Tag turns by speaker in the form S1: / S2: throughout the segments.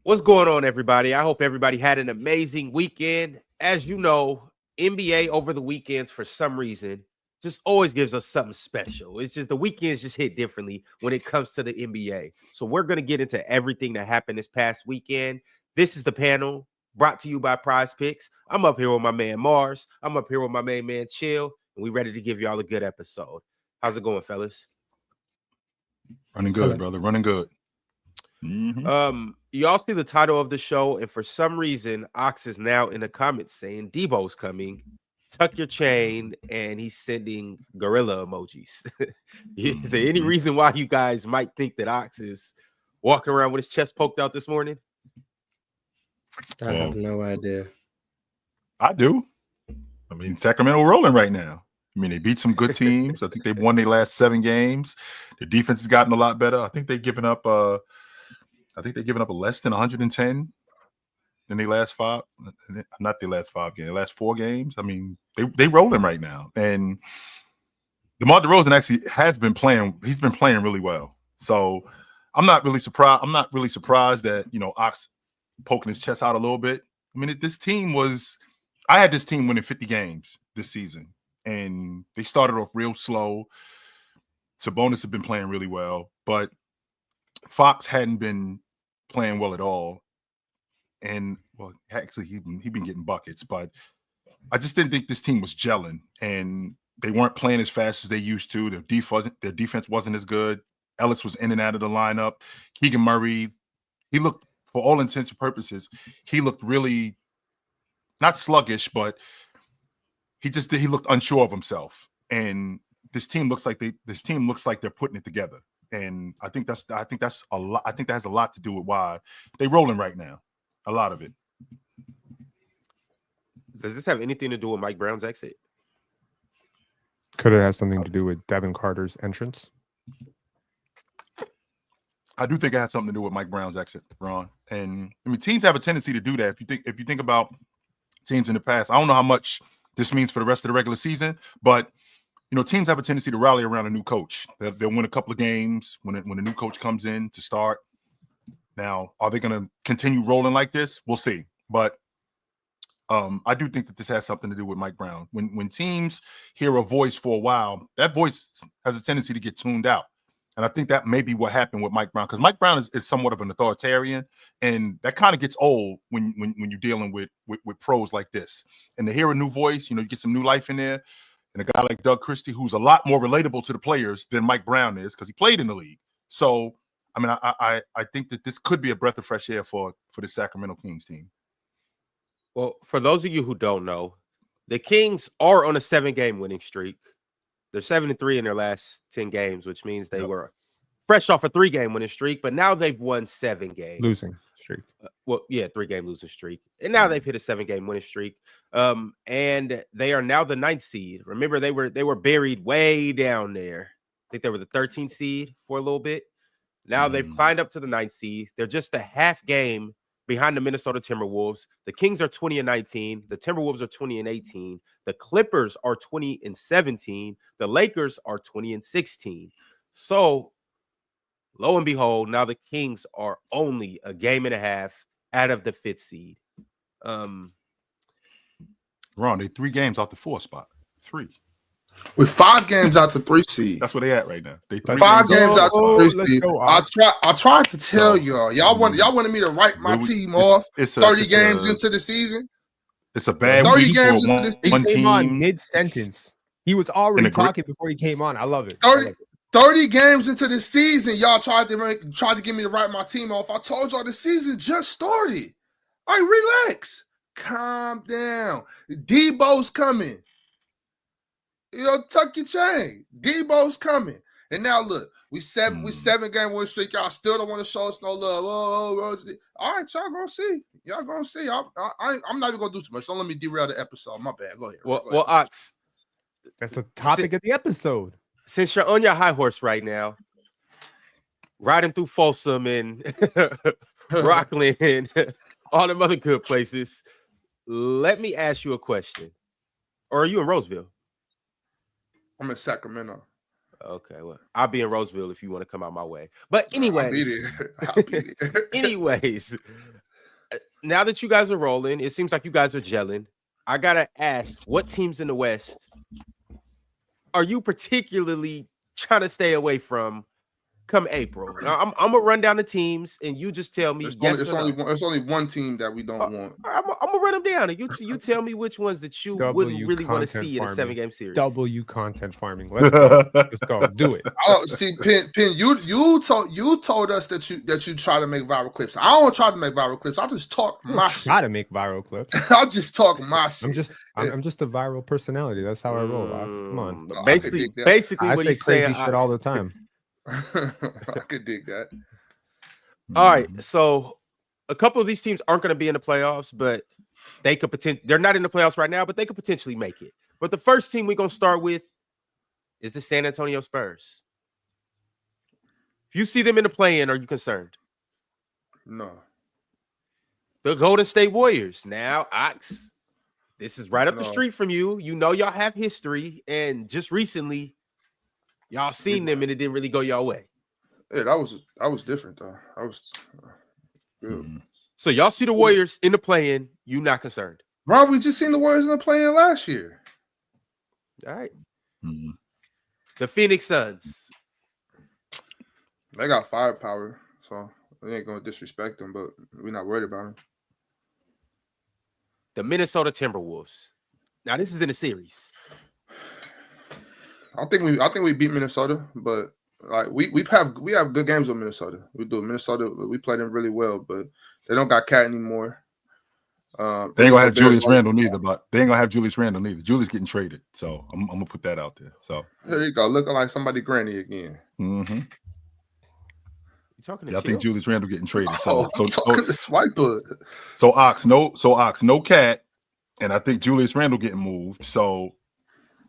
S1: What's going on, everybody? I hope everybody had an amazing weekend. As you know, NBA over the weekends, for some reason, just always gives us something special. It's just the weekends just hit differently when it comes to the NBA. So we're going to get into everything that happened this past weekend. This is the panel brought to you by PrizePicks. I'm up here with my man Mars. I'm up here with my main man Chill, and we ready to give y'all a good episode. How's it going, fellas?
S2: Running good, brother. Running good.
S1: Y'all see the title of the show, and for some reason, Ox is now in the comments saying Debo's coming. Tuck your chain, and he's sending gorilla emojis. Is there any reason why you guys might think that Ox is walking around with his chest poked out this morning?
S3: I have no idea.
S2: I do. I mean, Sacramento rolling right now. I mean, they beat some good teams. I think they've won their last 7 games. Their defense has gotten a lot better. I think they've given up less than 110 in their last 5. Not their last 5 games, their last 4 games. I mean, they rolling right now. And DeMar DeRozan actually has been playing. He's been playing really well. So I'm not really surprised. I'm not really surprised that, Ox poking his chest out a little bit. I mean, I had this team winning 50 games this season, and they started off real slow. Sabonis had been playing really well, but Fox hadn't been playing well at all. And, well, actually, he'd been getting buckets, but I just didn't think this team was gelling, and they weren't playing as fast as they used to. Their defense wasn't as good. Ellis was in and out of the lineup. Keegan Murray, he looked, for all intents and purposes, he looked really not sluggish, but he looked unsure of himself. And this team looks like they're putting it together. And I think that's a lot. I think that has a lot to do with why they're rolling right now. A lot of it.
S1: Does this have anything to do with Mike Brown's exit?
S4: Could it have something to do with Devin Carter's entrance?
S2: I do think it has something to do with Mike Brown's exit, Ron. And I mean, teams have a tendency to do that. If you think about teams in the past, I don't know how much this means for the rest of the regular season, but teams have a tendency to rally around a new coach. They'll win a couple of games when a new coach comes in to start. Now, are they going to continue rolling like this? We'll see. But I do think that this has something to do with Mike Brown. When teams hear a voice for a while, that voice has a tendency to get tuned out. And I think that may be what happened with Mike Brown, because Mike Brown is somewhat of an authoritarian, and that kind of gets old when you're dealing with pros like this. And to hear a new voice, you get some new life in there. And a guy like Doug Christie, who's a lot more relatable to the players than Mike Brown is, because he played in the league. So, I mean, I think that this could be a breath of fresh air for the Sacramento Kings team.
S1: Well, for those of you who don't know, the Kings are on a 7-game winning streak. They're 7-3 in their last 10 games, which means they were fresh off a 3-game winning streak, but now they've won 7 games.
S4: Losing streak.
S1: 3-game losing streak. And now they've hit a 7-game winning streak. And they are now the 9th seed. Remember, they were buried way down there. I think they were the 13th seed for a little bit. Now they've climbed up to the 9th seed. They're just a half game behind the Minnesota Timberwolves. The Kings are 20-19. The Timberwolves are 20-18. The Clippers are 20-17. The Lakers are 20-16. So, lo and behold, now the Kings are only a game and a half out of the 5th seed.
S2: Ron, they 3 games out the 4 spot. 3.
S5: With 5 games out the 3 seed.
S2: That's where they at right now. They
S5: 5 games out the 3 seed. I tried to tell y'all. Y'all wanted me to write my team off 30 games into the season.
S2: It's a bad
S5: 30 games into the season.
S4: He came on mid-sentence. He was already talking before he came on. I love it.
S5: 30 games into the season, y'all tried to get me to write my team off. I told y'all the season just started. All right, relax. Calm down. Debo's coming. Tuck your chain. Debo's coming. And now look, we 7-game win streak. Y'all still don't want to show us no love. All right, y'all gonna see. Y'all gonna see. I'm not even gonna do too much. Don't let me derail the episode. My bad. Go ahead.
S1: Well, Ox,
S4: that's the topic of the episode.
S1: Since you're on your high horse right now, riding through Folsom and Rockland and all them other good places, let me ask you a question. Or are you in Roseville?
S5: I'm in Sacramento.
S1: Okay, well, I'll be in Roseville if you want to come out my way. But anyways,
S5: I'll be there.
S1: anyways, now that you guys are rolling, it seems like you guys are gelling. I gotta ask, what teams in the West are you particularly trying to stay away from come April? Now, I'm gonna run down the teams, and you just tell me
S5: It's
S1: yes or no.
S5: it's only one team that we don't want.
S1: I'm gonna run them down, and you tell me which ones that you wouldn't really want to see in a 7-game series.
S4: W content farming. Let's go. Let's go. Do it.
S5: Oh, see, Penn, you told us that you try to make viral clips. I don't try to make viral clips. I just talk my shit.
S4: Try to make viral clips.
S5: I just talk my shit.
S4: I'm just a viral personality. That's how I roll. Ox. Come on.
S5: No,
S1: Basically,
S4: I
S1: what
S4: say
S1: he's
S4: crazy
S1: saying
S4: shit all the time.
S5: I could dig that.
S1: All right, so a couple of these teams aren't going to be in the playoffs, but they could they're not in the playoffs right now, but they could potentially make it. But the first team we're going to start with is the San Antonio Spurs. If you see them in the play-in, are you concerned?
S5: No.
S1: The Golden State Warriors. Now, Ox, this is right up the street from you. You know y'all have history, and just recently, y'all seen them, and it didn't really go your way.
S5: Yeah, that was different though. I was good.
S1: So y'all see the Warriors in the play-in. You not concerned?
S5: Bro, we just seen the Warriors in the play-in last year.
S1: All right. The Phoenix Suns.
S5: They got firepower, so we ain't gonna disrespect them, but we're not worried about them.
S1: The Minnesota Timberwolves. Now this is in a series.
S5: I think we beat Minnesota, but like we have good games with Minnesota. We do. Minnesota, we play them really well, but they don't got Cat anymore.
S2: They ain't gonna have Julius Randle neither, but they ain't gonna have Julius Randle neither. Julius getting traded, so I'm gonna put that out there. So
S5: there you go, looking like somebody granny again.
S2: Mm-hmm.
S1: You talking to
S2: I think Julius Randle getting traded.
S5: So
S2: Ox, no Cat, and I think Julius Randle getting moved. So.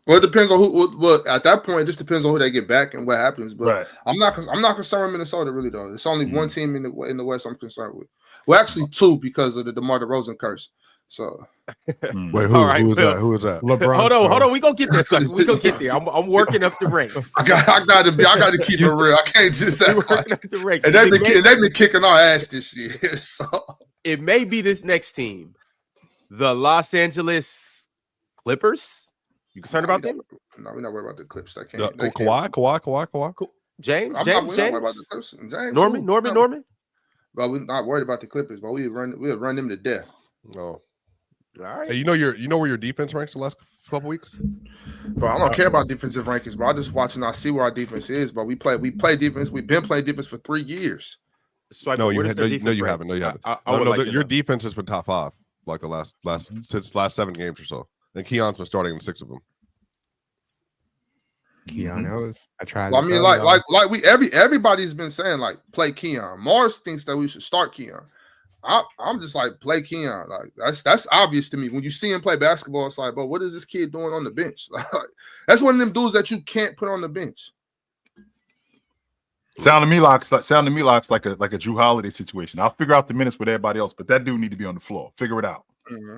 S5: Well, it depends on who. Well, at that point, it just depends on who they get back and what happens. But
S2: right.
S5: I'm not concerned with Minnesota really though. It's only one team in the West I'm concerned with. Well, actually two because of the DeMar DeRozan curse. So
S6: wait, who is that?
S4: LeBron.
S1: Hold on. We gonna get there, son. We gonna get there. I'm working up the ranks.
S5: I got to keep it real. I can't just say
S1: working up the ranks.
S5: And they've been kicking our ass this year. So
S1: it may be this next team, the Los Angeles Clippers. You concerned about them?
S5: No, we're not worried about the Clips. They can't.
S6: Kawhi.
S1: James.
S5: We're not worried about the Clips. James.
S1: Norman.
S5: But we're not worried about the Clippers. But we'll run them to death.
S6: No.
S1: All right.
S6: Hey, you know where your defense ranks the last couple weeks?
S5: But I don't care about defensive rankings. But I just watching. I see where our defense is. But we play defense. We've been playing defense for 3 years.
S6: No, you haven't. Your defense has been top 5 like the since last 7 games or so. And Keon's been starting in 6 of them.
S4: Keon, I tried.
S5: Well, I mean, everybody's been saying like play Keon. Mars thinks that we should start Keon. I'm just like play Keon. Like that's obvious to me. When you see him play basketball, it's like, but what is this kid doing on the bench? Like, that's one of them dudes that you can't put on the bench.
S2: Sound to me like a Drew Holiday situation. I'll figure out the minutes with everybody else, but that dude need to be on the floor. Figure it out.
S5: Mm-hmm.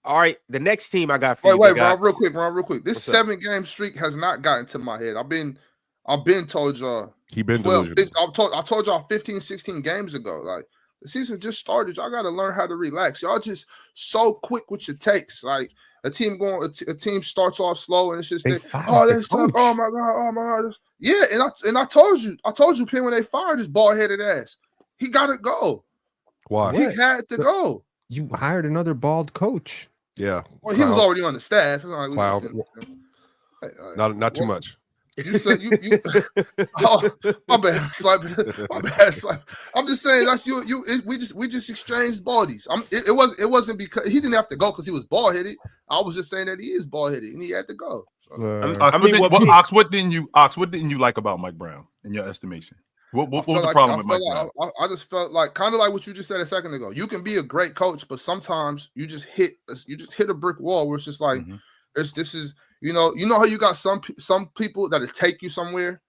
S1: All right, the next team I got for you.
S5: Wait, Ron, real quick. This 7-game streak has not gotten to my head. I've been told y'all. I told y'all 15, 16 games ago. Like the season just started. Y'all got to learn how to relax. Y'all just so quick with your takes. Like a team starts off slow and it's just they suck. Oh my god. Yeah, and I told you, Penn, when they fired his bald-headed ass, he got to go.
S6: Why?
S5: He had to go.
S4: You hired another bald coach.
S6: Yeah.
S5: Well, he was already on the staff.
S6: Not too much.
S5: You said you oh, my bad, Slipe. I'm just saying that's we just exchanged baldies. It wasn't because he didn't have to go because he was bald headed. I was just saying that he is bald headed and he had to go. So.
S2: Ox, what didn't you like about Mike Brown in your estimation? What was the problem with Mike Brown?
S5: I just felt like kind of like what you just said a second ago. You can be a great coach, but sometimes you just hit a brick wall where it's just like this is you know how you got some people that'll take you somewhere,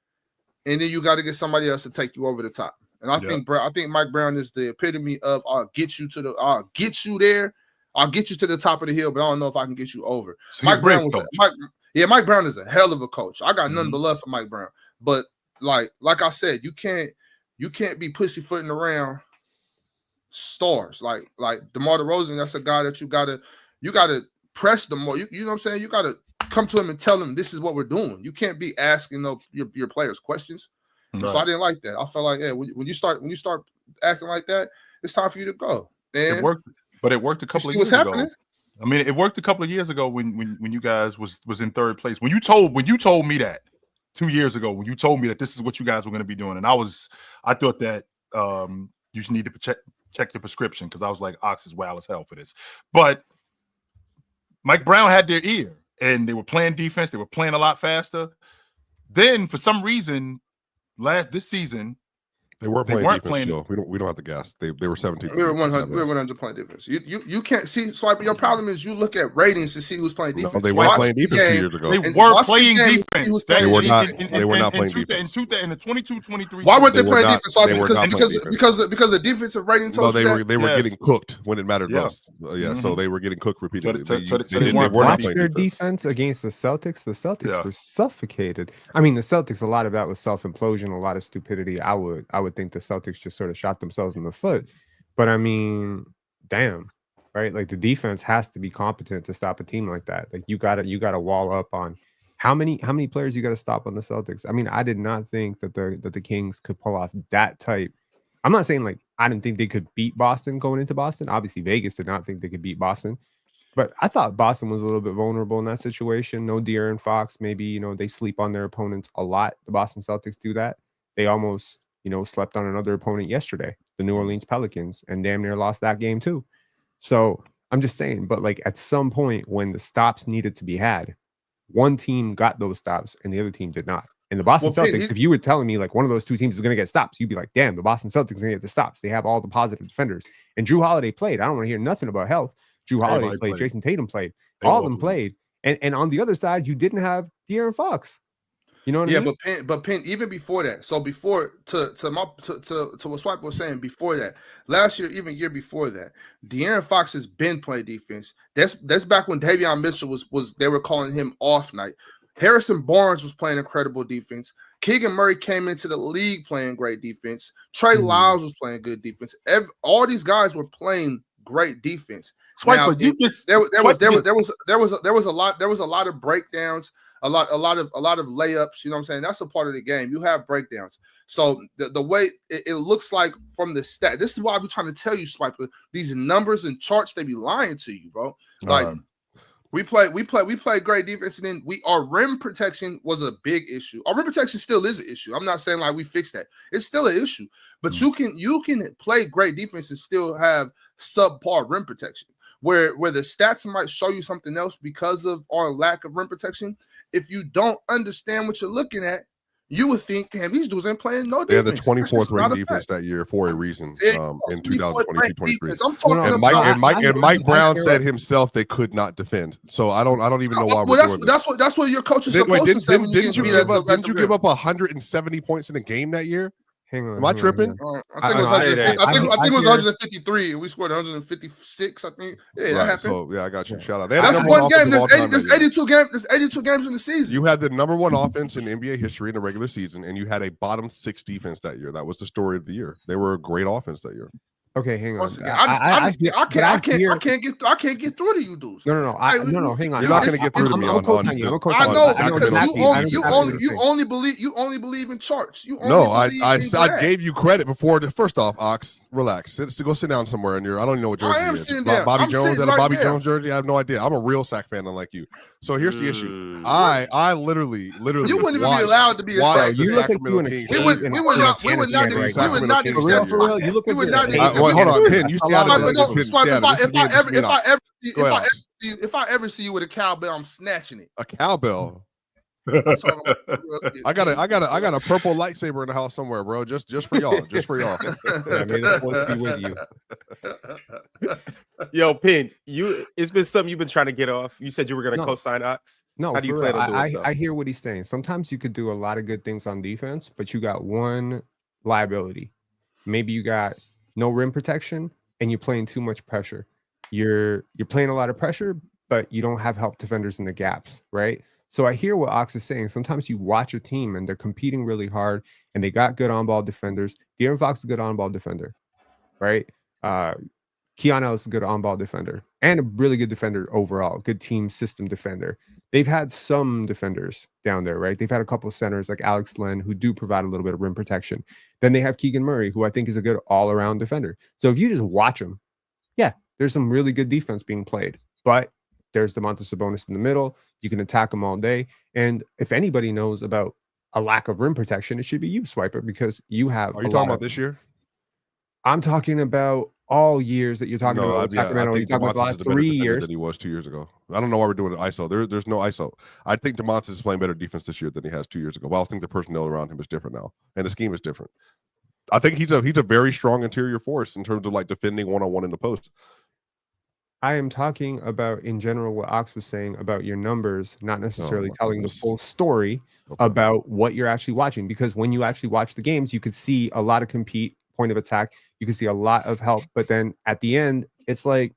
S5: and then you got to get somebody else to take you over the top. And I think Mike Brown is the epitome of I'll get you there, I'll get you to the top of the hill, but I don't know if I can get you over.
S2: So
S5: Mike Brown Mike Brown is a hell of a coach. I got nothing but love for Mike Brown, but like I said, you can't be pussyfooting around stars. Like DeMar DeRozan, that's a guy that you gotta press them more. You know what I'm saying? You gotta come to him and tell him this is what we're doing. You can't be asking your players questions. Right. So I didn't like that. I felt like, yeah, when you start acting like that, it's time for you to go. And
S2: it worked, but it worked a couple of years ago. I mean, it worked a couple of years ago when you guys was in third place. When you told me that 2 years ago, when you told me that this is what you guys were going to be doing, and I thought that you should need to check your prescription, because I was like, Ox is wild as hell for this. But Mike Brown had their ear, and they were playing defense. They were playing a lot faster. Then for some reason, this season,
S6: They weren't playing defense. We don't have to guess. They were 17.
S5: We were 100 playing defense. You can't see Swiper. Your problem is you look at ratings to see who's playing defense.
S6: No, they weren't playing defense 2 years ago.
S2: They were playing defense.
S6: They were not playing defense.
S2: In the 22-23.
S5: Why weren't they playing defense? Because the defensive rating told
S6: they were getting cooked when it mattered most. So they were getting cooked repeatedly.
S4: They weren't watching their defense against the Celtics. The Celtics were suffocated. I mean, the Celtics, a lot of that was self-implosion, a lot of stupidity. I would think the Celtics just sort of shot themselves in the foot. But I mean, damn, right? Like, the defense has to be competent to stop a team like that. Like, you gotta wall up on how many players you got to stop on the Celtics. I mean, I did not think that the Kings could pull off that type. I'm not saying like I didn't think they could beat Boston going into Boston. Obviously, Vegas did not think they could beat Boston. But I thought Boston was a little bit vulnerable in that situation. No De'Aaron Fox. Maybe, they sleep on their opponents a lot. The Boston Celtics do that. They almost slept on another opponent yesterday, the New Orleans Pelicans, and damn near lost that game too. So I'm just saying, but like at some point when the stops needed to be had, one team got those stops and the other team did not. And the Boston Celtics, if you were telling me like one of those two teams is going to get stops, you'd be like, damn, the Boston Celtics are going to get the stops. They have all the positive defenders. And Drew Holiday played. I don't want to hear nothing about health. Drew Holiday played. Jason Tatum played. All of them played. And on the other side, you didn't have De'Aaron Fox. You know what I mean?
S5: But Penn, even before that, so before to what Swipe was saying before that, last year, even year before that, De'Aaron Fox has been playing defense. That's back when Davion Mitchell was they were calling him off night. Harrison Barnes was playing incredible defense. Keegan Murray came into the league playing great defense. Trey Lyles was playing good defense. All these guys were playing great defense. Now, there was a lot of breakdowns. A lot of layups, you know what I'm saying? That's a part of the game. You have breakdowns. So the way it looks like from the stat, this is why I'm trying to tell you, Swiper, these numbers and charts, they be lying to you, bro. Like we play great defense, and then our rim protection was a big issue. Our rim protection still is an issue. I'm not saying like we fixed that. It's still an issue. But you can play great defense and still have subpar rim protection. Where the stats might show you something else because of our lack of rim protection. If you don't understand what you're looking at, you would think, damn, these dudes ain't playing no defense.
S6: They had the 24th ranked defense that year for a reason in 2022-23.
S5: I'm talking
S6: and Mike Brown said himself they could not defend. So I don't even know why we're doing this.
S5: That's what your coach is supposed to say.
S6: Didn't you give up 170 points in a game that year?
S4: Hang on.
S6: Am I tripping?
S5: I think it was 153 and we scored 156. I think. Yeah, that happened.
S6: So I got you. Shout out.
S5: That's one game. There's 82 games. There's 82 games in the season.
S6: You had the number one offense in NBA history in the regular season, and you had a bottom 6 defense that year. That was the story of the year. They were a great offense that year.
S4: Okay, hang on.
S5: I can't get through to you dudes.
S4: No, hang on.
S6: You're not going to get through to me on.
S5: I know because you only believe in charts.
S6: I gave you credit before. First off, Ox, relax. Go sit down somewhere in your. I don't even know what jersey
S5: I am
S6: is.
S5: sitting down.
S6: Bobby Jones at a Bobby Jones jersey. I have no idea. I'm a real Sac fan, unlike you. So here's the issue. I literally.
S5: You wouldn't even be allowed to be a Sac.
S4: You look like you in a
S5: cage. We would not accept.
S4: You would not.
S6: Hold on, Pin.
S5: If I ever see you with a cowbell, I'm snatching it.
S6: A cowbell. I got a purple lightsaber in the house somewhere, bro. Just for y'all. Just for y'all.
S4: Yeah, may the force be with you.
S1: Yo, Pin, it's been something you've been trying to get off. You said you were gonna co-sign Ox.
S4: No,
S1: how do you plan on doing so?
S4: I hear what he's saying. Sometimes you could do a lot of good things on defense, but you got one liability. Maybe you got no rim protection and you're playing too much pressure. You're playing a lot of pressure, but you don't have help defenders in the gaps, right? So I hear what Ox is saying. Sometimes you watch a team and they're competing really hard and they got good on-ball defenders. De'Aaron Fox is a good on-ball defender, right? Keon Ellis is a good on-ball defender and a really good defender overall, good team system defender. They've had some defenders down there, right? They've had a couple of centers like Alex Len who do provide a little bit of rim protection. Then they have Keegan Murray, who I think is a good all-around defender. So if you just watch them, yeah, there's some really good defense being played. But there's Domantas Sabonis in the middle. You can attack them all day. And if anybody knows about a lack of rim protection, it should be you, Swiper, because you have.
S6: Are you talking about this year?
S4: I'm talking about all years that you're talking about Sacramento. You're talking about the last 3 years.
S6: Than he was 2 years ago. I don't know why we're doing an ISO. There's no ISO. I think Domantas is playing better defense this year than he has 2 years ago. Well, I think the personnel around him is different now, and the scheme is different. I think he's a very strong interior force in terms of like defending one-on-one in the post.
S4: I am talking about in general what Ox was saying about your numbers, not necessarily telling the full story about what you're actually watching. Because when you actually watch the games, you could see a lot of compete, point of attack. You can see a lot of help, but then at the end, it's like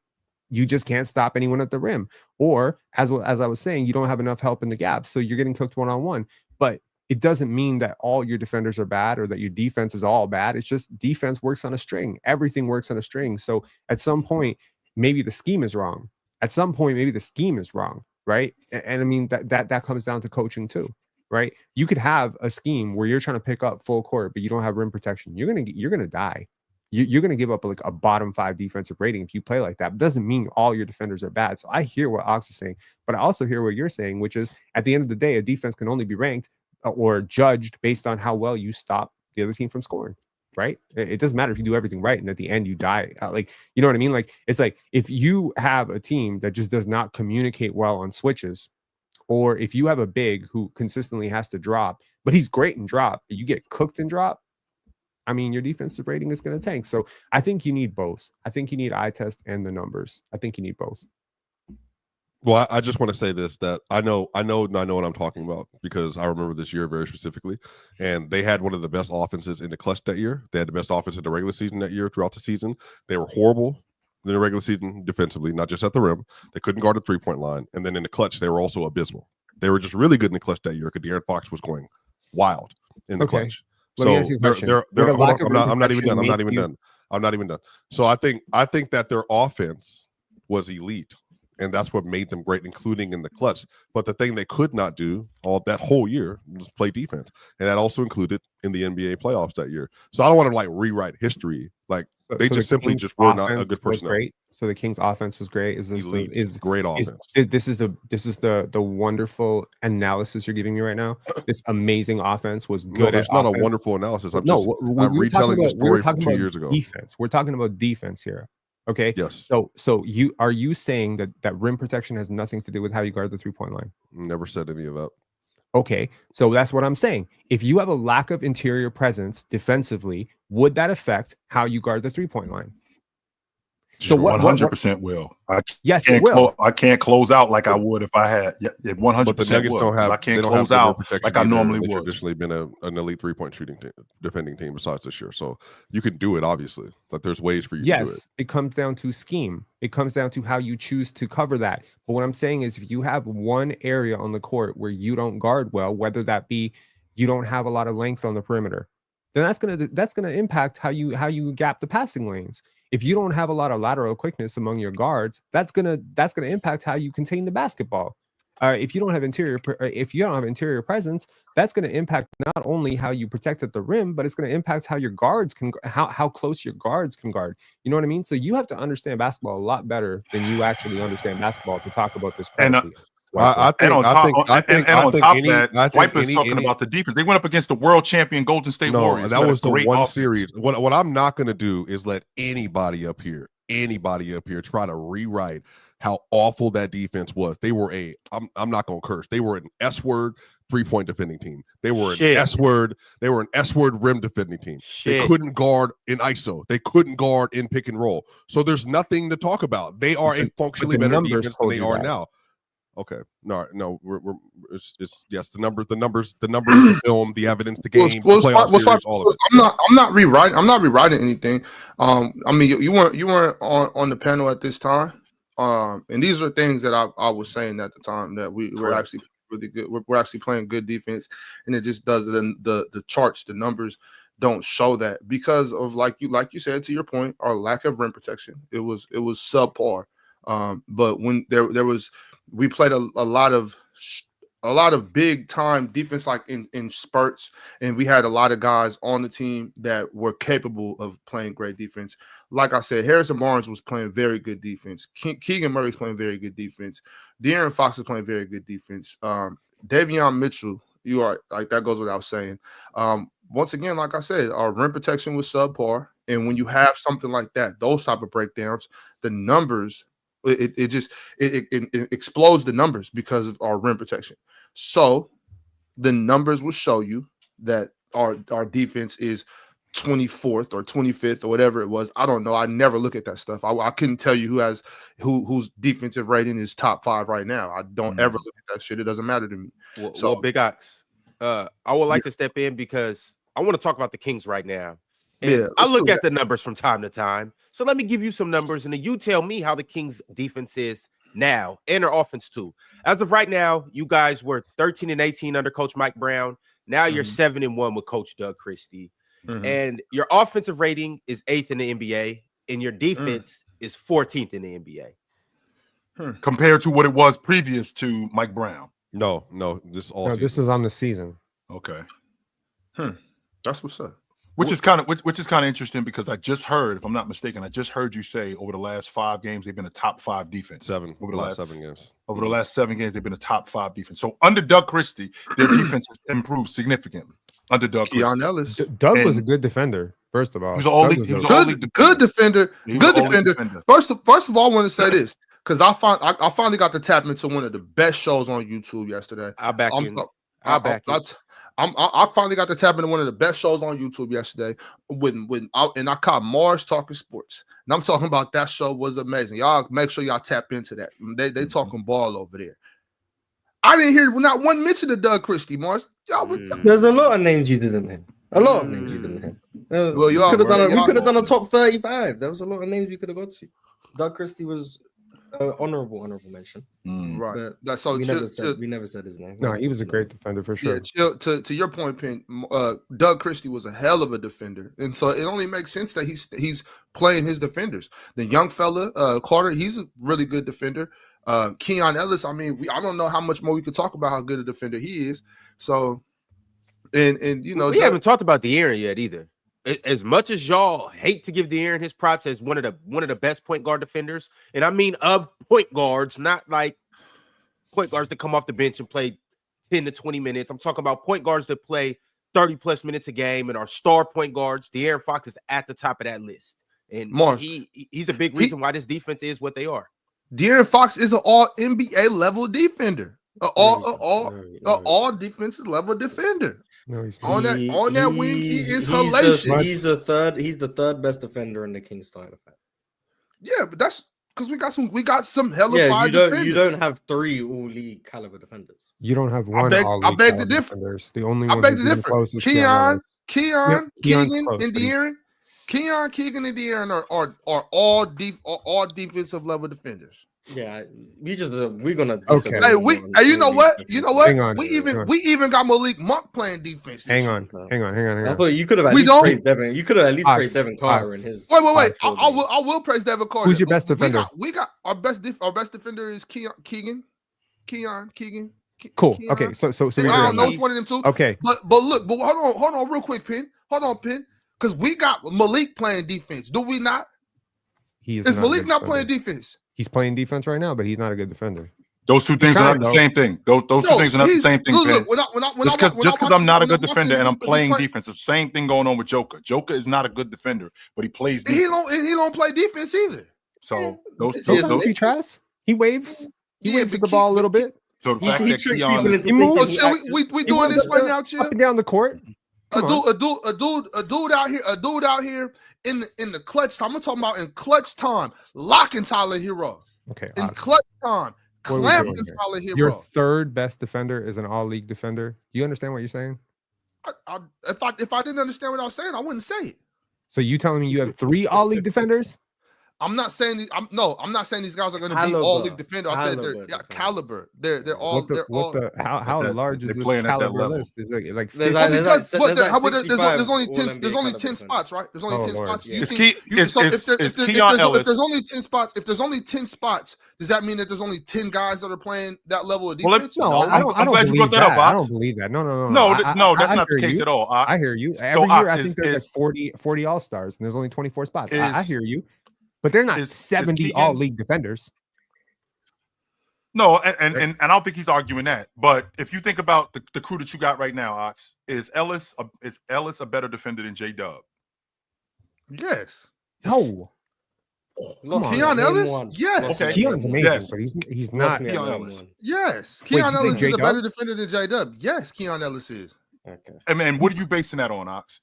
S4: you just can't stop anyone at the rim. Or as I was saying, you don't have enough help in the gaps, so you're getting cooked one-on-one. But it doesn't mean that all your defenders are bad or that your defense is all bad. It's just defense works on a string. Everything works on a string. So at some point, maybe the scheme is wrong. At some point, maybe the scheme is wrong, right? And I mean that comes down to coaching too, right? You could have a scheme where you're trying to pick up full court, but you don't have rim protection. You're gonna die. You're gonna give up like a bottom 5 defensive rating if you play like that. It doesn't mean all your defenders are bad. So I hear what Ox is saying, but I also hear what you're saying, which is at the end of the day, a defense can only be ranked or judged based on how well you stop the other team from scoring. Right? It doesn't matter if you do everything right and at the end you die. Like, you know what I mean? Like, it's like if you have a team that just does not communicate well on switches, or if you have a big who consistently has to drop, but he's great in drop, but you get cooked in drop, I mean, your defensive rating is going to tank. So I think you need both. I think you need eye test and the numbers. I think you need both.
S6: Well, I just want to say this, that I know what I'm talking about because I remember this year very specifically. And they had one of the best offenses in the clutch that year. They had the best offense in the regular season that year throughout the season. They were horrible in the regular season defensively, not just at the rim. They couldn't guard the three-point line. And then in the clutch, they were also abysmal. They were just really good in the clutch that year because De'Aaron Fox was going wild in the clutch.
S4: Let me ask you a question.
S6: I'm not even done. So I think that their offense was elite. And that's what made them great, including in the clutch. But the thing they could not do all that whole year was play defense. And that also included in the NBA playoffs that year. So I don't want to like rewrite history. Like they just simply just were not a good person.
S4: Great. So the Kings offense was great. Is
S6: great offense.
S4: This is the wonderful analysis you're giving me right now. This amazing offense was good.
S6: No, it's not a wonderful analysis. I'm retelling the story from 2 years ago.
S4: Defense. We're talking about defense here. Okay.
S6: Yes.
S4: So are you saying that rim protection has nothing to do with how you guard the 3-point line?
S6: Never said any of that.
S4: Okay. So that's what I'm saying. If you have a lack of interior presence defensively, would that affect how you guard the 3-point line?
S2: So 100% will.
S4: Yes, it will.
S2: I can't close out like I would if I had. 100%.
S6: But the Nuggets don't have.
S2: I can't close out like I normally would.
S6: Traditionally been an elite 3-point shooting defending team besides this year, so you can do it. Obviously, like there's ways for you to do it.
S4: Yes, it comes down to scheme. It comes down to how you choose to cover that. But what I'm saying is, if you have one area on the court where you don't guard well, whether that be you don't have a lot of length on the perimeter, then that's gonna impact how you gap the passing lanes. If you don't have a lot of lateral quickness among your guards, that's gonna impact how you contain the basketball. If you don't have interior presence, that's gonna impact not only how you protect at the rim, but it's gonna impact how your guards how close your guards can guard. You know what I mean? So you have to understand basketball a lot better than you actually understand basketball to talk about this.
S2: I think on top of that, Wiper's talking about the defense. They went up against the world champion Golden State Warriors.
S6: That was the one offense. Series. What I'm not going to do is let anybody up here try to rewrite how awful that defense was. They were I'm not going to curse. They were an S-word 3-point defending team. They were an S-word rim defending team. They couldn't guard in ISO. They couldn't guard in pick and roll. So there's nothing to talk about. They are a functionally better defense than they are now. Okay. No, yes. The numbers, the film, the evidence, the game, all of it.
S5: I'm not rewriting anything. I mean, you weren't on the panel at this time. And these are things that I was saying at the time that we're actually really good. We're actually playing good defense, and it just does the charts, the numbers don't show that because of like you said, to your point, our lack of rim protection. It was subpar. But when we played a lot of big time defense, like in spurts, and we had a lot of guys on the team that were capable of playing great defense. Like I said, Harrison Barnes was playing very good defense. Keegan Murray's playing very good defense. De'Aaron Fox is playing very good defense. Davion Mitchell, you are like, that goes without saying. Once again, like I said, our rim protection was subpar, and when you have something like that, those type of breakdowns, the numbers. It explodes the numbers because of our rim protection. So the numbers will show you that our defense is 24th or 25th or whatever it was. I don't know. I never look at that stuff. I couldn't tell you whose defensive rating is top 5 right now. I don't ever look at that shit. It doesn't matter to me.
S1: Well, Big Ox, I would like to step in because I want to talk about the Kings right now. And I look at the numbers from time to time. So let me give you some numbers, and then you tell me how the Kings defense is now and their offense too. As of right now, you guys were 13-18 under Coach Mike Brown. Now you're 7-1 with Coach Doug Christie. And your offensive rating is 8th in the NBA, and your defense is 14th in the NBA.
S2: Compared to what it was previous to Mike Brown.
S6: No, this
S4: this is on the season.
S2: Okay.
S5: That's what's up.
S2: Which is kind of interesting because I just heard, if I'm not mistaken, you say over the last 5 games they've been a top 5 defense.
S6: Over the last 7 games.
S2: Over the last 7 games they've been a top 5 defense. So under Doug Christie, their defense has improved signitigantly. Under Doug Christie.
S5: Ellis.
S4: Doug was a good defender. First of all,
S2: he was
S5: good defender. Good defender. First of all, I want to say this because I finally got to tap into one of the best shows on YouTube yesterday. I finally got to tap into one of the best shows on YouTube yesterday and I caught Mars Talking Sports. And I'm talking about that show was amazing. Y'all make sure y'all tap into that. They talking ball over there. I didn't hear not one mention of Doug Christie, Mars.
S3: There's a lot of names you didn't hit. A lot of names you didn't hit. Well, we could have done a top 35. There was a lot of names we could have got to. Doug Christie was honorable mention.
S5: Right.
S3: We never said his name.
S4: No, he was a great defender for sure.
S5: Yeah, to your point, Penn, Doug Christie was a hell of a defender. And so it only makes sense that he's playing his defenders. The young fella, Carter, he's a really good defender. Keon Ellis, I mean, I don't know how much more we could talk about how good a defender he is. So and you know,
S1: we haven't talked about De'Aaron yet either. As much as y'all hate to give De'Aaron his props as one of the best point guard defenders, and I mean of point guards, not like point guards that come off the bench and play 10 to 20 minutes. I'm talking about point guards that play 30 plus minutes a game and are star point guards. De'Aaron Fox is at the top of that list, and he's a big reason why this defense is what they are.
S5: De'Aaron Fox is an all NBA level defender, all defensive level defender.
S4: No, he's
S5: on that wing. He is hellacious.
S3: He's the third best defender in the Kings starting five.
S5: Yeah, but that's because we got some hella defenders.
S3: You don't have 3 all league caliber defenders.
S4: You don't have one.
S5: I beg the difference.
S4: The only
S5: I
S4: one
S5: beg the difference. Keegan,
S4: Keegan,
S5: and De'Aaron. Keon, Keegan, and De'Aaron are all defensive level defenders.
S3: Yeah, we're gonna.
S4: Okay.
S5: Hey, you know what?
S4: Hang on,
S5: we even got Malik Monk playing defense.
S4: Hang on.
S3: I thought you could have at least praised Devin. You could have at least praised Devin Carter and his.
S5: Wait. I will praise Devin Carter.
S4: Who's your best defender?
S5: We got our best defender is Keegan.
S4: Cool.
S5: Keon.
S4: Okay, so
S5: I don't know which one of them two.
S4: Okay,
S5: but hold on, real quick, Pin. Hold on, Pin, because we got Malik playing defense. Do we not? Is Malik not playing defense?
S4: He's playing defense right now, but he's not a good defender.
S2: Those two things are not the same thing. Those two things are not the same thing. Just because I'm not a good defender and I'm playing defense, it's the same thing going on with Joker. Joker is not a good defender, but he plays defense.
S5: He don't play defense either.
S2: So
S4: he tries. He waves. He waves the ball a little bit.
S2: So the fact that
S5: we doing this right now, chill.
S4: Up and down the court.
S5: A dude out here in the clutch time. I'm talking about in clutch time, locking Tyler Hero.
S4: Okay.
S5: In clutch time, clamping Tyler Hero.
S4: Your third best defender is an all-league defender. Do you understand what you're saying?
S5: If I didn't understand what I was saying, I wouldn't say it.
S4: So you telling me you have 3 all-league defenders?
S5: I'm not saying these guys are going to be all league defender. I said they're caliber. They're all.
S4: How large is this caliber list? Is it like 50?
S5: There's only 10 spots, right? There's only 10 spots. If there's only 10 spots, does that mean that there's only 10 guys that are playing that level of defense?
S2: I'm glad you brought that up.
S4: I don't believe that. No.
S2: No, that's not the case at all.
S4: I hear you. Every year, I think there's like 40 all-stars, and there's only 24 spots. I hear you. But they're not 70 all-league defenders.
S2: No, and I don't think he's arguing that. But if you think about the crew that you got right now, Ox, is Ellis a better defender than J-Dub?
S5: Yes.
S4: No.
S5: Keon Ellis? Yes.
S4: Okay. Keon's amazing, but he's not.
S5: Keon Ellis. Yes. Keon Ellis is a better defender than J-Dub. Yes, Keon Ellis is.
S2: Okay. I mean, what are you basing that on, Ox?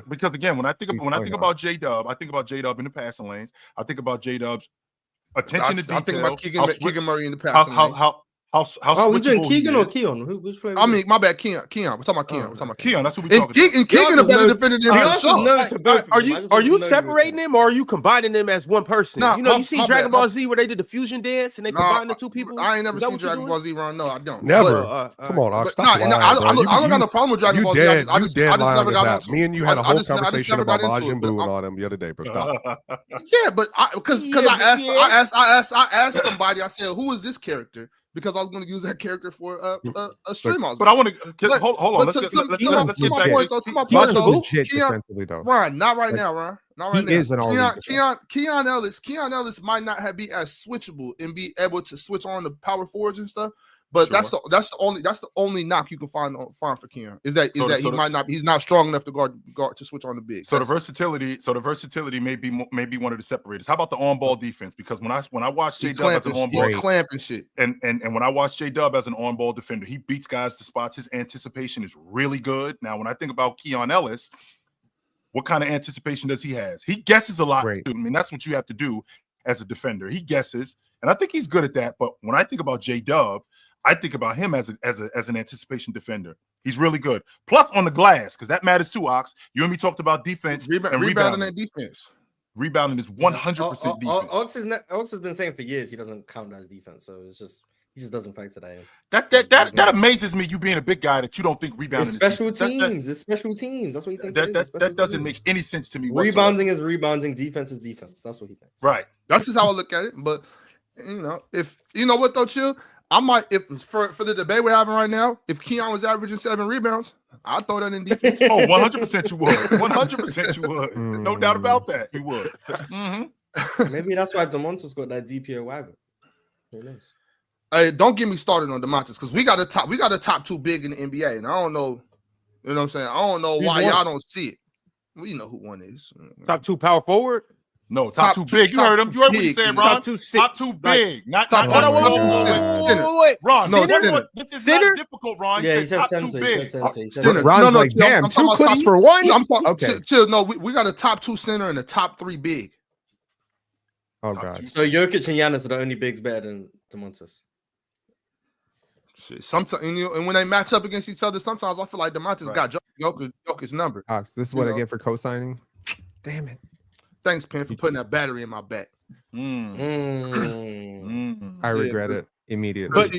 S2: Because again, when I think about J-Dub, I think about J-Dub in the passing lanes. I think about J-Dub's attention to detail. I think about
S5: Keegan Murray in the passing lanes.
S3: How we doing, Keegan or Keon? Who's playing?
S5: I mean, my bad, Keon. We're talking about Keon.
S2: Keon. That's what we're talking about.
S5: And Keegan a better defender than him.
S1: Are you separating them or are you combining them as one person?
S5: Nah,
S1: you see Dragon Ball Z where they did the fusion dance and they combined the two people?
S5: I ain't never seen Dragon Ball Z run. No, I don't.
S6: Never. Come on, Ox.
S5: I don't got no problem with Dragon Ball Z. I just never got into it.
S6: Me and you had a whole conversation about Majin Buu and all them the other day, but stop.
S5: Yeah, but because I asked somebody, I said, who is this character? Because I was going to use that character for a stream.
S2: But I want to hold on. Let's get back
S5: to my point, though. Ron, not right now, Ron. Not right now. Keon Ellis might not be as switchable and be able to switch on the power forwards and stuff. But that's the only knock you can find for Keon is that he's not strong enough to guard to switch on the big.
S2: So the versatility may be one of the separators. How about the on-ball defense? Because when I watch J-Dub as an on-ball
S5: clamping shit,
S2: and when I watch J-Dub as an on-ball defender, he beats guys to spots. His anticipation is really good. Now, when I think about Keon Ellis, what kind of anticipation does he have? He guesses a lot. Too. I mean, that's what you have to do as a defender. He guesses, and I think he's good at that. But when I think about J-Dub, I think about him as an anticipation defender. He's really good. Plus on the glass, because that matters too, Ox. You and me talked about defense and rebounding
S5: and defense.
S2: Rebounding is 100% defense.
S3: Ox has been saying for years he doesn't count as defense, so he just doesn't factor that in.
S2: That amazes me. You being a big guy that you don't think rebounding
S3: is special teams. It's special teams. That's what he thinks.
S2: That doesn't make any sense to me.
S3: Rebounding is rebounding. Defense is defense. That's what he thinks.
S2: Right.
S5: That's just how I look at it. But if you know what though, Chill. I might, if for the debate we're having right now, if Keon was averaging 7 rebounds, I'd throw that in defense.
S2: Oh, 100% you would. 100% you would. No doubt about that. You would. Mm-hmm.
S3: Maybe that's why Domantas got that DPO wagon. Who knows?
S5: Hey, don't get me started on Domantas because we got a top 2 big in the NBA, and I don't know. You know what I'm saying? I don't know why y'all don't see it. Well, you know who one is.
S1: Top 2 power forward.
S2: No, top 2 big. You heard him. You heard what he said, Ron. Top 2 big. Not top 2
S1: wait.
S2: Ron,
S5: no,
S2: this is not difficult, Ron.
S5: Yeah,
S2: he said top 2 big.
S4: Ron's like, damn, 2 cookies for one?
S5: Okay. Chill. No, we got a top 2 center and a top 3 big.
S4: Oh, God.
S3: So Jokic and Giannis are the only bigs better than Domantas.
S5: Sometimes, and when they match up against each other, sometimes I feel like Domantas got Jokic's number.
S4: Ox, this is what I get for co-signing. Damn it.
S5: Thanks, Penn, for putting that battery in my back.
S4: I regret it immediately.
S1: But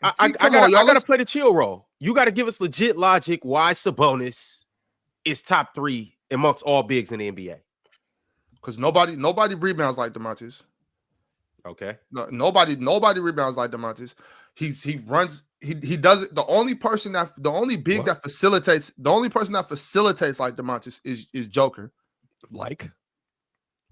S1: I gotta play the chill role. You gotta give us legit logic why Sabonis is top 3 amongst all bigs in the NBA.
S5: Because nobody rebounds like Domantas.
S1: Okay.
S5: No, nobody rebounds like Domantas. He does it. The only person that facilitates like Domantas is Joker.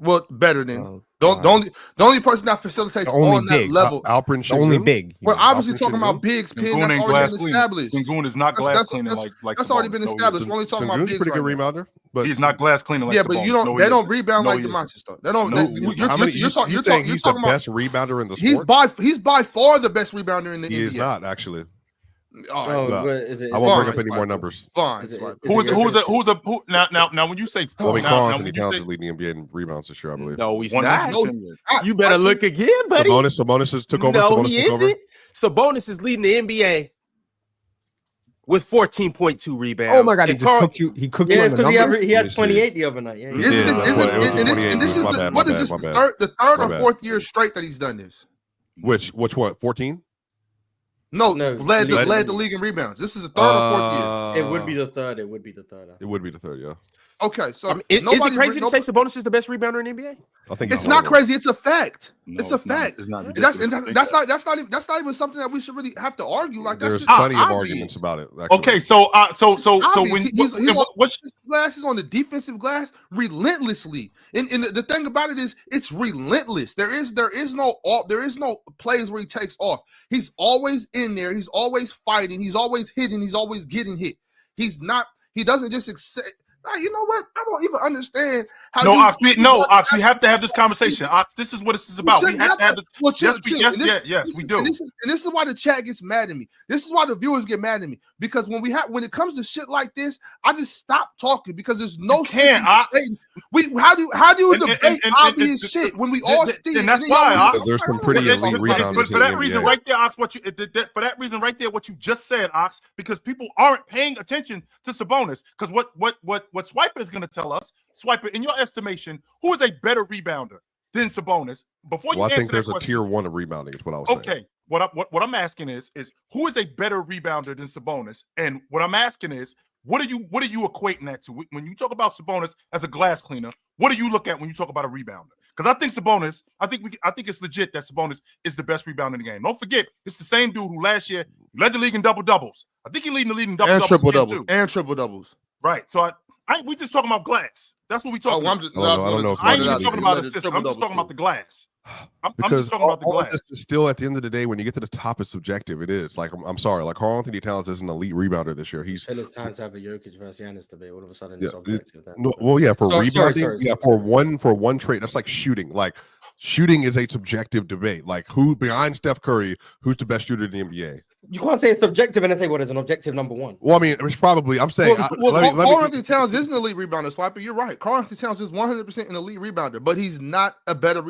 S5: Well, better than the only person that facilitates on that level.
S6: Alperen,
S4: the only big.
S5: We're obviously talking about bigs. Pin that's already been established.
S2: Sengun is not glass cleaning like
S5: that's already been established. We're only talking about bigs.
S6: Pretty good rebounder, but
S2: he's not glass cleaning like.
S5: Yeah, but they don't rebound like Domantas though. They don't. You're talking
S6: about best rebounder in the sport.
S5: He's by far the best rebounder in the NBA.
S6: He is not actually.
S5: I
S6: won't bring up any more numbers.
S5: Fine.
S2: Who now when you say
S6: Anthony Towns is leading the NBA in rebounds this year, I believe.
S1: No, he's not. You better look again, buddy.
S6: Sabonis took over.
S1: No, he isn't. Sabonis is leading the NBA. with 14.2 rebounds.
S4: Oh my God, he
S1: And
S4: just cooked you. He cooked you.
S3: Yeah,
S4: on
S3: it's
S4: the
S3: because
S4: numbers.
S3: he had 28 the other night. Yeah,
S5: This is the third or fourth year straight that he's done this.
S6: Which one? 14?
S5: No,
S3: No,
S5: led the league in rebounds. This is the third or fourth year.
S3: It would be the third. It would be the third.
S6: It would be the third, yeah.
S5: Okay, so
S1: is it crazy to say Sabonis is the best rebounder in the NBA?
S6: I think
S5: it's not crazy. It's a fact.
S2: No,
S5: it's a fact.
S2: It's not.
S5: That's not even something that we should really have to argue. Like
S6: there's
S5: that's
S6: plenty of
S5: obvious.
S6: arguments about it. Actually.
S2: Okay, so when
S5: he's what's his glasses on the defensive glass relentlessly, and the thing about it is it's relentless. There is no plays where he takes off. He's always in there. He's always fighting. He's always hitting. He's always getting hit. He doesn't just accept. You know what? I don't even understand how.
S2: Ox, we have to have this conversation. Ox, this is what this is about. We have to have this. Yes, we do.
S5: And this is why the chat gets mad at me. This is why the viewers get mad at me, because when it comes to shit like this, I just stop talking because there's no shit. How do you debate obvious shit when we all see it?
S2: And that's why
S6: there's some pretty elite rebounders.
S2: But for that reason right there, Ox, what you just said, Ox, because people aren't paying attention to Sabonis, because what Swiper is going to tell us, Swiper, in your estimation, who is a better rebounder than Sabonis? Before you
S6: I
S2: answer
S6: think there's
S2: that
S6: a tier one of rebounding. Is what I was saying.
S2: Okay, what I'm asking is who is a better rebounder than Sabonis? And what I'm asking is, what are you equating that to? When you talk about Sabonis as a glass cleaner, what do you look at when you talk about a rebounder? Because I think Sabonis, I think it's legit that Sabonis is the best rebounder in the game. Don't forget, it's the same dude who last year led the league in double doubles. I think he leading the league in double doubles
S5: and triple doubles.
S2: Right. So we just talking about glass. That's what we talking about.
S6: I don't know.
S2: I ain't even talking about assists. I'm just talking about the glass. I'm just talking about the glass.
S6: This is still, at the end of the day, when you get to the top, it's subjective. It is. Like, I'm sorry. Like, Karl-Anthony Towns is an elite rebounder this year. It's
S3: time to have a Jokic versus Giannis debate. All of a sudden, it's objective.
S6: For one trait, that's like shooting. Like, shooting is a subjective debate. Like, who behind Steph Curry, who's the best shooter in the NBA?
S3: You can't say it's subjective and then say what is an objective number one.
S6: Well, I mean, it's probably. I'm saying.
S5: Karl-Anthony Towns is an elite rebounder, Swiper. You're right. Karl-Anthony Towns is 100% an elite rebounder, but he's not a better.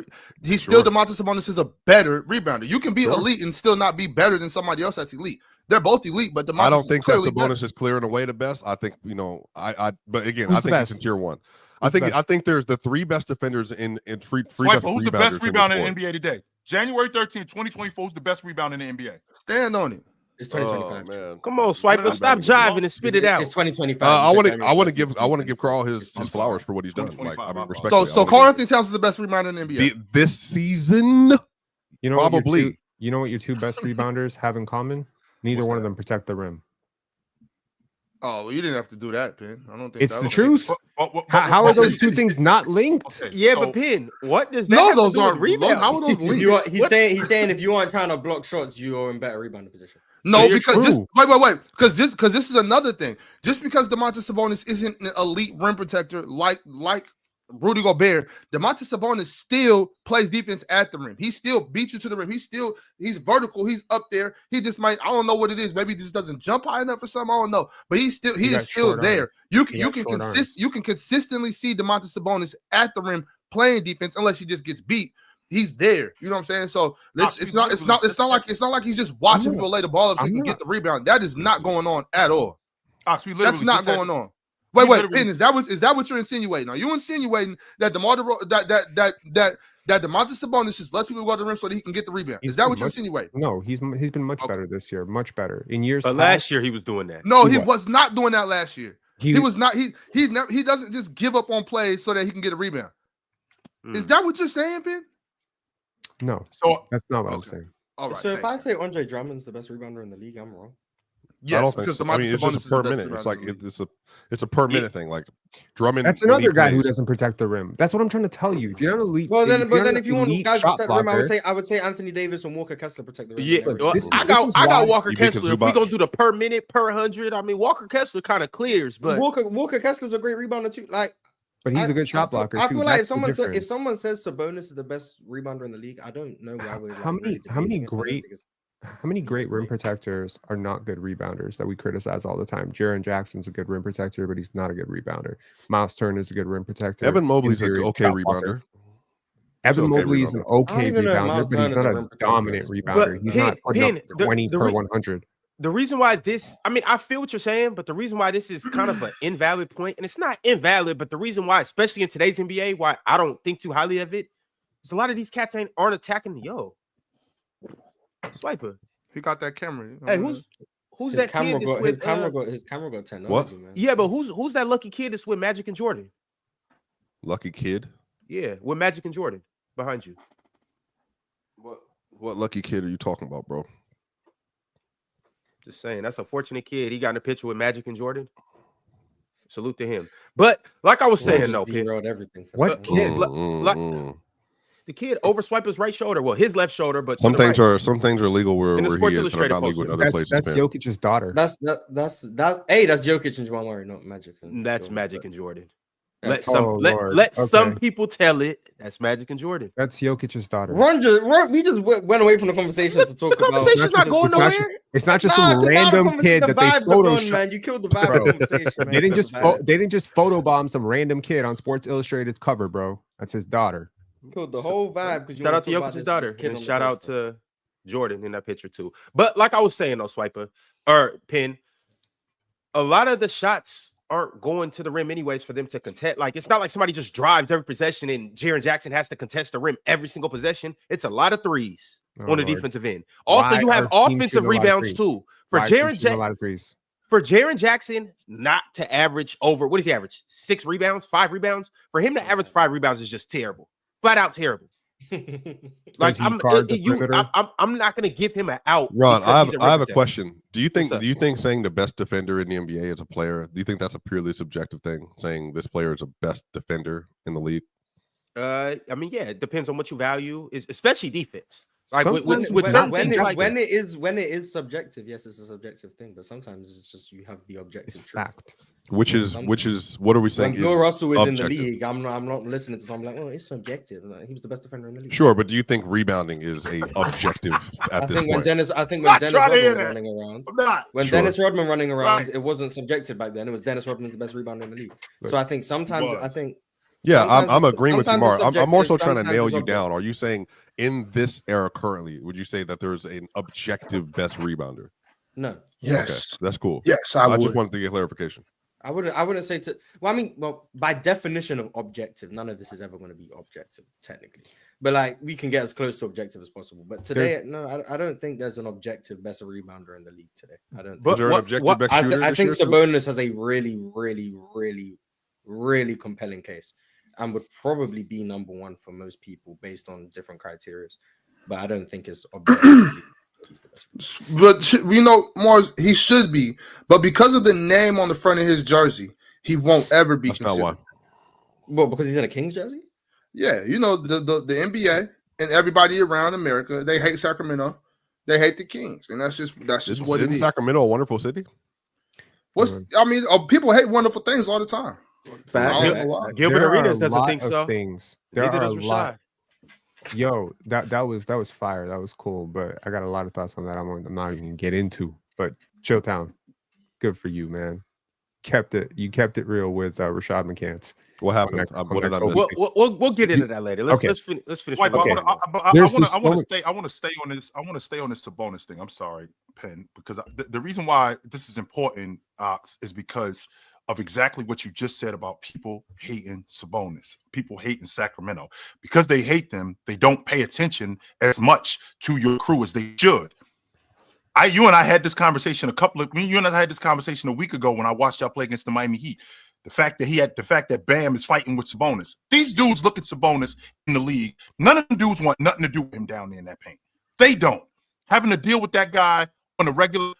S5: He's still Domantas Sabonis is a better rebounder. You can be elite and still not be better than somebody else that's elite. They're both elite, but Domantas.
S6: I don't think that Sabonis is clearing away the best. I think But again, I think he's in tier one. I think there's the three best defenders in free.
S2: Swiper, who's the best rebounder in the NBA today? January 13th, 2024 is the best rebounder in the NBA.
S5: Stand on it.
S3: It's 2025.
S6: Oh, man.
S1: Come on, Swiper, stop jiving and spit it out.
S3: It's 2025.
S6: I want to give Carl his flowers for what he's done. Like, I mean, respectfully.
S5: So Karl-Anthony Towns is the best rebounder in the NBA
S6: this season.
S4: You know,
S6: probably.
S4: You know what your two best rebounders have in common? Neither one of them protect the rim.
S5: Oh, well, you didn't have to do that, Pin. I don't think
S4: it's the truth. How are those two things not linked?
S1: Okay, yeah, but Pin, what does that have
S5: those
S1: to do with rebound?
S5: How are those linked?
S3: He's saying if you aren't trying to block shots, you're in better rebounding position.
S5: No, because wait, because this is another thing. Just because Domantas Sabonis isn't an elite rim protector like Rudy Gobert, Domantas Sabonis still plays defense at the rim. He still beats you to the rim. He's vertical. He's up there. He just might, I don't know what it is. Maybe he just doesn't jump high enough or something. I don't know. But he is still there. You can consistently see Domantas Sabonis at the rim playing defense unless he just gets beat. He's there. You know what I'm saying? So it's not like he's just watching people lay the ball up so he can get the rebound. That is not going on at all. That's not going on. Wait, Pin, is that what you're insinuating? Are you insinuating that that Domantas Sabonis just lets people go to the rim so that he can get the rebound? Is that what you're insinuating?
S4: No, he's been much better this year, much better. In years
S1: but
S4: past,
S1: last year he was doing that.
S5: No, he was not doing that last year. He was not. He doesn't just give up on plays so that he can get a rebound. Is that what you're saying, Pin?
S4: No,
S2: so
S4: that's not what I'm saying.
S5: All right.
S3: So if I say Andre Drummond's the best rebounder in the league, I'm wrong.
S5: Yes,
S6: I don't think so. I mean, it's just a per minute. It's like it's a per minute thing. Like Drummond.
S4: That's another guy who doesn't protect the rim. That's what I'm trying to tell you. If you're not elite,
S3: if you want guys to protect the rim, I would say Anthony Davis and Walker Kessler protect the rim.
S1: Yeah, I got Walker Kessler. If we gonna do the per minute, per 100, I mean Walker Kessler kind of clears, but
S3: Walker Kessler's a great rebounder too. Like,
S4: but he's a good shot blocker.
S3: I feel like if someone says Sabonis is the best rebounder in the league, I don't know why we're how many great rim protectors are not good rebounders that we criticize all the time? Jaren Jackson's a good rim protector, but he's not a good rebounder. Miles Turner's a good rim protector.
S6: Evan Mobley's an okay rebounder.
S4: Evan Mobley is an okay rebounder, but he's not a dominant rebounder. He's not putting up 20 per 100.
S1: the reason why this, I mean, I feel what you're saying, but the reason why this is kind of an invalid point, and it's not invalid, but the reason why, especially in today's NBA, why I don't think too highly of it, is a lot of these cats aren't attacking the Swiper.
S5: He got that camera.
S1: Hey, who's
S7: his
S1: that
S7: camera
S1: kid?
S7: got, his camera got technology, man.
S1: Yeah, but who's that lucky kid that's with Magic and Jordan?
S6: Lucky kid?
S1: Yeah, with Magic and Jordan behind you.
S6: What lucky kid are you talking about, bro?
S1: Just saying, that's a fortunate kid. He got in a picture with Magic and Jordan. Salute to him. But like I was saying, though, kid,
S7: everything.
S3: What kid?
S1: The kid over Swiper's right shoulder. Well, his left shoulder, but
S6: some things are legal where
S1: in the
S6: he
S1: Sports
S6: is, but
S1: Illustrated
S6: not legal in other places.
S3: That's Jokic's daughter.
S7: That's Jokic and Jamal Murray, not Magic.
S1: That's
S7: Jordan.
S1: Magic and Jordan.
S7: Yeah.
S1: Let some people tell it. That's Magic and Jordan.
S3: That's Jokic's daughter.
S7: We just went away from the conversation to talk
S1: the conversation's
S7: about.
S1: not going nowhere.
S3: It's not just some random kid that they photoshopped.
S7: Man, you killed the vibe of the conversation. Man.
S3: They didn't just photobomb some random kid on Sports Illustrated's cover, bro. That's his daughter.
S7: You killed the whole vibe.
S1: Shout out to Jokic's daughter, and shout out to Jordan in that picture too. But like I was saying, though, Swiper or Pin, a lot of the shots aren't going to the rim anyways for them to contest. Like, it's not like somebody just drives every possession and Jaren Jackson has to contest the rim every single possession. It's a lot of threes on the defensive end. Also, you have offensive rebounds too. For Jaren Jackson not to average over, what does he average? 6 rebounds, 5 rebounds? For him to average 5 rebounds is just terrible. Flat out terrible. Like I'm not gonna give him an out.
S6: Ron, I have a question. Do you think saying the best defender in the NBA is a player? Do you think that's a purely subjective thing? Saying this player is the best defender in the league?
S1: I mean, yeah, it depends on what you value, especially defense. Like
S7: when it is subjective, yes, it's a subjective thing. But sometimes it's just you have the objective fact.
S6: Which is what are we saying?
S7: When Bill Russell is objective in the league, I'm not listening to someone like, oh, it's subjective. He was the best defender in the league.
S6: Sure, but do you think rebounding is a objective at this point?
S7: Dennis Rodman running around, it wasn't subjective back then. It was Dennis Rodman is the best rebounder in the league. Right. So I think sometimes
S6: I'm agreeing with you, Mark. I'm more so trying to nail you down. Are you saying in this era currently, would you say that there's an objective best rebounder?
S7: No.
S5: Yes.
S6: Okay, that's cool.
S5: Yes,
S6: I just wanted to get clarification.
S7: I wouldn't say by definition of objective, none of this is ever going to be objective technically. But like we can get as close to objective as possible. But today, I don't think there's an objective best rebounder in the league today. I don't.
S6: Is there an objective best shooter?
S7: I think Sabonis has a really, really, really, really compelling case, and would probably be number one for most people based on different criteria. But I don't think it's objectively. He's the best.
S5: But we know Mars, he should be, but because of the name on the front of his jersey, he won't ever be considered.
S6: Not why.
S7: Well, because he's in a Kings jersey?
S5: Yeah, you know, the NBA and everybody around America, they hate Sacramento, they hate the Kings, and that's just what it is.
S6: Sacramento a wonderful city?
S5: People hate wonderful things all the time.
S1: Gilbert Arenas doesn't think so.
S3: Neither does Rashad. Yo, that was fire. That was cool, but I got a lot of thoughts on that. I'm not even gonna get into. But Chilltown, good for you, man. You kept it real with Rashad McCants.
S6: What happened? What did I miss?
S1: We'll get into that later. Let's finish.
S5: Wait, I want to stay on this. I want to stay on this Sabonis thing. I'm sorry, Penn, because the reason why this is important, Ox, is because of exactly what you just said about people hating Sabonis, people hating Sacramento. Because they hate them, they don't pay attention as much to your crew as they should. You and I had this conversation a week ago when I watched y'all play against the Miami Heat. The fact that Bam is fighting with Sabonis. These dudes look at Sabonis in the league. None of them dudes want nothing to do with him down there in that paint. They don't. Having to deal with that guy on a regular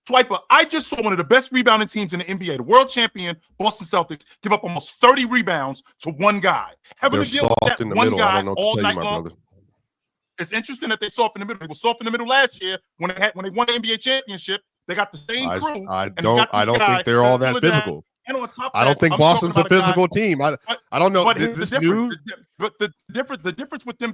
S5: Swiper, I just saw one of the best rebounding teams in the NBA, the world champion Boston Celtics, give up almost 30 rebounds to one guy. Having to deal with that one guy all night long. It's interesting that they're soft in the middle. They were soft in the middle last year when they won the NBA championship. They got the same crew.
S6: I don't think they're all that physical.
S5: And on top of
S6: I don't think Boston's a physical team. I don't know.
S5: But the difference with them,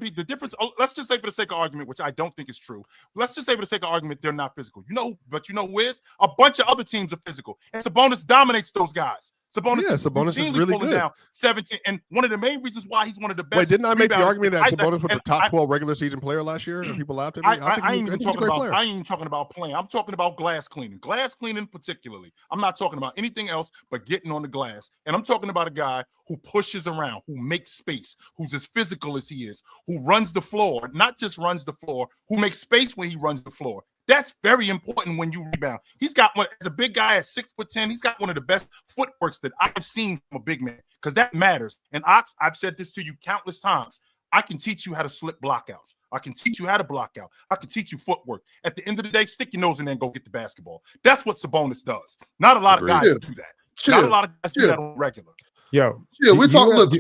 S5: let's just say for the sake of argument, which I don't think is true. Let's just say for the sake of argument, they're not physical. But you know who is? A bunch of other teams are physical. And Sabonis dominates those guys.
S2: Sabonis is
S6: routinely really
S2: pulling
S6: good.
S2: down 17, and one of the main reasons why he's one of the best.
S6: Wait, didn't I make the
S2: rebounders
S6: argument that
S2: is
S6: Sabonis was the top 12 regular season player last year? And people laughed at me.
S2: I ain't even talking about playing. I'm talking about glass cleaning particularly. I'm not talking about anything else but getting on the glass. And I'm talking about a guy who pushes around, who makes space, who's as physical as he is, who runs the floor, not just runs the floor, who makes space when he runs the floor. That's very important when you rebound. He's got one as a big guy at 6'10". He's got one of the best footworks that I've seen from a big man, because that matters. And Ox, I've said this to you countless times. I can teach you how to slip blockouts. I can teach you how to block out. I can teach you footwork. At the end of the day, stick your nose in there and go get the basketball. That's what Sabonis does. Not a lot of guys do that. Not a lot of guys do that on regular.
S3: Yo,
S5: we're talking about.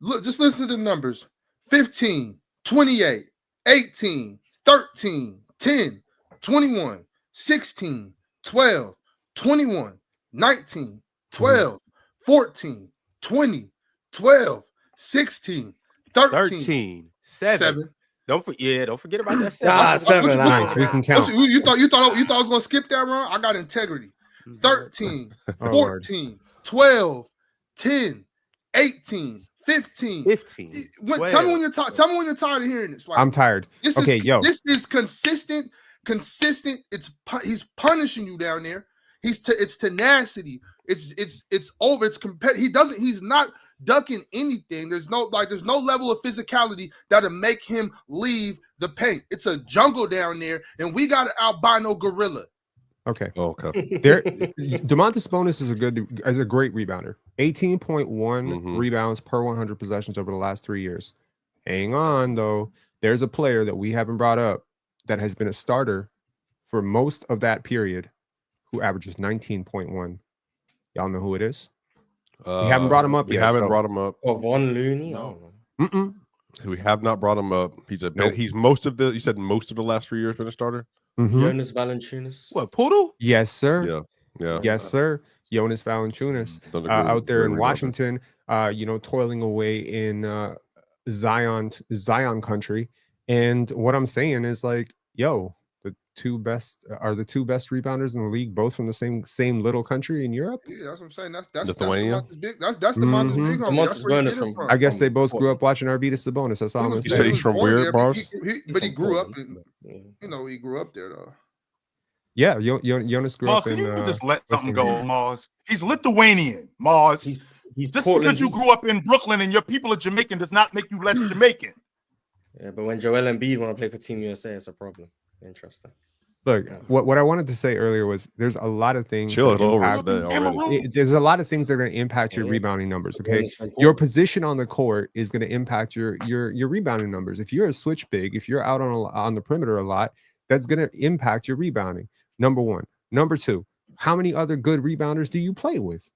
S5: Look, just listen to the numbers: 15, 28, 18. 13, 10, 21, 16, 12, 21, 19, 12, 14, 20, 12, 16, 13,
S1: 7. Don't forget about that
S3: 7. Nice. We can count.
S5: You thought I was gonna skip that run? I got integrity. 13, 14, 12, 10, 18. 15. Tell me when you're tired. Tell me when you're tired of hearing this. Like,
S3: I'm tired. This
S5: is consistent. He's punishing you down there. It's tenacity. It's over. It's competitive. He's not ducking anything. There's no level of physicality that'll make him leave the paint. It's a jungle down there, and we got an albino gorilla.
S3: Okay. Domantas Sabonis is a great rebounder. 18.1 rebounds per 100 possessions over the last 3 years. Hang on, though. There's a player that we haven't brought up that has been a starter for most of that period who averages 19.1. Y'all know who it is? We haven't brought him up yet.
S6: We haven't brought him up.
S7: Von Looney? No.
S6: We have not brought him up. He's most of the last 3 years been a starter.
S7: Jonas Valanciunas.
S1: What, Poodle?
S3: Yes, sir.
S6: Yeah.
S3: Yes, sir. Jonas Valanciunas out there in Washington, toiling away in Zion country. And what I'm saying is like, the two best rebounders in the league, both from the same little country in Europe.
S5: Yeah, that's what I'm saying. That's
S6: Lithuania.
S5: That's Domantas big homie.
S3: I guess they both grew up watching Arvydas Sabonis. That's all I'm gonna say.
S6: He's from where, Bars?
S5: But he grew up in, he grew up there though.
S3: Yeah, Jonas grew up in.
S2: Can you just let something go, Mars? He's Lithuanian, Mars.
S7: He's
S2: just because you grew up in Brooklyn and your people are Jamaican does not make you less Jamaican.
S7: Yeah, but when Joel Embiid want to play for Team USA, it's a problem. Interesting.
S3: Look, what I wanted to say earlier was there's a lot of things.
S6: There's a lot of things that are going to impact your rebounding numbers. Okay, your position on the court is going to impact your rebounding numbers. If you're a switch big, if you're out on the perimeter a lot, that's going to impact your rebounding. Number one. Number two, how many other good rebounders do you play with?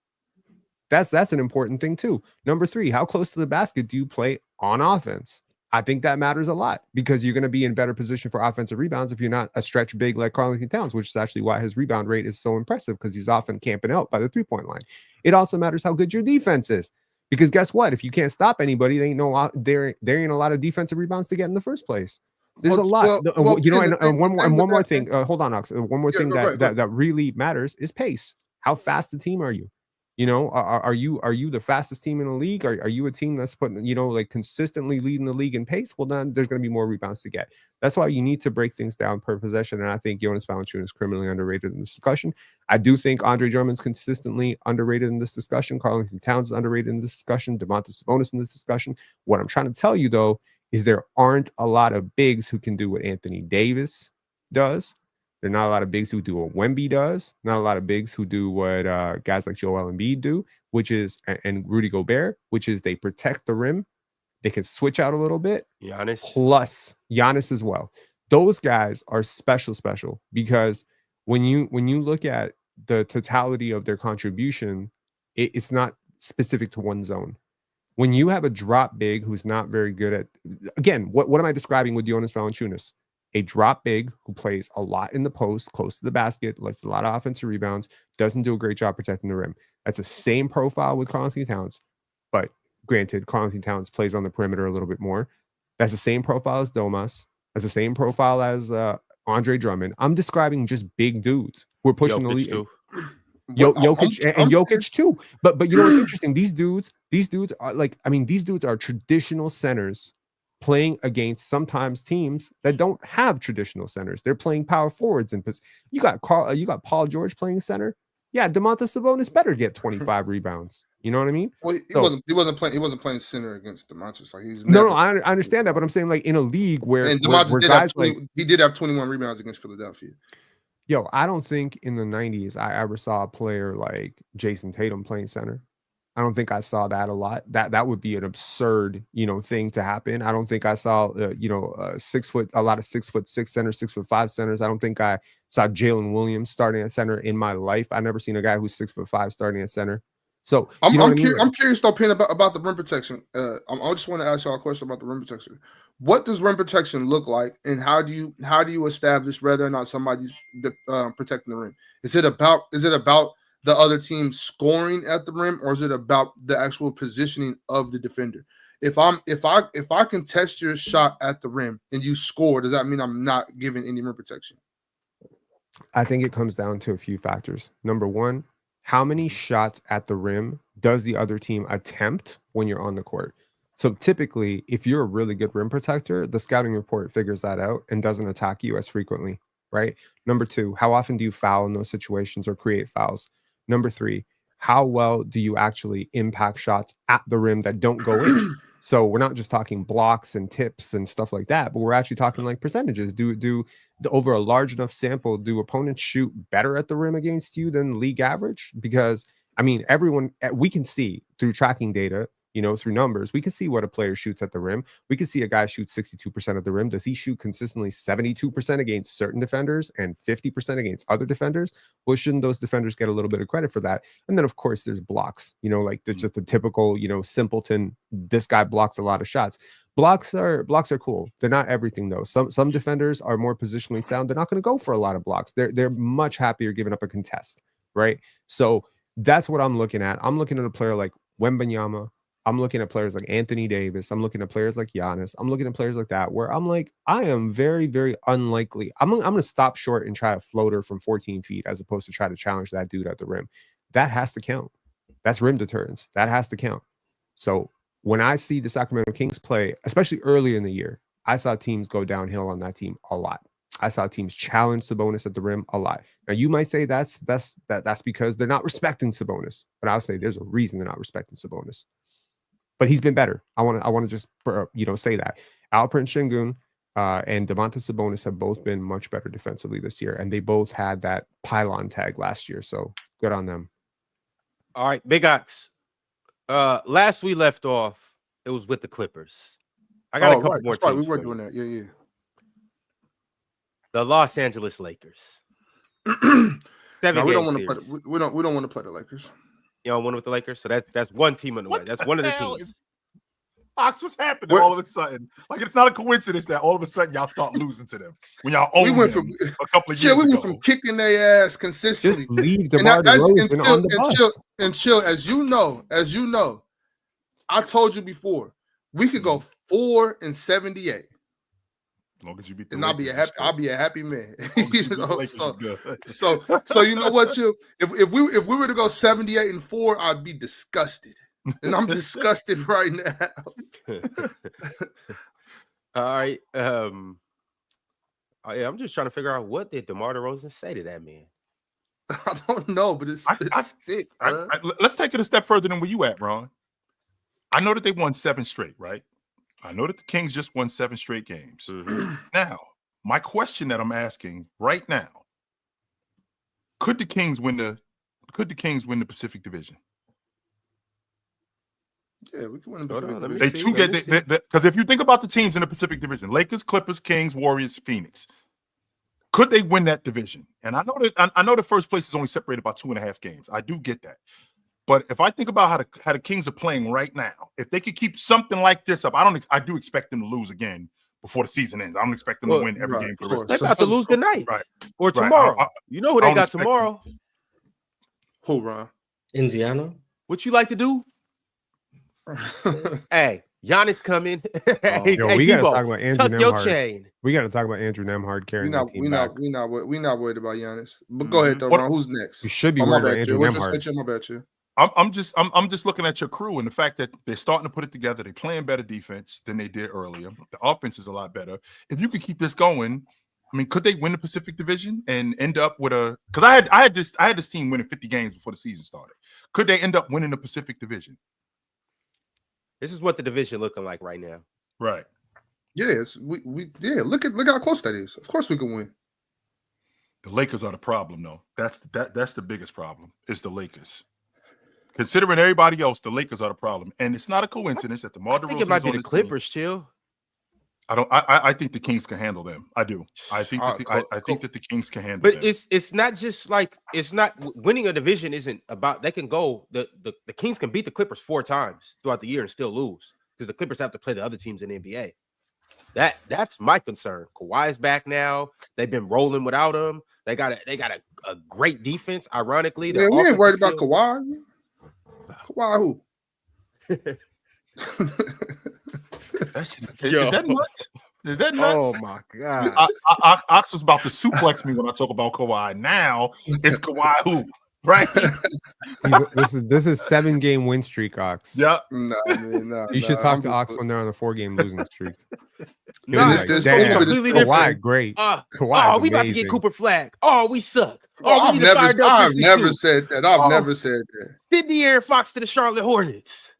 S6: That's an important thing too. Number three, how close to the basket do you play on offense? I think that matters a lot because you're going to be in better position for offensive rebounds if you're not a stretch big like Karl-Anthony Towns, which is actually why his rebound rate is so impressive because he's often camping out by the three-point line. It also matters how good your defense is because guess what? If you can't stop anybody, there ain't a lot of defensive rebounds to get in the first place. There's a lot, and one more thing. Hold on, Ox. One more thing that really matters is pace. How fast a team are you? Are you the fastest team in the league? Are you a team that's putting, consistently leading the league in pace? Well, then there's going to be more rebounds to get. That's why you need to break things down per possession. And I think Jonas Valanciunas is criminally underrated in this discussion. I do think Andre Drummond's consistently underrated in this discussion. Karl-Anthony Towns is underrated in this discussion. Domantas Sabonis in this discussion. What I'm trying to tell you, though, is there aren't a lot of bigs who can do what Anthony Davis does. There are not a lot of bigs who do what Wemby does. Not a lot of bigs who do what guys like Joel Embiid do, and Rudy Gobert, which is they protect the rim. They can switch out a little bit.
S1: Giannis.
S3: Plus Giannis as well. Those guys are special because when you look at the totality of their contribution, it's not specific to one zone. When you have a drop big who's not very good at, again, what am I describing with Jonas Valanciunas? A drop big who plays a lot in the post, close to the basket, likes a lot of offensive rebounds, doesn't do a great job protecting the rim. That's the same profile with Karl-Anthony Towns. But granted, Karl-Anthony Towns plays on the perimeter a little bit more. That's the same profile as Domas. That's the same profile as Andre Drummond. I'm describing just big dudes who are pushing the league. Jokic too. But you know what's interesting? These dudes are like, I mean, these dudes are traditional centers playing against sometimes teams that don't have traditional centers. They're playing power forwards, and you got Paul George playing center. Yeah, Domantas Sabonis better get 25 rebounds. You know what I mean?
S5: Well, he wasn't playing center against Domantas. Like he's
S3: I understand that, but I'm saying like in a league where
S5: he did have 21 rebounds against Philadelphia.
S3: Yo, I don't think in the 90s I ever saw a player like Jason Tatum playing center. I don't think I saw that a lot. That would be an absurd, thing to happen. I don't think I saw, a lot of 6'6" centers, 6'5" centers. I don't think I saw Jalen Williams starting at center in my life. I never seen a guy who's 6'5" starting at center. So
S5: I'm curious though, Pin, about the rim protection. I just want to ask y'all a question about the rim protection. What does rim protection look like, and how do you establish whether or not somebody's protecting the rim? Is it about the other team scoring at the rim, or is it about the actual positioning of the defender? If I can test your shot at the rim and you score, does that mean I'm not giving any rim protection?
S3: I think it comes down to a few factors. Number one, how many shots at the rim does the other team attempt when you're on the court? So typically, if you're a really good rim protector, the scouting report figures that out and doesn't attack you as frequently, right? Number two, how often do you foul in those situations or create fouls? Number three, how well do you actually impact shots at the rim that don't go in? So we're not just talking blocks and tips and stuff like that, but we're actually talking like percentages. Do over a large enough sample, do opponents shoot better at the rim against you than league average? Because I mean, we can see through tracking data, through numbers, we can see what a player shoots at the rim. We can see a guy shoot 62% of the rim. Does he shoot consistently 72% against certain defenders and 50% against other defenders? Well, shouldn't those defenders get a little bit of credit for that? And then, of course, there's blocks. Like there's just the typical, simpleton. This guy blocks a lot of shots. Blocks are cool. They're not everything though. Some defenders are more positionally sound. They're not going to go for a lot of blocks. They're much happier giving up a contest, right? So that's what I'm looking at. I'm looking at a player like Wembanyama. I'm looking at players like Anthony Davis. I'm looking at players like Giannis. I'm looking at players like that where I'm like, I am very, very unlikely. I'm going to stop short and try a floater from 14 feet as opposed to try to challenge that dude at the rim. That has to count. That's rim deterrence. That has to count. So when I see the Sacramento Kings play, especially early in the year, I saw teams go downhill on that team a lot. I saw teams challenge Sabonis at the rim a lot. Now you might say that's because they're not respecting Sabonis, but I'll say there's a reason they're not respecting Sabonis. But he's been better. I want to just say that Alperen Şengün and Domantas Sabonis have both been much better defensively this year, and they both had that pylon tag last year. So good on them.
S1: All right, Big Ox. Last we left off, it was with the Clippers. I got a couple more.
S5: Right. We were doing that. Yeah.
S1: The Los Angeles Lakers.
S5: We don't want to play the Lakers.
S1: You don't want with the Lakers, so that's one team on the way. That's one of the teams.
S2: Ox, what's happening all of a sudden? Like it's not a coincidence that all of a sudden y'all start losing to them when y'all own them a couple of years ago.
S5: We went from kicking their ass consistently.
S3: Just leave DeMar DeRozan on the bus.
S5: And chill, as you know, I told you before, we could go 4-78.
S2: As long as you beat the
S5: Lakers, I'll be a happy man. So you know what, Chill? If we were to go 78-4, I'd be disgusted. And I'm disgusted right now.
S1: All right. I'm just trying to figure out what did DeMar DeRozan say to that man.
S5: I don't know, but it's sick.
S2: Let's take it a step further than where you at, Ron. I know that they won 7 straight, right? I know that the Kings just won 7 straight games. Mm-hmm. Now, my question that I'm asking right now: could the Kings win the Pacific Division?
S5: Yeah, we can win the Pacific
S2: Division. Because if you think about the teams in the Pacific Division, Lakers, Clippers, Kings, Warriors, Phoenix, could they win that division? And I know the first place is only separated by 2.5 games. I do get that. But if I think about how the Kings are playing right now, if they could keep something like this up, I do expect them to lose again before the season ends. I don't expect them to win every game for the rest.
S1: They're about to lose tonight, or tomorrow. You know who they got tomorrow?
S5: Who, Ron?
S7: Indiana.
S1: What you like to do? Hey, Giannis coming.
S3: Yo, we got to talk about Andrew
S1: tuck your
S3: Nemhard.
S1: chain.
S3: We got to talk about Andrew Nemhard carrying that team back.
S5: We not worried about Giannis. But go ahead, though, Ron. Who's next?
S3: We should be worried about Andrew
S5: Nemhard. My bad, you.
S2: I'm just looking at your crew and the fact that they're starting to put it together. They're playing better defense than they did earlier. The offense is a lot better. If you could keep this going, I mean, could they win the Pacific Division and end up with a? Because I had this team winning 50 games before the season started. Could they end up winning the Pacific Division?
S1: This is what the division looking like right now.
S2: Right.
S5: Yes. Look how close that is. Of course we can win.
S2: The Lakers are the problem, though. That's the biggest problem. Is the Lakers. Considering everybody else, the Lakers are the problem, and it's not a coincidence that the DeMar DeRozan.
S1: I think it might be the Clippers, chill.
S2: I think the Kings can handle them. I do. I think that the Kings can handle them.
S1: But it's not just like it's not winning a division isn't about they can go the Kings can beat the Clippers 4 times throughout the year and still lose because the Clippers have to play the other teams in the NBA. That's my concern. Kawhi's back now. They've been rolling without him. They got a great defense. Ironically,
S5: we ain't worried about Kawhi. Kawhi who?
S2: Is that nuts? Is that nuts?
S1: Oh my god!
S2: Ox was about to suplex me when I talk about Kawhi. Now it's Kawhi who, right?
S3: This is 7-game win streak, Ox.
S2: Yep.
S3: You should talk to Ox when they're on a 4-game losing streak.
S1: Completely
S3: Kawhi, great. Kawhi,
S1: we about to get Cooper Flag. Oh, we suck.
S5: I've never said that. I've never said that.
S1: Send De'Aaron Fox to the Charlotte Hornets.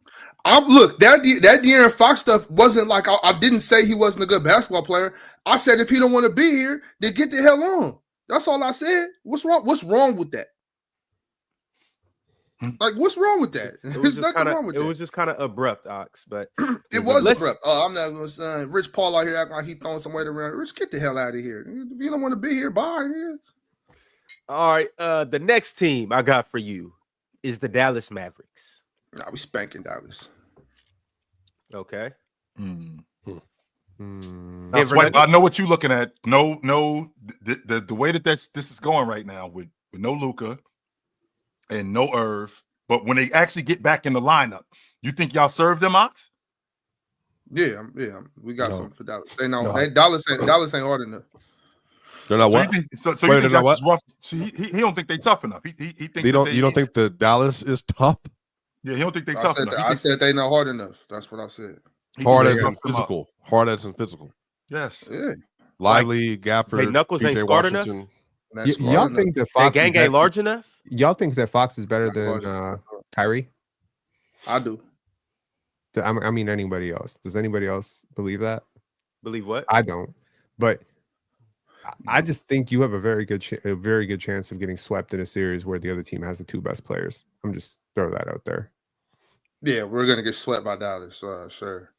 S5: Look, that De'Aaron Fox stuff wasn't like I didn't say he wasn't a good basketball player. I said if he don't want to be here, then get the hell on. That's all I said. What's wrong? What's wrong with that? Like, what's wrong with that? There's nothing wrong with that.
S1: It was just kind of abrupt, Ox, but
S5: it was abrupt. I'm not going to say Rich Paul out here acting like he's throwing some weight around. Rich, get the hell out of here. If you don't want to be here, bye. Yeah.
S1: All right. The next team I got for you is the Dallas Mavericks.
S5: Nah, we spanking Dallas.
S1: Okay.
S2: That's what, I know what you're looking at. No, the way that this is going right now with no Luka and no Irv, but when they actually get back in the lineup, you think y'all serve them, Ox?
S5: Yeah, we got something for Dallas. They know Dallas ain't hard enough.
S6: They're not what?
S2: So you think that's rough? So he don't think they tough enough. He thinks
S6: you don't think the Dallas is tough?
S2: Yeah, he don't think they tough enough.
S5: I said they not hard enough. That's what I said.
S6: Hard as in physical. Hard as in physical.
S2: Yes.
S5: Yeah.
S6: Lively, Gafford.
S1: Hey, Knuckles ain't scarred enough.
S3: Y'all think that Fox
S1: gang ain't large enough?
S3: Y'all think that Fox is better than Kyrie?
S5: I do.
S3: I mean, anybody else? Does anybody else believe that?
S1: Believe what?
S3: I don't. But I just think you have a very good chance of getting swept in a series where the other team has the 2 best players. I'm just throw that out there.
S5: Yeah, we're gonna get swept by Dallas. Sure.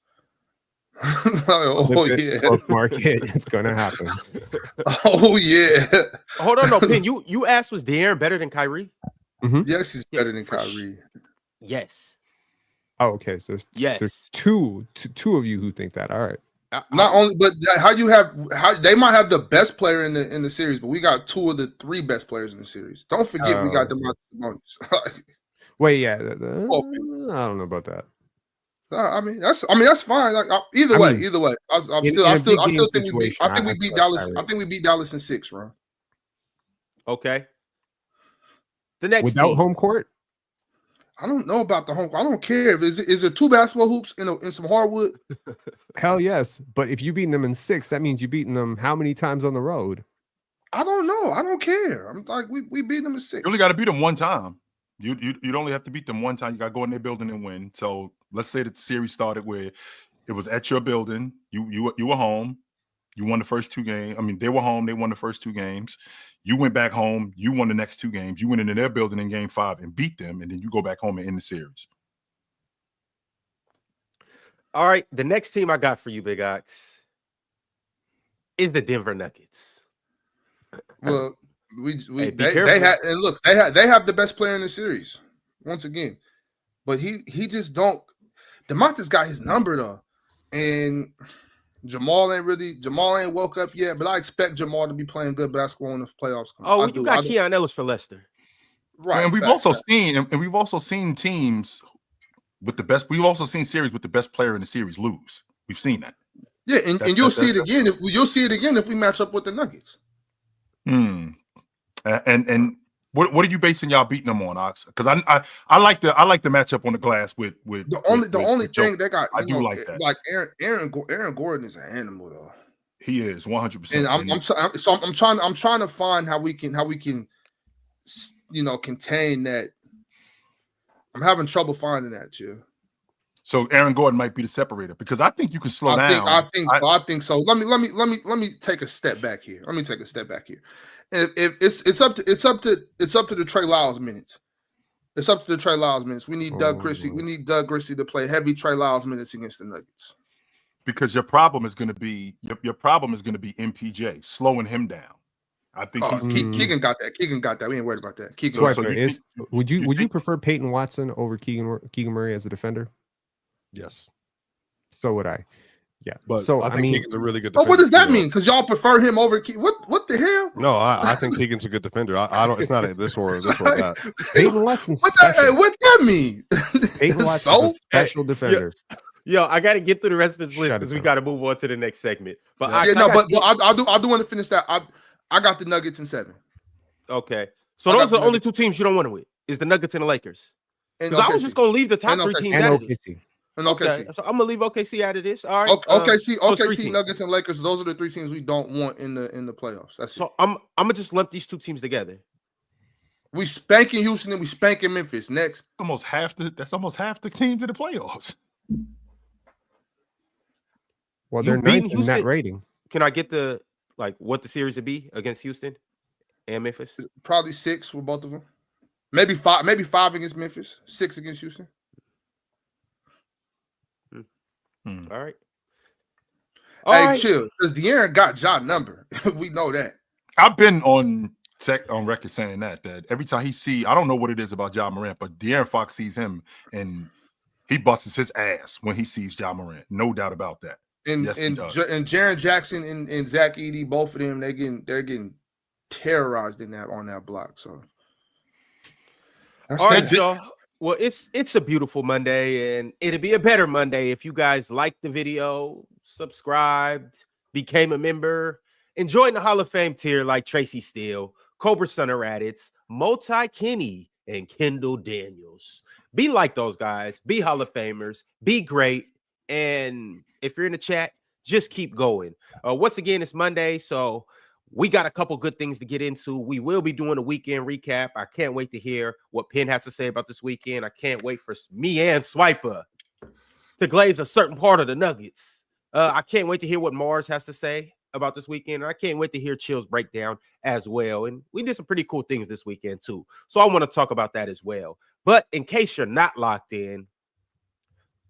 S3: Market, it's gonna happen.
S5: Oh yeah.
S1: Hold on, no, Pin. You asked, was De'Aaron better than Kyrie?
S3: Mm-hmm.
S5: Yes, he's better than Kyrie.
S1: Yes.
S3: Oh, okay. So there's two of you who think that. All right.
S5: Not only, but how they might have the best player in the series, but we got 2 of the 3 best players in the series. Don't forget we got Domantas Sabonis.
S3: Wait, yeah. I don't know about that.
S5: I mean that's fine. Like either way. I still think we beat. I think we beat Dallas. I think we beat Dallas in 6, Ron.
S1: Okay. The next
S3: without
S1: team.
S3: home court.
S5: I don't know about the home court. I don't care. Is it 2 basketball hoops in some hardwood?
S3: Hell yes. But if you beating them in 6, that means you beating them how many times on the road?
S5: I don't know. I don't care. I'm like we beat them in 6.
S2: You only got to beat them one time. You'd only have to beat them one time. You got to go in their building and win. So let's say that the series started where it was at your building. You were home. You won the first 2 games. I mean, they were home. They won the first 2 games. You went back home. You won the next 2 games. You went into their building in game 5 and beat them. And then you go back home and end the series.
S1: All right. The next team I got for you, Big Ox, is the Denver Nuggets.
S5: Well, they have the best player in the series once again, but he just don't. Domantas got his number though, and Jamal ain't woke up yet. But I expect Jamal to be playing good basketball in the playoffs.
S1: Oh, you got Keon Ellis for Leicester,
S2: right? And we've also seen teams with the best. We've also seen series with the best player in the series lose. We've seen that.
S5: Yeah, and you'll see it again if we match up with the Nuggets.
S2: And what are you basing y'all beating them on, Ox? Because I like the matchup on the glass with
S5: the only thing they got.
S2: I do like that.
S5: Like Aaron Gordon is an animal though.
S2: He is 100%.
S5: And I'm trying to find how we can contain that. I'm having trouble finding that, Chill.
S2: So Aaron Gordon might be the separator because I think you can slow down.
S5: I think so. Let me take a step back here. If it's up to the Trey Lyles minutes. It's up to the Trey Lyles minutes. We need Doug Christie. We need Doug Christie to play heavy Trey Lyles minutes against the Nuggets.
S2: Because your problem is going to be MPJ slowing him down. I think
S5: Keegan got that. Keegan got that. We ain't worried about that. Keegan.
S3: Would you prefer Peyton Watson over Keegan Murray as a defender?
S6: Yes.
S3: So would I. Yeah.
S6: But
S3: so
S6: I think Keegan's a really good defender.
S5: What does that mean? Because y'all prefer him over Keegan. What the hell?
S6: No, I think Keegan's a good defender. I don't. It's not this or that.
S3: Peyton Watson's
S5: what that mean?
S3: Peyton Watson's a special defender.
S1: Yo, I got to get through the rest of this list because we got to move on to the next segment. But
S5: I do want to finish that. I got the Nuggets in 7.
S1: Okay, so those are the only 2 teams you don't want to win is the Nuggets and the Lakers. Because I was just gonna leave the top 3 teams out of this.
S5: And OKC.
S1: So I'm gonna leave OKC out of this. All right.
S5: OKC, Nuggets, and Lakers. Those are the 3 teams we don't want in the playoffs. That's
S1: so. I'm gonna just lump these 2 teams together.
S5: We spanking Houston and we spanking Memphis. Next,
S2: that's almost half the teams in the playoffs.
S3: Well, they're ninth in net rating.
S1: Can I get what the series would be against Houston and Memphis?
S5: Probably 6 with both of them. Maybe 5. Maybe 5 against Memphis. 6 against Houston.
S1: All right.
S5: Chill. Because De'Aaron got Ja number. We know that.
S2: I've been on record saying that every time I don't know what it is about Ja Morant, but De'Aaron Fox sees him and he busts his ass when he sees Ja Morant. No doubt about that.
S5: And Jaren Jackson and Zach Edey, both of them, they're getting terrorized on that block. So
S1: all right, y'all. Well, it's a beautiful Monday, and it'll be a better Monday if you guys liked the video, subscribed, became a member, and joined the Hall of Fame tier like Tracy Steele, Cobra Sunner Raditz, Multi Kenny, and Kendall Daniels. Be like those guys. Be Hall of Famers. Be great. And if you're in the chat, just keep going. Once again, it's Monday, so we got a couple good things to get into. We will be doing a weekend recap. I can't wait to hear what Penn has to say about this weekend. I can't wait for me and Swiper to glaze a certain part of the Nuggets. I can't wait to hear what Mars has to say about this weekend. And I can't wait to hear Chill's breakdown as well. And we did some pretty cool things this weekend too. So I want to talk about that as well. But in case you're not locked in,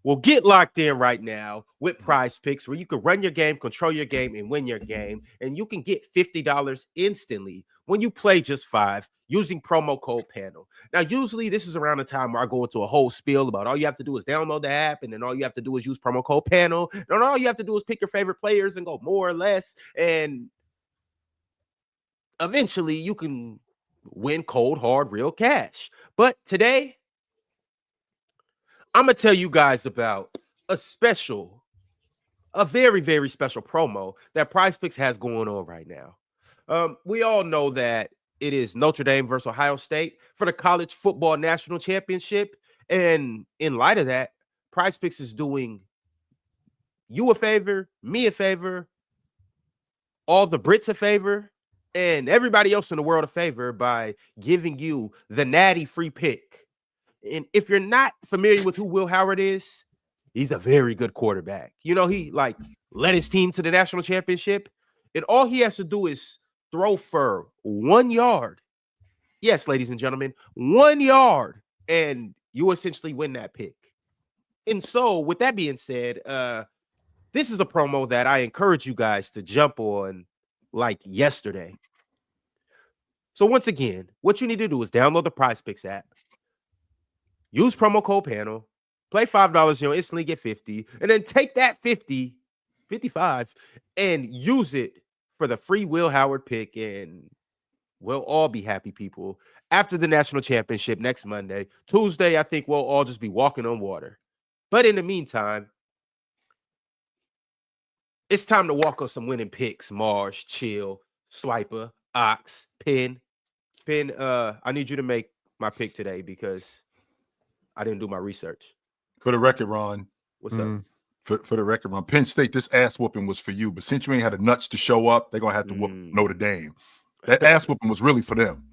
S1: well, get locked in right now with PrizePicks, where you can run your game, control your game, and win your game. And you can get $50 instantly when you play just 5 using promo code PANEL. Now, usually this is around the time where I go into a whole spiel about all you have to do is download the app, and then all you have to do is use promo code PANEL. And all you have to do is pick your favorite players and go more or less. And eventually you can win cold, hard, real cash. But today, I'm going to tell you guys about a very, very special promo that PrizePicks has going on right now. We all know that it is Notre Dame versus Ohio State for the college football national championship. And in light of that, PrizePicks is doing you a favor, me a favor, all the Brits a favor, and everybody else in the world a favor by giving you the natty free pick. And if you're not familiar with who Will Howard is, he's a very good quarterback. You know, he led his team to the national championship, and all he has to do is throw for 1 yard. Yes, ladies and gentlemen, 1 yard, and you essentially win that pick. And so with that being said, this is a promo that I encourage you guys to jump on like yesterday. So once again, what you need to do is download the PrizePicks app. Use promo code PANEL, play $5, instantly get 50, and then take that 55, and use it for the free Will Howard pick. And we'll all be happy people. After the national championship next Monday, Tuesday, I think we'll all just be walking on water. But in the meantime, it's time to walk on some winning picks. Mars, Chill, Swiper, Ox, Pin. Pin, I need you to make my pick today because I didn't do my research.
S2: For the record, Ron.
S1: What's up?
S2: For the record, Ron. Penn State, this ass whooping was for you, but since you ain't had the nuts to show up, they're gonna have to whoop Notre Dame. That ass whooping was really for them,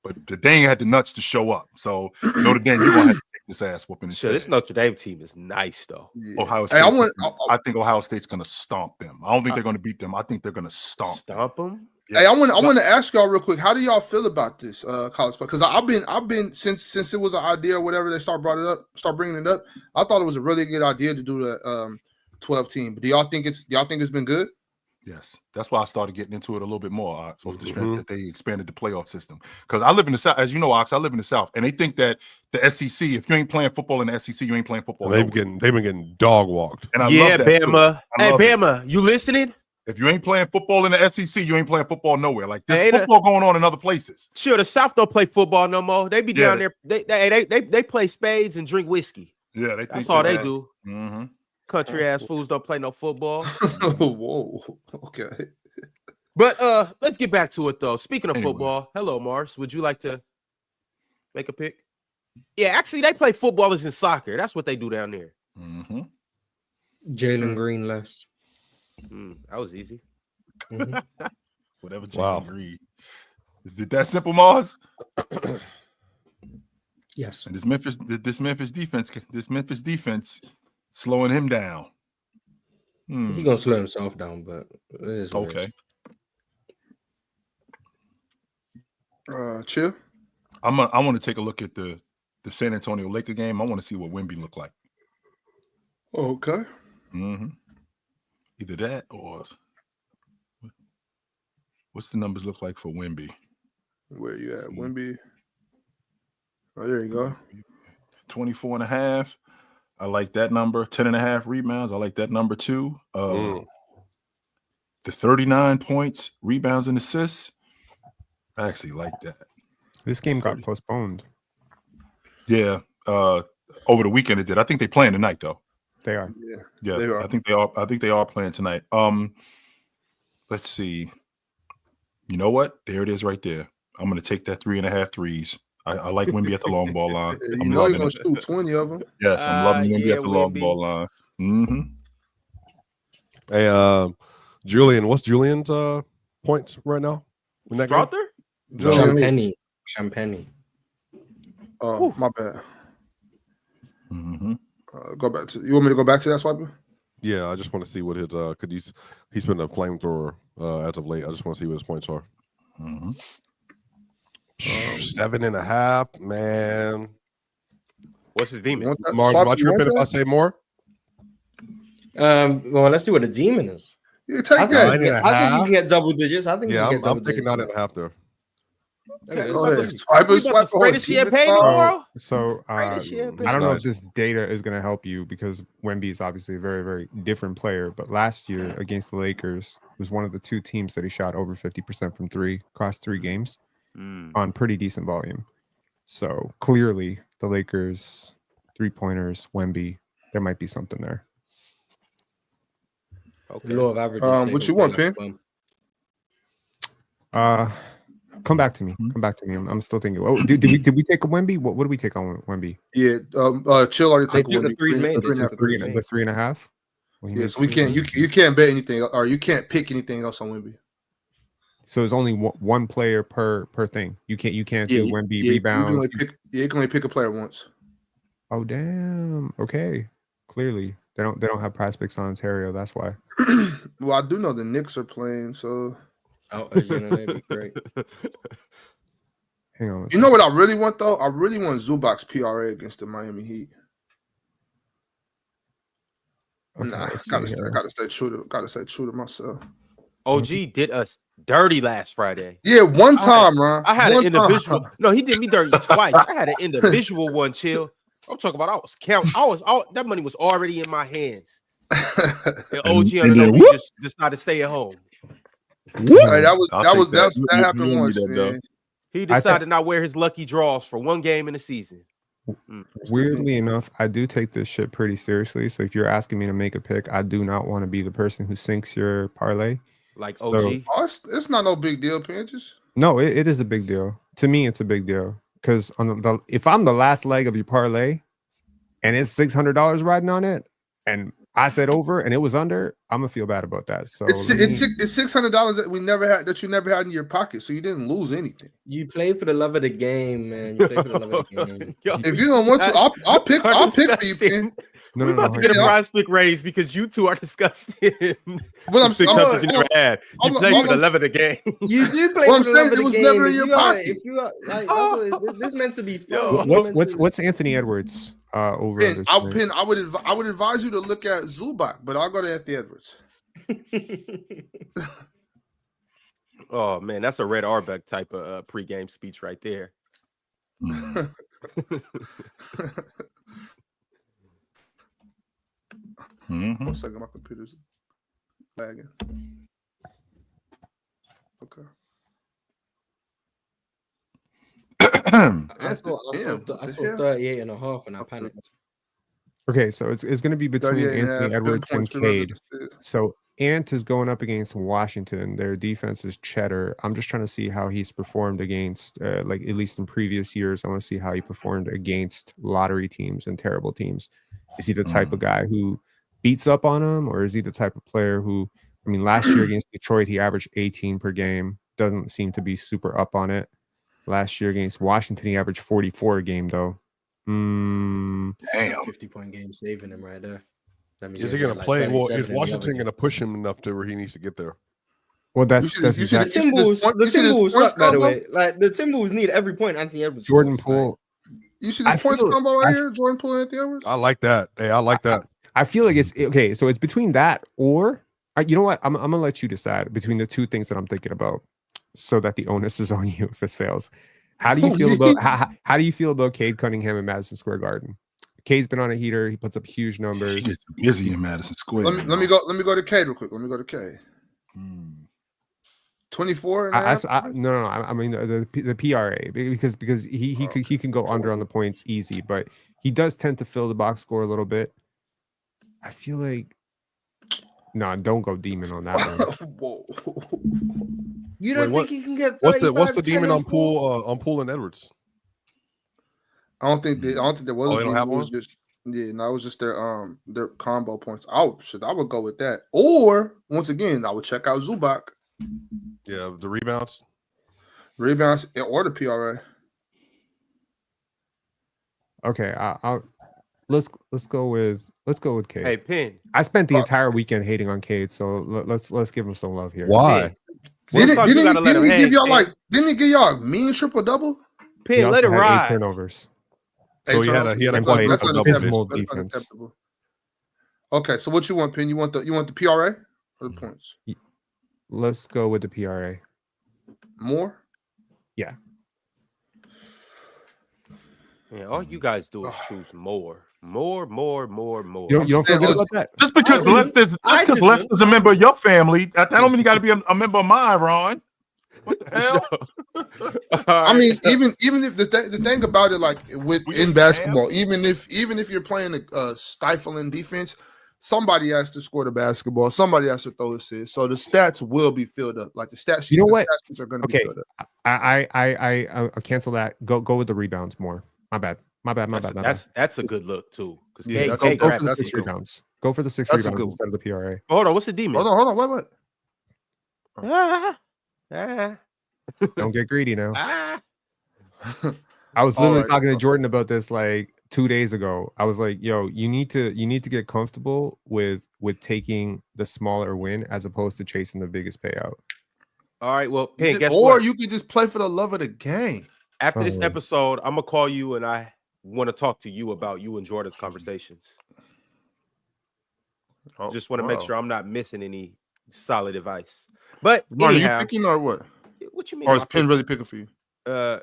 S2: but they ain't had the nuts to show up. So Notre Dame, you're gonna have to take this ass whooping.
S1: Sure, this Notre Dame team is nice though.
S5: Yeah.
S2: Ohio State. I think Ohio State's gonna stomp them. I don't think they're gonna beat them. I think they're gonna stomp
S5: them. Hey, I want to ask y'all real quick. How do y'all feel about this college play? Because I've been since it was an idea or whatever they start bringing it up. I thought it was a really good idea to do the 12 team. But do y'all think it's been good?
S2: Yes, that's why I started getting into it a little bit more, Ox, with the strength that they expanded the playoff system. Because I live in the South, as you know, Ox, I live in the South, and they think that the SEC, if you ain't playing football in the SEC, you ain't playing football.
S6: They've been getting dog walked.
S2: And I love that
S1: Bama. Hey, Bama,
S2: it.
S1: You listening?
S2: If you ain't playing football in the SEC, you ain't playing football nowhere. Like there's football going on in other places.
S1: Sure, the South don't play football no more. They be down there. They play spades and drink whiskey.
S2: Yeah,
S1: that's all they do.
S2: Mm-hmm.
S1: Country ass fools don't play no football.
S5: Whoa, okay.
S1: But let's get back to it though. Speaking of football, hello Mars. Would you like to make a pick? Yeah, actually, they play football as in soccer. That's what they do down there.
S2: Mm-hmm.
S7: Jalen Green less.
S1: That was easy.
S2: Whatever Jalen Green. Is it that simple, Mars?
S7: Yes.
S2: And this Memphis defense slowing him down.
S7: He's gonna slow himself down, but it is
S2: okay.
S5: Chill.
S2: I want to take a look at the San Antonio Lakers game. I want to see what Wemby look like.
S5: Okay.
S2: Mm-hmm. Either that or what's the numbers look like for Wemby?
S5: Where you at, Wemby? Oh, there you go.
S2: 24.5. I like that number. 10.5 rebounds. I like that number too. The 39 points, rebounds, and assists. I actually like that.
S3: This game got postponed.
S2: Yeah. Over the weekend it did. I think they're playing tonight though.
S3: They are.
S2: Yeah.
S5: They are.
S2: I think they are playing tonight. Let's see. You know what? There it is right there. I'm gonna take that 3.5 threes. I like Wemby at the long ball line.
S5: You know he's gonna shoot 20 of them.
S2: Yes, I'm loving Wemby at the long ball line. Mm-hmm.
S6: Hey, Julian, what's Julian's points right now? In that
S7: game? Champagne.
S5: Oh, my bad.
S2: Mm-hmm.
S5: Go back to. You want me to go back to that, Swiper?
S6: Yeah, I just want to see what his because he's been a flamethrower as of late. I just want to see what his points are.
S2: Mm-hmm.
S6: 7.5, man.
S1: What's his demon?
S6: Mark, am I tripping if I say more?
S7: Well, let's see what the demon is.
S5: You take that.
S7: I think you can get double digits. I think
S6: I'm picking 9.5 there.
S1: Spray the champagne tomorrow.
S3: So I don't know if this data is going to help you because Wemby is obviously a very, very different player. But last year against the Lakers was one of the two teams that he shot over 50% from three across 3 games on pretty decent volume. So clearly the Lakers 3-pointers, Wemby, there might be something there.
S7: Okay. Law of averages.
S5: What you want, Pin?
S3: Come back to me. I'm still thinking. Oh, did we take a Wemby? What did we take on Wemby?
S5: Yeah, Chill already took
S7: the threes made.
S3: The 3.5. Well,
S5: yes, we can't. You can't bet anything, or you can't pick anything else on Wemby.
S3: So it's only one player per thing. You can't do Wemby rebound.
S5: You can only pick a player once.
S3: Oh damn. Okay. Clearly they don't have PrizePicks on Ontario. That's why.
S5: Well, I do know the Knicks are playing, so.
S7: Oh, that'd be great.
S3: Hang on.
S5: You know what I really want though? I really want Zubac's PRA against the Miami Heat. Okay, gotta stay true to myself.
S1: OG did us dirty last Friday.
S5: Yeah, one time, man.
S1: I had an individual. No, he did me dirty twice. I had an individual one. Chill. I'm talking about. I was counting. That money was already in my hands. And OG just decided to stay at home.
S5: Hey, that happened once, man.
S1: He decided not wear his lucky draws for one game in the season.
S4: Weirdly enough, I do take this shit pretty seriously. So if you're asking me to make a pick, I do not want to be the person who sinks your parlay.
S1: Like OG.
S5: It's not no big deal, Pinches.
S4: No, it is a big deal. To me, it's a big deal. Because if I'm the last leg of your parlay and it's $600 riding on it, and I said over and it was under, I'm gonna feel bad about that. So
S5: it's $600 that you never had in your pocket, so you didn't lose anything.
S7: You play for the love of the game, man. You play for the love of the game.
S5: If you don't want to, I'll pick for you, Pin.
S1: We're about to get a prize pick raise because you two are disgusting.
S5: Well, I'm
S1: saying you never had. You play for the love of the game.
S7: You do play for the love of the game. It was never in your pocket.
S5: If
S7: you are like, this meant to be fun.
S4: What's Anthony Edwards over?
S5: I would advise you to look at Zubac, but I'll go to Anthony Edwards.
S1: Oh man, that's a Red Auerbach type of pregame speech right there.
S5: One second, my computer's lagging. Okay.
S7: I saw 38.5 and I panicked.
S4: Okay, so it's going to be between Anthony Edwards and Cade. So Ant is going up against Washington. Their defense is cheddar. I'm just trying to see how he's performed against, like at least in previous years. I want to see how he performed against lottery teams and terrible teams. Is he the type of guy who beats up on them, or is he the type of player who, I mean, last year against Detroit, he averaged 18 per game. Doesn't seem to be super up on it. Last year against Washington, he averaged 44 a game, though.
S5: Damn.
S7: 50-point game saving him right there.
S6: Is he going to play? Well, is Washington going to push him enough to where he needs to get there?
S4: Well, that's
S7: exactly. The Timberwolves suck, by the way. Like the Timberwolves need every point Anthony Edwards.
S4: Jordan Poole.
S5: You see this points combo right here, Jordan Poole and Anthony Edwards?
S6: I like that. Hey, I like that.
S4: I feel like it's okay. So it's between that or you know what? I'm gonna let you decide between the two things that I'm thinking about, so that the onus is on you if this fails. How do you feel about how do you feel about Cade Cunningham in Madison Square Garden? Cade's been on a heater. He puts up huge numbers.
S2: He gets busy in Madison Square.
S5: Let me go to Cade real quick. Let me go to Cade. 24.
S4: No. I mean the PRA because he can go under on the points easy, but he does tend to fill the box score a little bit. I feel like don't go demon on that one.
S5: Whoa.
S7: You don't think he can get
S6: what's the demon on Poole and Edwards?
S5: I don't think there was.
S6: Oh, they don't have one?
S5: It was just their combo points. I would go with that. Or once again, I would check out Zubac.
S6: Yeah, the rebounds
S5: or the PRA.
S4: Okay, let's go with Cade.
S1: Hey, Pin.
S4: I spent the entire weekend hating on Cade, so let's give him some love here.
S6: Why?
S5: Didn't he give y'all a mean triple double?
S1: Pin, let it ride.
S4: 8 turnovers.
S6: So he had a
S5: that's
S4: abysmal defense.
S5: Okay, so what you want, Pin? You want the PRA or the points?
S4: Let's go with the PRA.
S5: More?
S4: Yeah.
S1: Yeah, all you guys do is choose more. You
S4: don't feel good about that?
S2: Just because Lester's a member of your family, that don't mean you got to be a member of mine, Ron. What the hell?
S5: I mean, even if the thing about it, like in basketball, even if you're playing a stifling defense, somebody has to score the basketball, somebody has to throw assists, so the stats will be filled up. Like the stat sheet,
S4: what?
S5: Stat sheets are going to be filled up.
S4: I cancel that. Go with the rebounds more. My bad.
S1: That's a good look too.
S4: Go for the 6 rebounds. Go for the 6 rebounds instead of the PRA.
S1: Hold on, what's the demon?
S5: Hold on, wait.
S4: Don't get greedy now. I was literally talking to Jordan about this like 2 days ago. I was like, yo, you need to get comfortable with taking the smaller win as opposed to chasing the biggest payout.
S1: All right, well, hey, guess
S5: or
S1: what?
S5: You could just play for the love of the game.
S1: After this episode, I'm gonna call you and I want to talk to you about you and Jordan's conversations. Just want to make sure I'm not missing any solid advice. But
S5: Ron, anyhow, are you picking or what?
S1: What you mean?
S5: Or is Penn really picking for you?
S1: I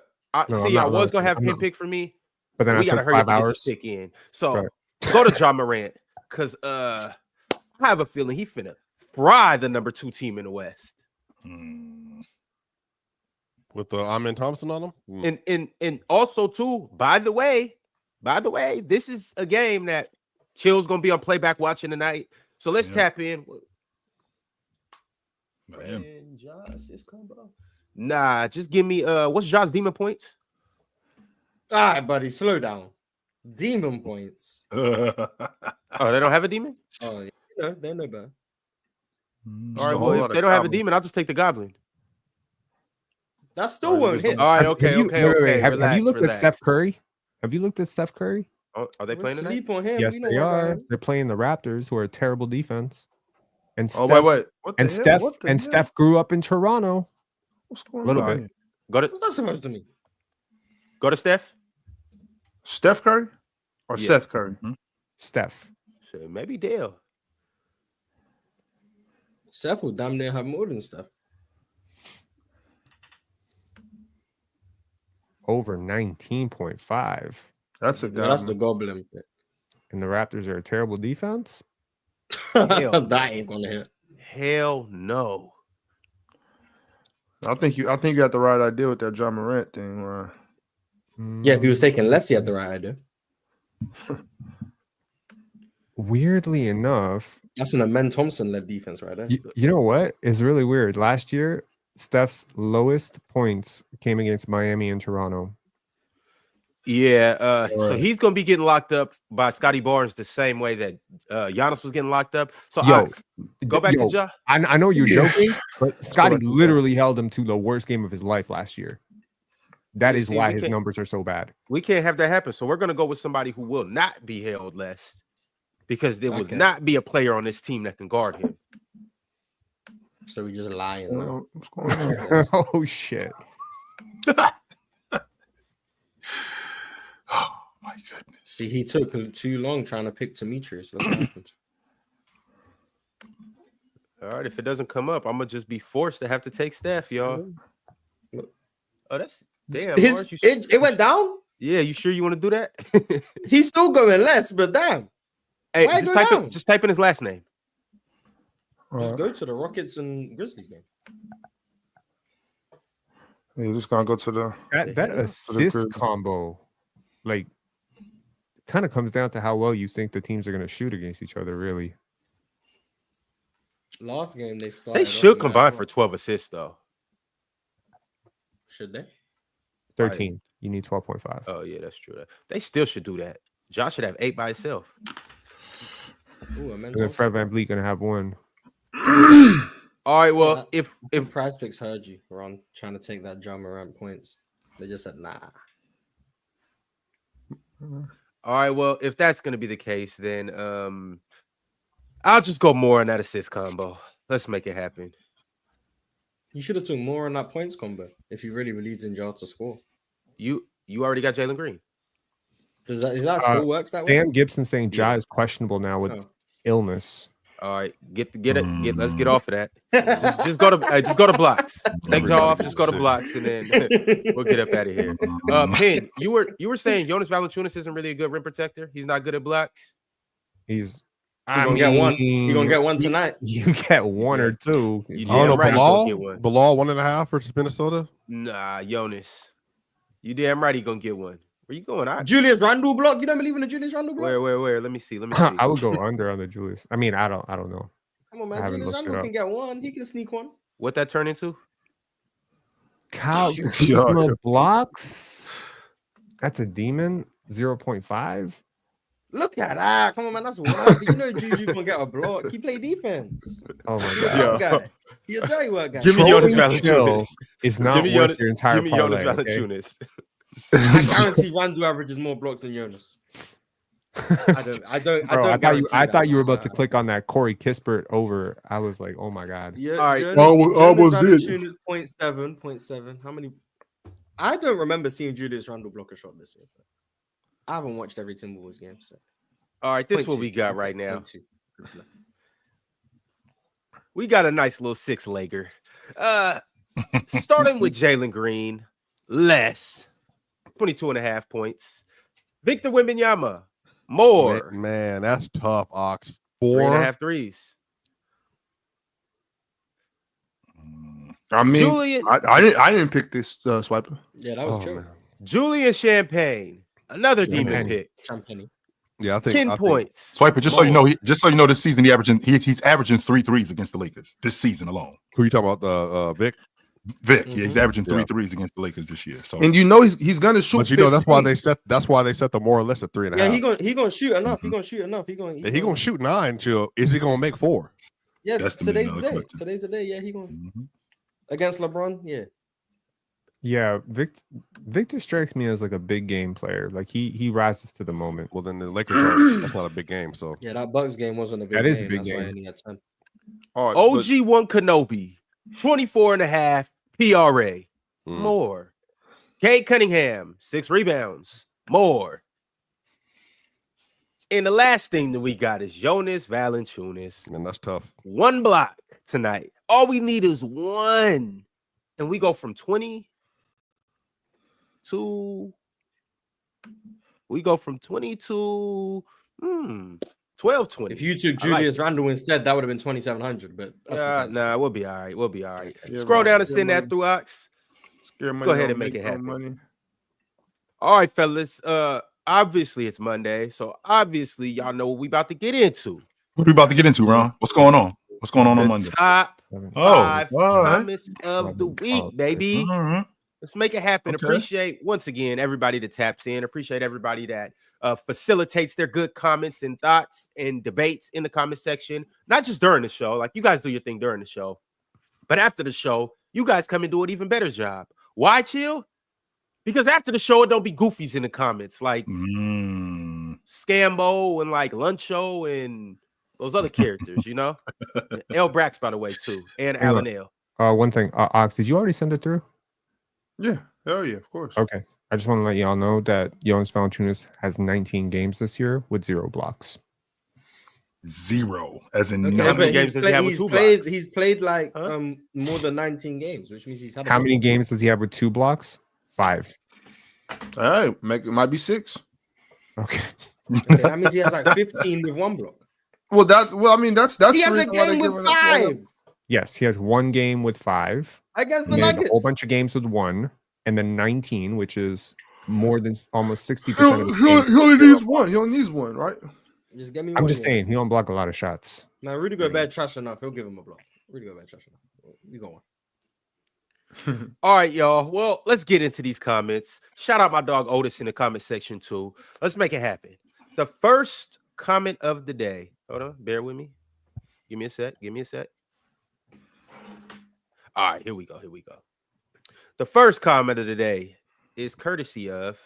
S1: was gonna have Penn pick for me,
S4: but then
S1: we gotta hurry up and get this pick in. So go to John Morant because I have a feeling he finna fry the number 2 team in the West.
S6: with the Amen Thompson on them.
S1: And also too, by the way, this is a game that Chill's gonna be on playback watching tonight. So let's tap in. Man, Josh, this combo. Nah, just give me what's Josh's demon points?
S7: All right, buddy, slow down. Demon points.
S1: Oh, they don't have a demon?
S7: Oh, yeah, they're no bad.
S1: All right, well, if they don't have a demon, I'll just take the goblin.
S7: That still won't hit.
S1: All right, okay.
S4: Have you looked at Steph Curry? Have you looked at Steph Curry?
S1: Oh, are they playing tonight?
S7: Sleep on him.
S4: Yes, they are. They're playing the Raptors, who are a terrible defense. And Steph,
S5: wait.
S4: Steph grew up in Toronto.
S5: What's going
S4: a little
S5: on?
S4: bit.
S7: What's that supposed to mean?
S1: Go to Steph.
S5: Steph Curry or Seth Curry?
S4: Steph.
S1: So maybe Dale.
S7: Seth will damn near have more than Steph.
S4: Over 19.5.
S5: That's a guy.
S7: That's the goblin pick.
S4: And the Raptors are a terrible defense.
S7: That ain't gonna hit.
S1: Hell no.
S5: I think you got the right idea with that John Morant thing, Ryan.
S7: Yeah, if he was taking less, he had the right idea.
S4: Weirdly enough,
S7: that's an Amen Thompson led defense right there.
S4: You know what? It's really weird. Last year, Steph's lowest points came against Miami and Toronto.
S1: Yeah, so he's gonna be getting locked up by Scotty Barnes the same way that Giannis was getting locked up. So go back to Ja.
S4: I know you're joking, but Scotty literally held him to the worst game of his life last year. That is why his numbers are so bad.
S1: We can't have that happen. So we're gonna go with somebody who will not be held less, because there will not be a player on this team that can guard him.
S7: So we just lying now.
S5: What's going on?
S4: Oh shit.
S5: Oh my goodness.
S7: See, he took too long trying to pick Demetrius. Look what happened.
S1: All right, if it doesn't come up, I'm gonna just be forced to have to take Steph, y'all. Oh, that's damn.
S7: It went down?
S1: Yeah, you sure you want to do that?
S7: He's still going less, but damn.
S1: Hey, just type in his last name.
S7: Just go to the Rockets and Grizzlies game.
S5: You're just gonna go to the
S4: that assist combo, like, kind of comes down to how well you think the teams are going to shoot against each other. Really,
S7: last game they started.
S1: They should combine for 12 assists, though.
S7: Should they?
S4: 13. You need 12.5.
S1: Oh yeah, that's true. They still should do that. Josh should have 8 by himself.
S7: Ooh,
S4: and then Fred VanVleet going to have 1.
S1: All right, well, if
S7: PrizePicks heard you, Ron, trying to take that John Morant points, they just said nah.
S1: All right, well, if that's going to be the case, then I'll just go more on that assist combo. Let's make it happen.
S7: You should have took more on that points combo if you really believed in Ja to score.
S1: You already got Jalen Green.
S7: Is that still works that way?
S4: Sam Gibson saying Ja is questionable now with illness.
S1: All right, get it. Let's get off of that. just go to blocks. Take Ja off. Just go to blocks, and then we'll get up out of here. Pin, you were saying Jonas Valanciunas isn't really a good rim protector. He's not good at blocks.
S7: He's gonna get one. He's gonna get one tonight.
S4: You get one or two.
S6: I don't know. Bilal 1.5 versus Minnesota.
S1: Nah, Jonas. You damn right he gonna get one. Where you going?
S7: Julius Randle block. You don't believe in the Julius Randle block?
S1: Where? Let me see.
S4: I would go under on the Julius. I mean, I don't know.
S7: Come on, man. Julius Randle can get one. He can sneak one.
S1: What that turn into?
S4: Kyle Kuzma blocks. That's a demon. 0.5.
S7: Look at that. Come on, man. That's wild. You know Juju gonna get a block. He play defense.
S4: Oh my god.
S7: He'll tell you what, guy.
S1: Give me Jonas Valanciunas.
S4: It's not worth your entire parlay.
S1: Valanciunas.
S7: I guarantee Randle averages more blocks than Jonas. I
S4: thought you were about to click on that Corey Kispert over. I was like, oh my god.
S7: Yeah,
S1: all right.
S5: Almost did.
S7: 0.7. How many? I don't remember seeing Julius Randle block a shot this year. I haven't watched every Timberwolves game. So.
S1: All right, this is what we got right now. We got a nice little 6-legger. Starting with Jalen Green, less 22.5 points. Victor Wembanyama, more.
S6: Man, that's tough, Ox.
S1: 3.5 threes.
S5: I mean,
S1: Julian,
S5: I didn't pick this Swiper.
S7: Yeah, that was true.
S6: Man.
S1: Julian Champagne, another demon
S3: Champagne.
S1: pick.
S7: Champagne.
S6: Yeah, I
S1: 10
S6: think
S1: points.
S2: Swiper, just so you know, this season he's averaging 3 threes against the Lakers this season alone.
S6: Who you talking about? Vic.
S2: Vic, yeah, he's averaging 3
S6: Yeah.
S2: threes against the Lakers this year. So,
S5: And you know he's gonna shoot.
S6: But you know that's why they set the more or less at 3.5.
S7: Yeah, he gonna shoot enough. He gonna shoot enough. He gonna
S6: shoot 9. Chill. Is he gonna make 4?
S7: Yeah,
S2: That's the
S7: today's the
S2: million-dollar
S7: day.
S2: question.
S7: Today's the day. Yeah, he gonna
S2: Mhm.
S7: against LeBron. Yeah.
S3: Yeah, Victor strikes me as like a big game player. Like he rises to the moment.
S6: Well, then the Lakers that's not a big game. So
S7: Yeah, that Bucks game wasn't a big game.
S3: That is a big
S7: That's why
S3: game.
S7: he only had 10.
S5: All right,
S1: OG1 Kenobi, 24.5 PRA.
S6: Mm.
S1: More. Cade Cunningham, 6 rebounds. More. And the last thing that we got is Jonas Valanciunas.
S6: man, that's tough.
S1: 1 block tonight. All we need is 1. And we go from 20 to 12 20.
S7: If you took
S1: I like
S7: Julius Randle instead, that would have been 2,700. But that's besides the point.
S1: we'll be all right. We'll be all right.
S5: Yeah,
S1: Scroll
S5: right.
S1: down and
S5: Yeah,
S1: send that
S5: man.
S1: through, Ox.
S5: Scare money
S1: Go ahead
S5: don't
S1: and make it
S5: no
S1: happen.
S5: money.
S1: All right, fellas. Obviously it's Monday, so obviously y'all know what we about to get into.
S2: What are we about to get into, Ron? What's going on? What's going on
S1: The
S2: Monday?
S1: top
S2: Oh,
S1: 5
S2: all right.
S1: comments of the week, baby.
S2: All right.
S1: Let's make it happen.
S2: Okay.
S1: Appreciate once again everybody that taps in. Appreciate everybody that facilitates their good comments and thoughts and debates in the comment section. Not just during the show, like you guys do your thing during the show, but after the show, you guys come and do an even better job. Why, Chill? Because after the show, it don't be goofies in the comments like Scambo and like Luncho and those other characters, you know. L Brax, by the way, too, and Alan L.
S3: One thing, Ox, did you already send it through?
S5: Yeah, hell yeah, of course.
S3: Okay. I just want to let y'all know that Jonas Valanciunas has 19 games this year with 0 blocks.
S2: 0, as in
S1: Okay,
S2: none.
S1: how many
S7: but
S1: games does he have with 2 blocks?
S7: He's played like
S1: Huh?
S7: more than 19 games, which means he's had.
S3: How many games does he have with 2 blocks? 5.
S5: All right, it might be 6.
S3: Okay.
S7: Okay, that means he has like 15 with 1 block.
S5: Well, I mean that's
S7: He has
S5: the
S7: a
S5: reason why they
S7: game
S5: give
S7: with
S5: it up.
S7: 5
S3: Yes, he has 1 game with 5.
S7: against the
S3: And he has a
S7: Nuggets.
S3: whole bunch of games with 1, and then 19, which is more than almost 60%
S5: He
S3: of his games.
S5: he only needs 1. He only needs 1, right?
S7: Just give me.
S3: I'm
S7: one
S3: just
S7: here.
S3: saying, he don't block a lot of shots.
S7: Now, Rudy Gobert trash enough. He'll give him a block. Rudy Gobert trash enough. We go on.
S1: All right, y'all. Well, let's get into these comments. Shout out my dog Otis in the comment section too. Let's make it happen. The first comment of the day. Hold on, bear with me. Give me a sec. All right, here we go. The first comment of the day is courtesy of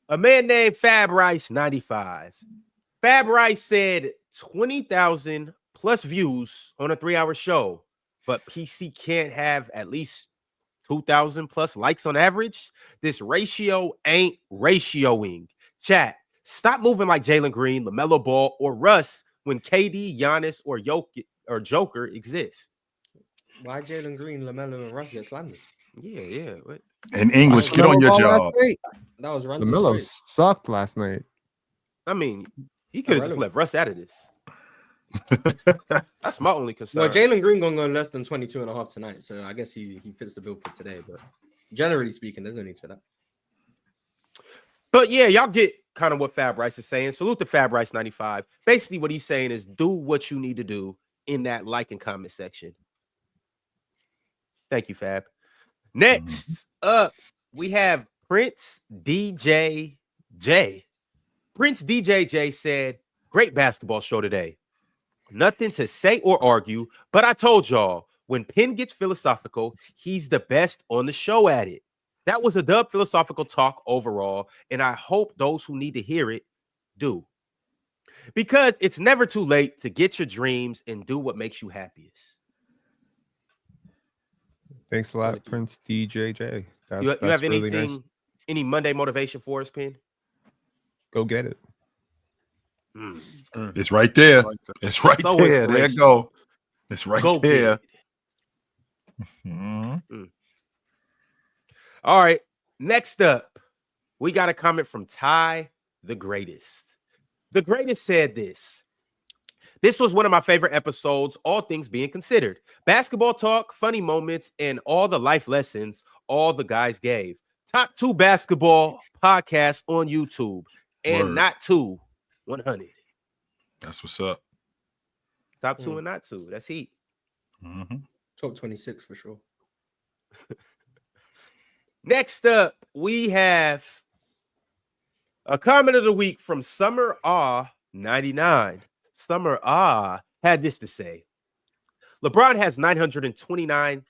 S1: a man named Fab Rice 95. Fab Rice said 20,000 plus views on a 3-hour show, but PC can't have at least 2,000 plus likes on average. This ratio ain't ratioing. Chat, stop moving like Jalen Green, LaMelo Ball, or Russ when KD, Giannis, or Joker exist.
S7: Why Jalen Green, LaMelo, and Russ get slandered?
S1: Yeah. What?
S2: In English, get on your job.
S7: That was random.
S3: LaMelo sucked last night.
S1: I mean, he could have just left Russ out of this. That's my only concern.
S7: Well, Jalen Green gonna go less than 22.5 tonight, so I guess he fits the bill for today. But generally speaking, there's no need for that.
S1: But yeah, y'all get kind of what Fab Rice is saying. Salute to Fab Rice 95. Basically, what he's saying is do what you need to do in that like and comment section. Thank you, Fab. Next up, we have Prince DJJ. Prince DJJ said, great basketball show today. Nothing to say or argue, but I told y'all, when Penn gets philosophical, he's the best on the show at it. That was a dub philosophical talk overall, and I hope those who need to hear it do. Because it's never too late to get your dreams and do what makes you happiest.
S3: Thanks a lot, Prince DJJ.
S1: You have
S3: really
S1: anything,
S3: nice.
S1: any Monday motivation for us, Penn?
S3: Go get it.
S2: It's right there. It's right
S1: So
S2: there. There you go. It's right
S1: Go
S2: there.
S1: All right. Next up, we got a comment from Ty the Greatest. The Greatest said this. This was one of my favorite episodes, all things being considered. Basketball talk, funny moments, and all the life lessons all the guys gave. Top 2 basketball podcasts on YouTube, and
S2: Word.
S1: not 2, 100.
S2: That's what's up.
S1: Top 2 and not 2. That's heat.
S2: Mm-hmm.
S7: Top 26 for sure.
S1: Next up, we have a comment of the week from Summer Ah 99. Summer Ah had this to say. LeBron has 929,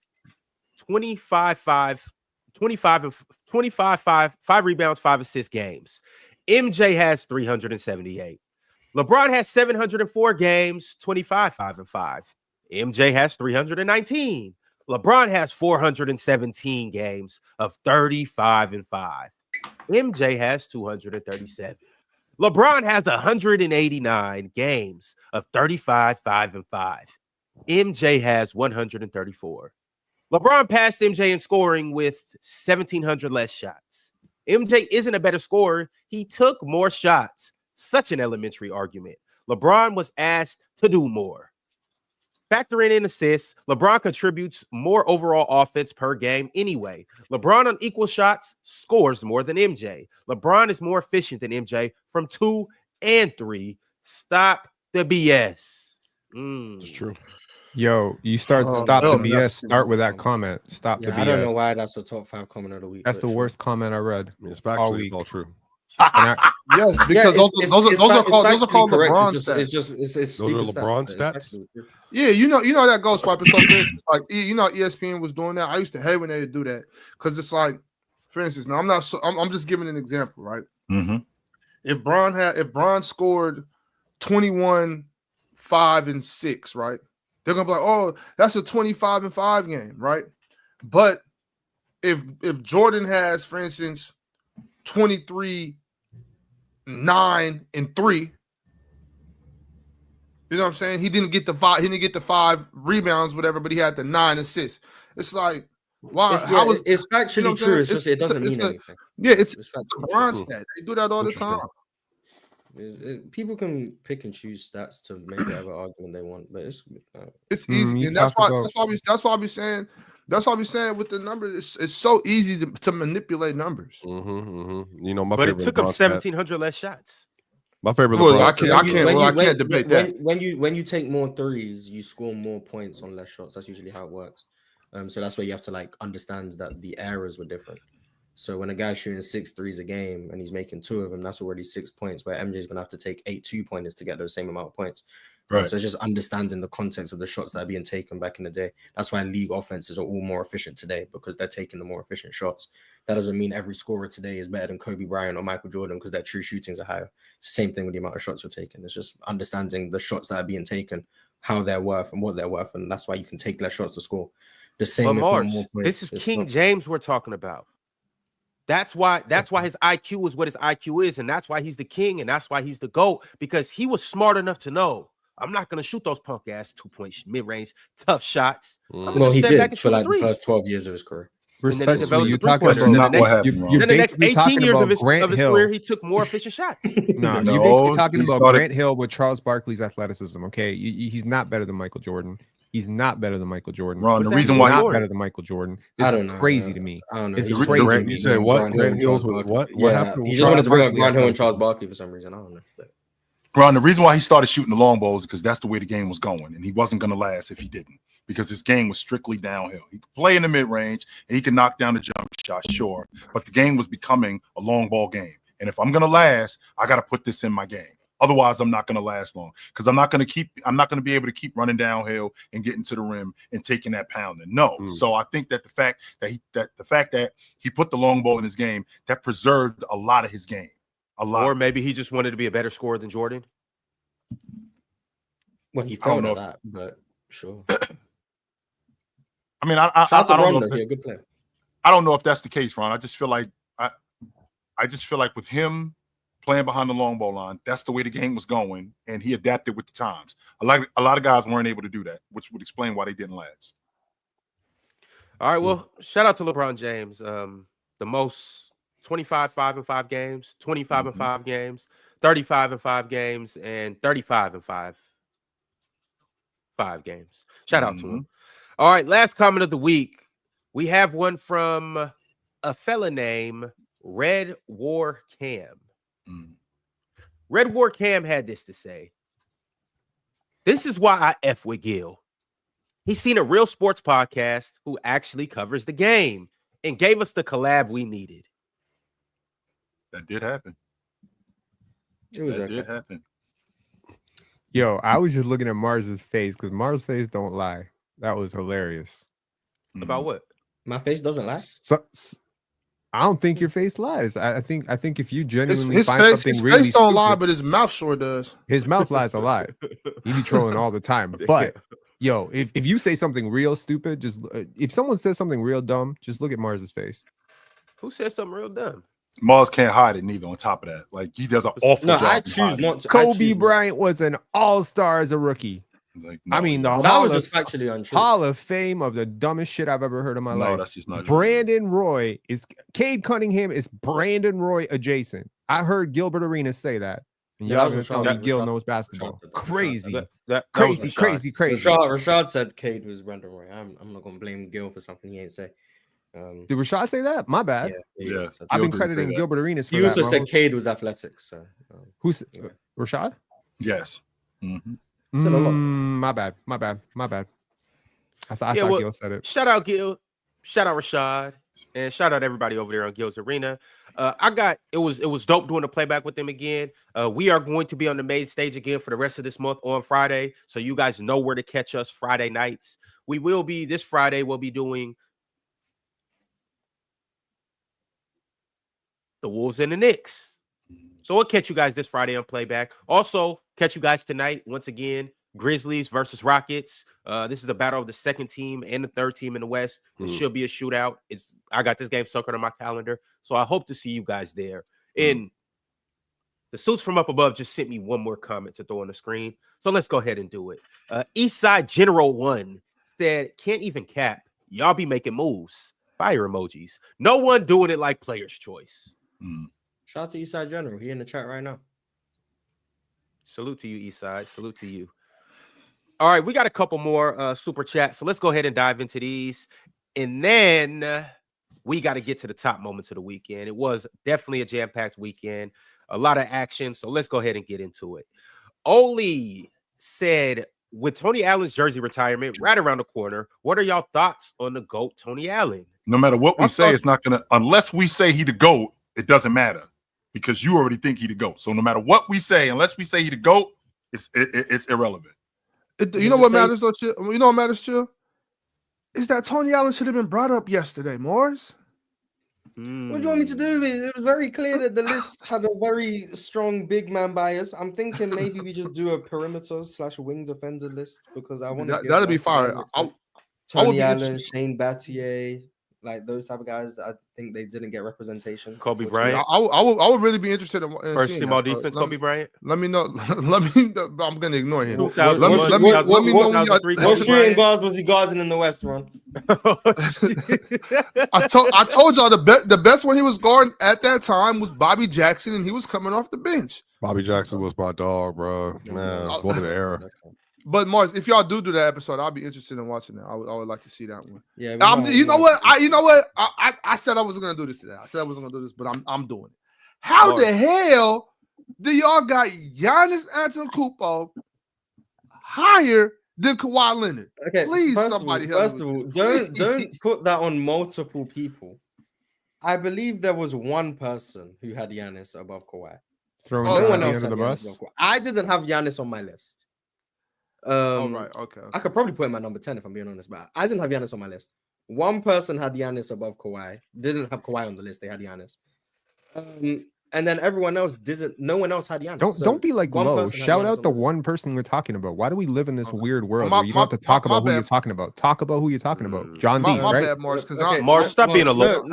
S1: 25, 5 rebounds, 5 assists games. MJ has 378. LeBron has 704 games, 25, 5 and 5. MJ has 319. LeBron has 417 games of 35 and 5. MJ has 237. LeBron has 189 games of 35, 5 and 5. MJ has 134. LeBron passed MJ in scoring with 1,700 less shots. MJ isn't a better scorer. He took more shots. Such an elementary argument. LeBron was asked to do more. Factoring in assists, LeBron contributes more overall offense per game anyway. LeBron on equal shots scores more than MJ. LeBron is more efficient than MJ from 2 and 3. Stop the BS.
S6: It's true.
S4: Yo, you stop the BS. Start with that comment. Stop the BS.
S7: I don't know why that's a top 5 comment of the week.
S4: That's the worst comment I read.
S6: I mean, it's factually all true.
S5: Yes, because those are called LeBron stats.
S7: It's
S6: those are LeBron stats.
S5: Yeah, you know that goes swipe. So for instance, like ESPN was doing that. I used to hate when they would do that because it's like, for instance, now I'm just giving an example, right?
S2: Mm-hmm.
S5: If Bron scored 21, 5 and 6, right? They're gonna be like, oh, that's a 25 and 5 game, right? But if Jordan has, for instance, 23, 9 and 3, you know what I'm saying? He didn't get the 5. He didn't get the 5 rebounds, whatever, but he had the 9 assists. It's like, wow,
S7: it's actually true. It's just it doesn't mean anything.
S5: Yeah, it's LeBron stat. They do that all the time.
S7: People can pick and choose stats to make whatever argument they want, but
S5: it's easy, and that's why we saying with the numbers, it's so easy to manipulate numbers.
S6: You know, my
S1: but
S6: favorite
S1: it took him
S6: LeBron
S1: 1,700 less shots.
S6: My favorite.
S5: Well,
S6: LeBron
S5: I can't debate that.
S7: When you take more threes, you score more points on less shots. That's usually how it works. So that's where you have to like understand that the errors were different. So when a guy's shooting 6 threes a game and he's making 2 of them, that's already 6 points. Where MJ is gonna have to take 8 2-pointers to get those same amount of points.
S2: Right.
S7: So it's just understanding the context of the shots that are being taken back in the day. That's why league offenses are all more efficient today, because they're taking the more efficient shots. That doesn't mean every scorer today is better than Kobe Bryant or Michael Jordan because their true shootings are higher. Same thing with the amount of shots you're taking. It's just understanding the shots that are being taken, how they're worth and what they're worth, and that's why you can take less shots to score. The same.
S1: March, this is King James we're talking about. That's why his IQ is what his IQ is, and that's why he's the king, and that's why he's the GOAT, because he was smart enough to know I'm not going to shoot those punk ass 2-point mid-range tough shots.
S7: Well, he did for like the first 12 years of his career.
S4: Respectfully, you're talking
S1: about the next 18 years of his career, he took more efficient shots.
S4: No, you're basically talking about Grant Hill with Charles Barkley's athleticism. Okay, he's not better than Michael Jordan. He's not better than Michael Jordan.
S2: Ron, the reason why
S4: he's not better than Michael Jordan. This is crazy to me.
S7: I don't know.
S4: It's crazy to me.
S6: You said what? Grant Hill with what? What happened?
S7: He just wanted to bring up Grant Hill and Charles Barkley for some reason. I don't know.
S2: Ron, the reason why he started shooting the long balls is because that's the way the game was going, and he wasn't going to last if he didn't, because his game was strictly downhill. He could play in the mid-range, and he could knock down the jump shot, sure, but the game was becoming a long ball game. And if I'm going to last, I got to put this in my game. Otherwise, I'm not going to last long, because I'm not going to be able to keep running downhill and getting to the rim and taking that pounding. No. So I think that the fact that he put the long ball in his game, that preserved a lot of his game. A lot.
S1: Or maybe he just wanted to be a better scorer than Jordan.
S7: Well, he thought of that, but sure.
S2: I mean, I don't know.
S7: A good player.
S2: I don't know if that's the case, Ron. I just feel like with him playing behind the long ball line, that's the way the game was going, and he adapted with the times. A lot of guys weren't able to do that, which would explain why they didn't last.
S1: All right, well, shout out to LeBron James, the most 25 5-5 games, 25 and 5 games, 35 and 5 games, and 35 and 5 5 games. Shout out to him. All right, last comment of the week. We have one from a fella named Red War Cam. Red War Cam had this to say. This is why I F with Gil. He's seen a real sports podcast who actually covers the game and gave us the collab we needed.
S2: That did happen.
S7: That
S2: did happen.
S4: Yo, I was just looking at Mars's face because Mars' face don't lie. That was hilarious.
S1: About what?
S7: My face doesn't lie.
S4: I don't think your face lies. I think if you genuinely
S5: his
S4: find
S5: face,
S4: something
S5: his
S4: really
S5: face don't lie,
S4: stupid-
S5: but his mouth sure does.
S4: His mouth lies a lot. He be trolling all the time. But yo, if you say something real stupid, just if someone says something real dumb, just look at Mars's face.
S1: Who said something real dumb?
S2: Mars can't hide it neither. On top of that, like he does an awful job.
S7: I choose not to.
S4: Kobe Bryant was an all-star as a rookie.
S2: Like,
S4: I mean, the
S7: that was just factually untrue.
S4: Hall of Fame of the dumbest shit I've ever heard in my life.
S2: No, that's just not true.
S4: Brandon Roy is Cade Cunningham is Brandon Roy adjacent. I heard Gilbert Arenas say that. And y'all gonna tell me Gil knows basketball. Crazy. Crazy.
S7: Rashad said Cade was Brandon Roy. I'm not gonna blame Gil for something he ain't say.
S4: Did Rashad say that? My bad.
S2: Yeah.
S4: I've been crediting Gilbert Arenas for
S7: he
S4: that.
S7: also said Cade was athletic. So
S4: who's Rashad?
S2: Yes.
S4: My bad. I thought Gil said it.
S1: Shout out Gil, shout out Rashad, and shout out everybody over there on Gil's Arena. It was dope doing the playback with them again. We are going to be on the main stage again for the rest of this month on Friday, so you guys know where to catch us Friday nights. We will be this Friday. We'll be doing the Wolves and the Knicks. So we'll catch you guys this Friday on playback. Also, catch you guys tonight once again. Grizzlies versus Rockets. This is the battle of the second team and the third team in the West. It should be a shootout. I got this game circled on my calendar, so I hope to see you guys there. And the suits from up above just sent me one more comment to throw on the screen, so let's go ahead and do it. Eastside General 1 said, "Can't even cap. Y'all be making moves." Fire emojis. No one doing it like Player's Choice.
S7: Shout out to Eastside General. He in the chat right now.
S1: Salute to you, Eastside. Salute to you. All right, we got a couple more super chats, so let's go ahead and dive into these. And then we got to get to the top moments of the weekend. It was definitely a jam-packed weekend, a lot of action, so let's go ahead and get into it. Oli said, with Tony Allen's jersey retirement right around the corner, what are y'all thoughts on the GOAT Tony Allen?
S2: No matter what we say, it's not going to, unless we say he the GOAT, it doesn't matter because you already think he the GOAT. So no matter what we say, unless we say he the GOAT, it's irrelevant.
S5: You know what matters, though, Chill? You know what matters, Chill? Is that Tony Allen should have been brought up yesterday, Morris.
S7: What do you want me to do? It was very clear that the list had a very strong big man bias. I'm thinking maybe we just do a perimeter/wing defender list because I want to.
S5: That'd be fine.
S7: Tony Allen, Shane Battier, like those type of guys. I think they didn't get representation.
S1: Kobe Bryant.
S5: I would really be interested in
S1: first team all defense. Kobe Bryant.
S5: Let me know. I'm gonna ignore him.
S7: Let me know. What shooting guards was he guarding in the West, Ron?
S5: I told y'all the best one he was guarding at that time was Bobby Jackson, and he was coming off the bench.
S6: Bobby Jackson was my dog, bro. Man, what an era.
S5: But Mars, if y'all do that episode, I'll be interested in watching that. I would like to see that one.
S7: Yeah,
S5: you know what? I said I wasn't gonna do this today. I said I wasn't gonna do this, but I'm doing it. How the hell do y'all got Giannis Antetokounmpo higher than Kawhi Leonard?
S7: Okay,
S5: please, somebody help me.
S7: First of all, don't put that on multiple people. I believe there was one person who had Giannis above Kawhi.
S4: No
S7: one else had Giannis above Kawhi. I didn't have Giannis on my list.
S5: Right. Okay.
S7: I could probably put him at number 10 if I'm being honest, but I didn't have Giannis on my list. One person had Giannis above Kawhi. Didn't have Kawhi on the list. They had Giannis. And then everyone else didn't. No one else had Giannis.
S4: Don't be like low. Shout out the one person we're talking about. Why do we live in this weird world where you don't have to talk about who you're talking about? Talk about who you're talking about. John D.
S5: My
S4: right?
S5: bad, Morris.
S1: Mars, stop being a low.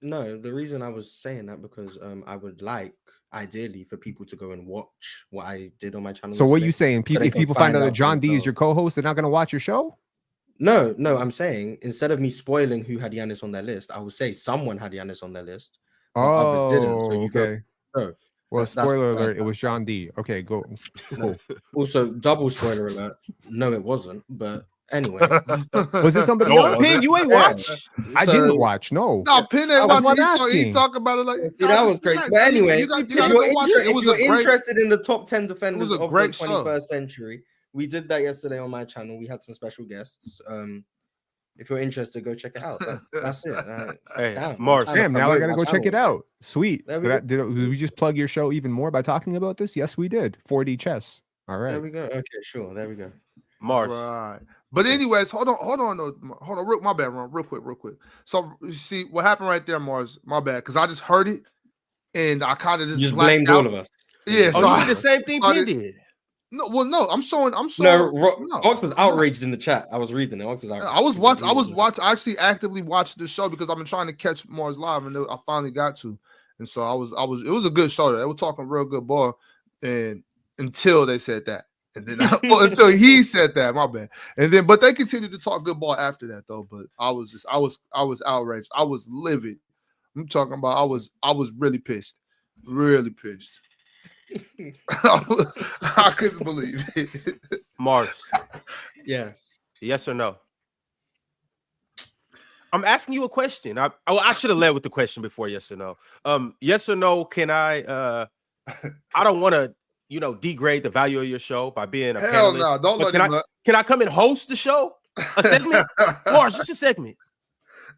S7: No. The reason I was saying that because I would like ideally for people to go and watch what I did on my channel.
S4: So what are you saying? If people find out that John D is your co-host, they're not going to watch your show?
S7: No. I'm saying instead of me spoiling who had Giannis on their list, I would say someone had Giannis on their list.
S4: Oh,
S7: others didn't. So you
S4: okay.
S7: go.
S3: Well,
S7: That's
S3: spoiler
S7: bad.
S3: alert, it was John D. Okay, go.
S7: Also, double spoiler alert. No, it wasn't. But anyway,
S3: Was it somebody
S2: No,
S3: else?
S2: was
S1: Pin,
S2: it?
S1: you ain't
S7: Yeah.
S1: watch.
S3: I
S7: So-
S3: didn't watch. No.
S5: No, Penn ain't
S7: I was
S5: watching.
S3: not
S5: He
S3: asking.
S5: talk about it like.
S7: See, that was crazy. But anyway,
S5: you got
S7: if
S5: to
S7: you're,
S5: go watch it. It
S7: if
S5: was
S7: you're
S5: a great.
S7: interested in the top 10 defenders
S5: a
S7: of the
S5: great show.
S7: 21st century, we did that yesterday on my channel. We had some special guests. If you're interested, go check it out. That's it.
S1: Hey,
S7: Damn,
S1: Mars.
S7: I'm trying to
S3: Damn, now I
S7: promote
S3: gotta
S7: my
S3: go check it
S7: channel.
S3: out. Sweet.
S7: There we
S3: Did we just plug your show even more by talking about this? Yes, we did. 4D chess. All
S7: There
S3: right.
S7: we go. Okay, sure. There we go.
S1: Mars.
S5: Right. But anyways, hold on, though. My bad, Ron. Real quick. So you see what happened right there, Mars. My bad, because I just heard it and I kind of
S7: You
S5: just
S7: just
S5: blacked
S7: blamed
S5: out.
S7: all of us.
S5: Yeah,
S1: Oh,
S5: so
S1: you
S5: I,
S1: did the same thing
S5: I
S1: Pin
S5: did-
S1: did.
S5: no. I'm showing.
S7: No,
S5: no.
S7: Ox was outraged in the chat. I was reading it. Ox was outraged.
S5: I was watching. I actually actively watched the show because I've been trying to catch Mars live, and I finally got to. And so I was. It was a good show. They were talking real good ball, and until they said that, and then until he said that, my bad. And then, but they continued to talk good ball after that, though. But I was outraged. I was livid. I'm talking about. I was really pissed. Really pissed. I couldn't believe it.
S1: Mars.
S7: Yes.
S1: Yes or no? I'm asking you a question. I should have led with the question before yes or no. Yes or no, can I don't want to, degrade the value of your show by being a
S5: Hell
S1: panelist.
S5: no, don't
S1: but
S5: let him.
S1: can I come and host the show? A segment? Mars, just a segment.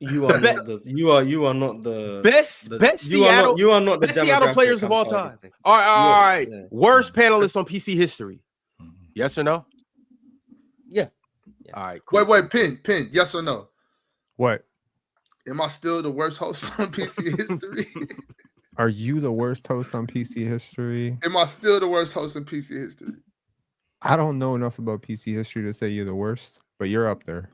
S7: You are not the. You are not the
S1: Best Seattle.
S7: You are not the
S1: best Seattle
S7: demographic
S1: players of
S7: I'm
S1: all time.
S7: targeting.
S1: All right.
S7: Yeah.
S1: Worst panelists on PC history. Yes or no?
S7: Yeah.
S1: All right. Cool.
S5: Wait, Pin. Yes or no?
S3: What?
S5: Am I still the worst host on PC history?
S3: Are you the worst host on PC history?
S5: Am I still the worst host in PC history?
S3: I don't know enough about PC history to say you're the worst, but you're up there.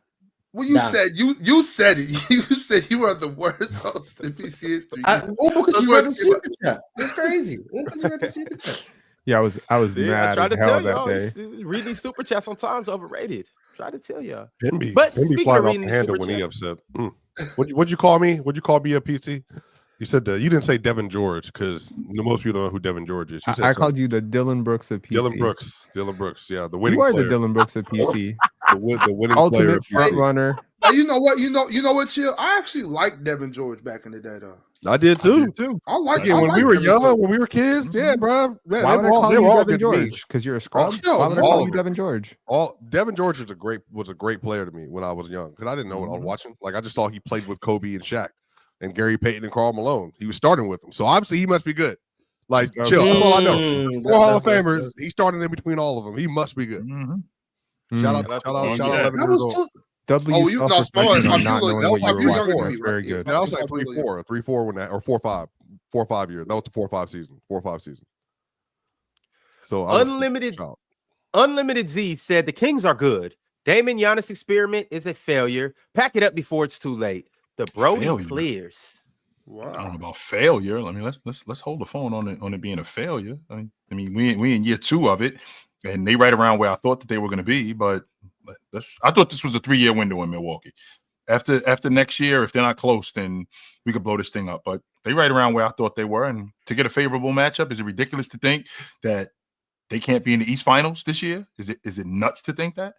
S5: Well, you said you said it. You said you are the worst host in PC history.
S7: All because you read the super chat. It's crazy. All because you read the super chat.
S3: Yeah, I was
S1: See,
S3: mad
S1: I tried
S3: as
S1: to
S3: hell
S1: tell
S3: that
S1: y'all.
S3: day.
S1: Reading super chats sometimes overrated. Try to tell y'all.
S6: Pin
S1: But
S6: be
S1: speaking
S6: flying
S1: of
S6: off
S1: reading
S6: the
S1: the
S6: handle
S1: super
S6: when he
S1: chats.
S6: upset. What'd you call me? What'd you call me a PC? You said you didn't say Devin George because most people don't know who Devin George is.
S3: I called you the Dylan Brooks of PC.
S6: Dylan Brooks. Yeah, the winning
S3: You are
S6: player.
S3: the Dylan Brooks of PC.
S6: the winning player.
S3: Ultimate
S6: of
S3: front
S6: PC.
S3: runner.
S5: Now, you know what, Chill? I actually liked Devin George back in the day, though.
S6: I did too.
S5: I like
S6: Yeah, when we were young, when we were kids, yeah, bro. Man,
S3: Why would I call
S6: they
S3: you
S6: were all
S3: Devin
S6: good to me.
S3: George? Because you're a scrub?
S5: Yo,
S3: Why would I
S5: all
S3: call
S5: of
S3: you
S5: it.
S3: Devin George?
S6: Devin George was a great player to me when I was young because I didn't know what I was watching. Like I just saw he played with Kobe and Shaq and Gary Payton and Karl Malone. He was starting with them, so obviously he must be good. Like chill, that's all I know. 4 Hall of Famers. He started in between all of them. He must be good. Shout out,
S2: Yeah.
S6: 11
S5: That
S6: years
S5: was
S6: old.
S3: W
S5: you know,
S3: self-respect
S5: Sparks,
S3: on not
S5: you
S3: knowing
S5: that
S3: what
S5: was
S3: you
S5: like
S3: were
S5: you
S3: watching.
S5: younger than me,
S3: It's
S5: right?
S3: very good.
S6: Yeah, I was like
S5: That's
S6: 3-4, 3-4 when that, or 4-5, 4-5 years. That was the 4-5 season. 4-5 season. So I was
S1: Unlimited Z said the Kings are good. Damon Giannis experiment is a failure. Pack it up before it's too late. The Brody
S2: Failure.
S1: clears.
S2: I don't know about failure. I mean, let's hold the phone on it being a failure. I mean, we in year 2 of it, and they right around where I thought that they were going to be. But I thought this was a 3-year window in Milwaukee. After next year, if they're not close, then we could blow this thing up. But they right around where I thought they were, and to get a favorable matchup, is it ridiculous to think that they can't be in the East Finals this year? Is it nuts to think that?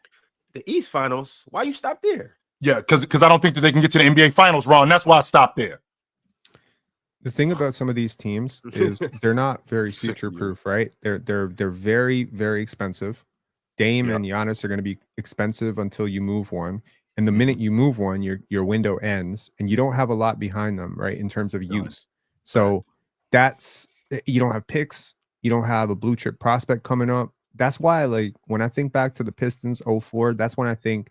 S1: The East Finals. Why you stop there?
S2: Yeah, because I don't think that they can get to the NBA Finals, Ron. That's why I stopped there.
S3: The thing about some of these teams is they're not very future proof, right? They're very, very expensive. Dame and Giannis are going to be expensive until you move one. And the minute you move one, your window ends and you don't have a lot behind them, right? In terms of youth. So you don't have picks, you don't have a blue chip prospect coming up. That's why, like, when I think back to the Pistons 04, that's when I think,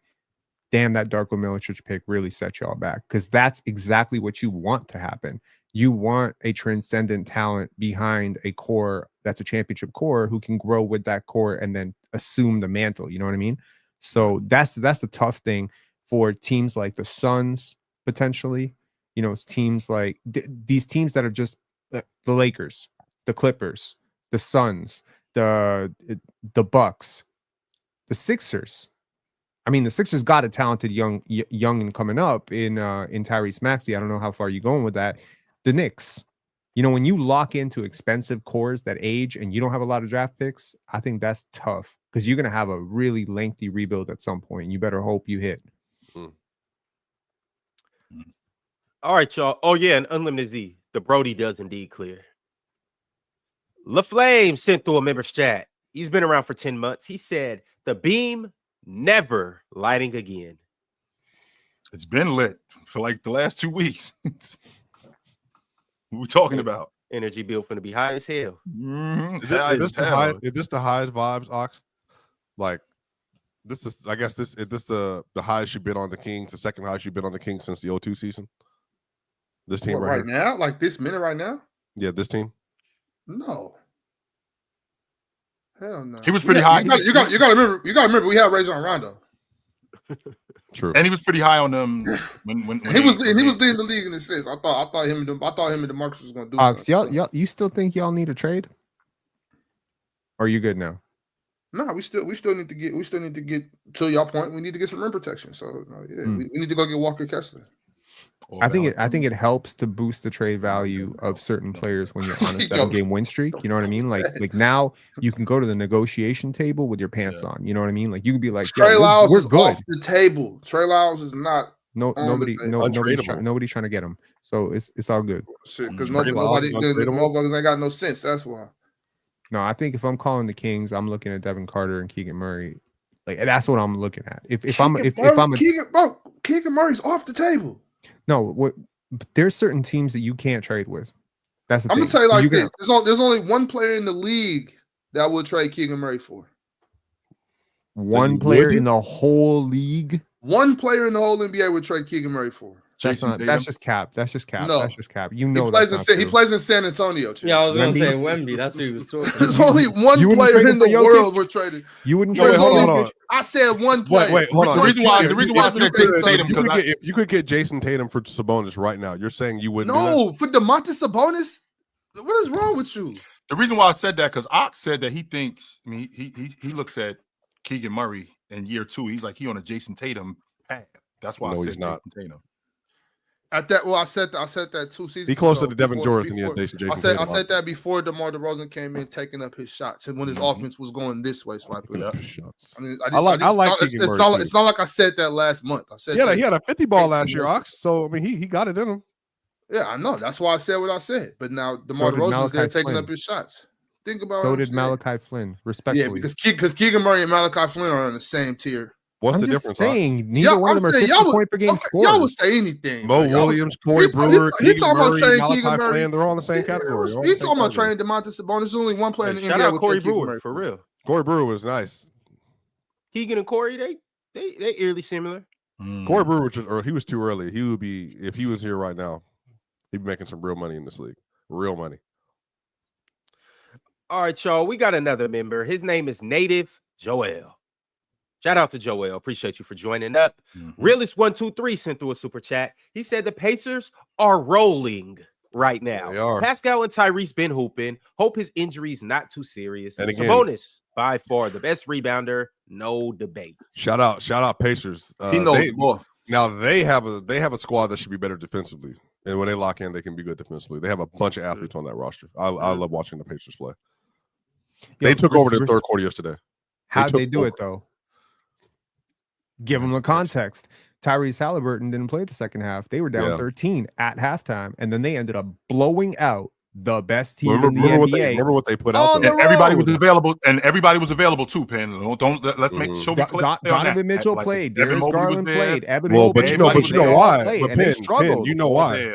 S3: damn, that Darko Milicic pick really set y'all back. Because that's exactly what you want to happen. You want a transcendent talent behind a core that's a championship core who can grow with that core and then assume the mantle. You know what I mean? So that's the tough thing for teams like the Suns, potentially. You know, it's teams like these teams that are just the Lakers, the Clippers, the Suns, the Bucks, the Sixers. I mean, the Sixers got a talented young and coming up in Tyrese Maxey. I don't know how far you're going with that. The Knicks,
S4: You know, when you lock into expensive cores that age and you don't have a lot of draft picks, I think that's tough because you're going to have a really lengthy rebuild at some point. You better hope you hit.
S1: All right, y'all. Oh, yeah, and Unlimited Z. The Brody does indeed clear. LaFlame sent through a member's chat. He's been around for 10 months. He said, the beam never lighting again.
S2: It's been lit for like the last 2 weeks. What we talking about?
S1: Energy bill finna be high as hell.
S6: Is this the highest vibes, Ox? Like, this is, I guess, is this the highest you've been on the Kings, the second highest you've been on the Kings since the 02 season? This team
S5: right now? Like this minute right now?
S6: Yeah, this team?
S5: No. Hell no.
S2: He was pretty high.
S5: You got to remember we had Rajon Rondo.
S6: True.
S2: And he was pretty high on them when
S5: he was leading the league in assists. I thought him and DeMarcus was going to do
S4: Ox,
S5: something.
S4: y'all, you still think y'all need a trade? Or are you good now?
S5: No, we still need to get to y'all point. We need to get some rim protection. So we need to go get Walker Kessler.
S4: I think it helps to boost the trade value of certain players when you're on a 7-game win streak. You know what I mean? Like now you can go to the negotiation table with your pants on. You know what I mean? Like you can be like,
S5: Trey Lyles is
S4: good.
S5: off the table. Trey Lyles is not.
S4: Nobody's trying to get him. So it's all good.
S5: Because the motherfuckers ain't got no sense. That's why.
S4: No, I think if I'm calling the Kings, I'm looking at Devin Carter and Keegan Murray. Like that's what I'm looking at.
S5: Keegan Murray's off the table.
S4: No, there's certain teams that you can't trade with. That's the thing.
S5: I'm gonna tell you like this: there's only one player in the league that would trade Keegan Murray for.
S4: One player in the whole league.
S5: One player in the whole NBA would trade Keegan Murray for.
S4: That's just cap. That's just cap.
S5: No.
S4: That's just cap. You know,
S5: he plays in San Antonio. Too.
S7: Yeah, I was gonna say Wemby. That's who he was talking.
S5: There's only one player in the world we're trading.
S4: You wouldn't
S5: trade.
S6: Hold on.
S5: I said one player.
S6: Wait, hold on.
S2: The reason why I said Jason Tatum
S6: if you could get Jason Tatum for Sabonis right now, you're saying you wouldn't.
S5: No, for Domantas Sabonis. What is wrong with you?
S2: The reason why I said that because Ox said that he thinks. I mean, he looks at Keegan Murray in year 2. He's like he on a Jason Tatum path. That's why I said Jason Tatum.
S5: I said that 2 seasons.
S6: He closer to Devin Jordan than he is Jason Tatum.
S5: I said that before DeMar DeRozan came in, taking up his shots, and when his offense was going this way. So I put up his shots. I mean, I like. It's not like I said that last month. I said
S6: he had a 50 ball last year, Ox. So I mean, he got it in him.
S5: Yeah, I know. That's why I said what I said. But now DeMar DeRozan's there taking up his shots. Think about.
S4: So did Malachi Flynn. Respectfully,
S5: yeah, because Keegan Murray and Malachi Flynn are on the same tier.
S6: What's the difference?
S4: Neither one of them are 50 point per game scorers.
S5: Y'all would say anything.
S6: Mo Williams, Corey Brewer,
S5: he talking about trading Keegan Murray.
S6: They're all in the same category.
S5: He talking about trading Domantas Sabonis. There's only one player in the NBA.
S1: Shout out Corey Brewer for real.
S6: Corey Brewer was nice.
S1: Keegan and Corey, they eerily similar.
S6: Corey Brewer, he was too early. He would be, if he was here right now, he'd be making some real money in this league. Real money.
S1: All right, y'all. We got another member. His name is Native Joel. Shout out to Joel. Appreciate you for joining up. Realist123 sent through a super chat. He said the Pacers are rolling right now.
S6: They are.
S1: Pascal and Tyrese been hooping. Hope his injury's not too serious.
S6: And again,
S1: Sabonis, by far the best rebounder. No debate.
S6: Shout out Pacers.
S5: He knows more.
S6: Now they have a squad that should be better defensively. And when they lock in, they can be good defensively. They have a bunch of athletes on that roster. I love watching the Pacers play. They took over the third quarter yesterday.
S4: How'd they do it though? Give them the context. Tyrese Halliburton didn't play the second half. They were down 13 at halftime, and then they ended up blowing out the best team in the NBA.
S6: Remember what they put out there.
S2: And everybody was available too, Penn. Let's make sure we clear
S4: Donovan Mitchell played. Darius Garland played. Evan
S6: Well, but you know why.
S4: Played, and they struggled.
S6: You know why.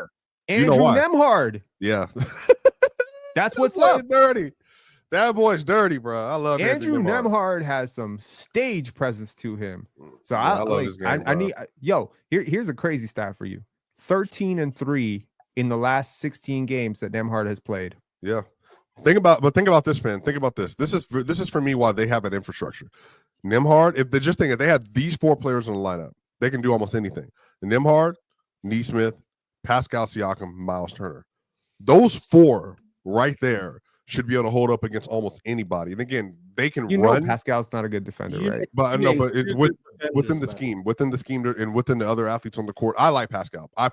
S4: Andrew Nembhard.
S6: Yeah.
S4: That's what's up.
S6: Dirty. That boy's dirty, bro. I love
S4: Andrew Nembhard has some stage presence to him. So I love his game. I need here's a crazy stat for you. 13-3 in the last 16 games that Nembhard has played.
S6: Yeah. Think about this, man. Think about this. This is for me why they have an infrastructure. Nembhard, if they had these 4 players in the lineup, they can do almost anything. Nembhard, Nesmith, Pascal Siakam, Miles Turner. Those 4 right there should be able to hold up against almost anybody. And again, they can run.
S4: Pascal's not a good defender, right?
S6: But it's within the scheme, and within the other athletes on the court. I like Pascal. I'm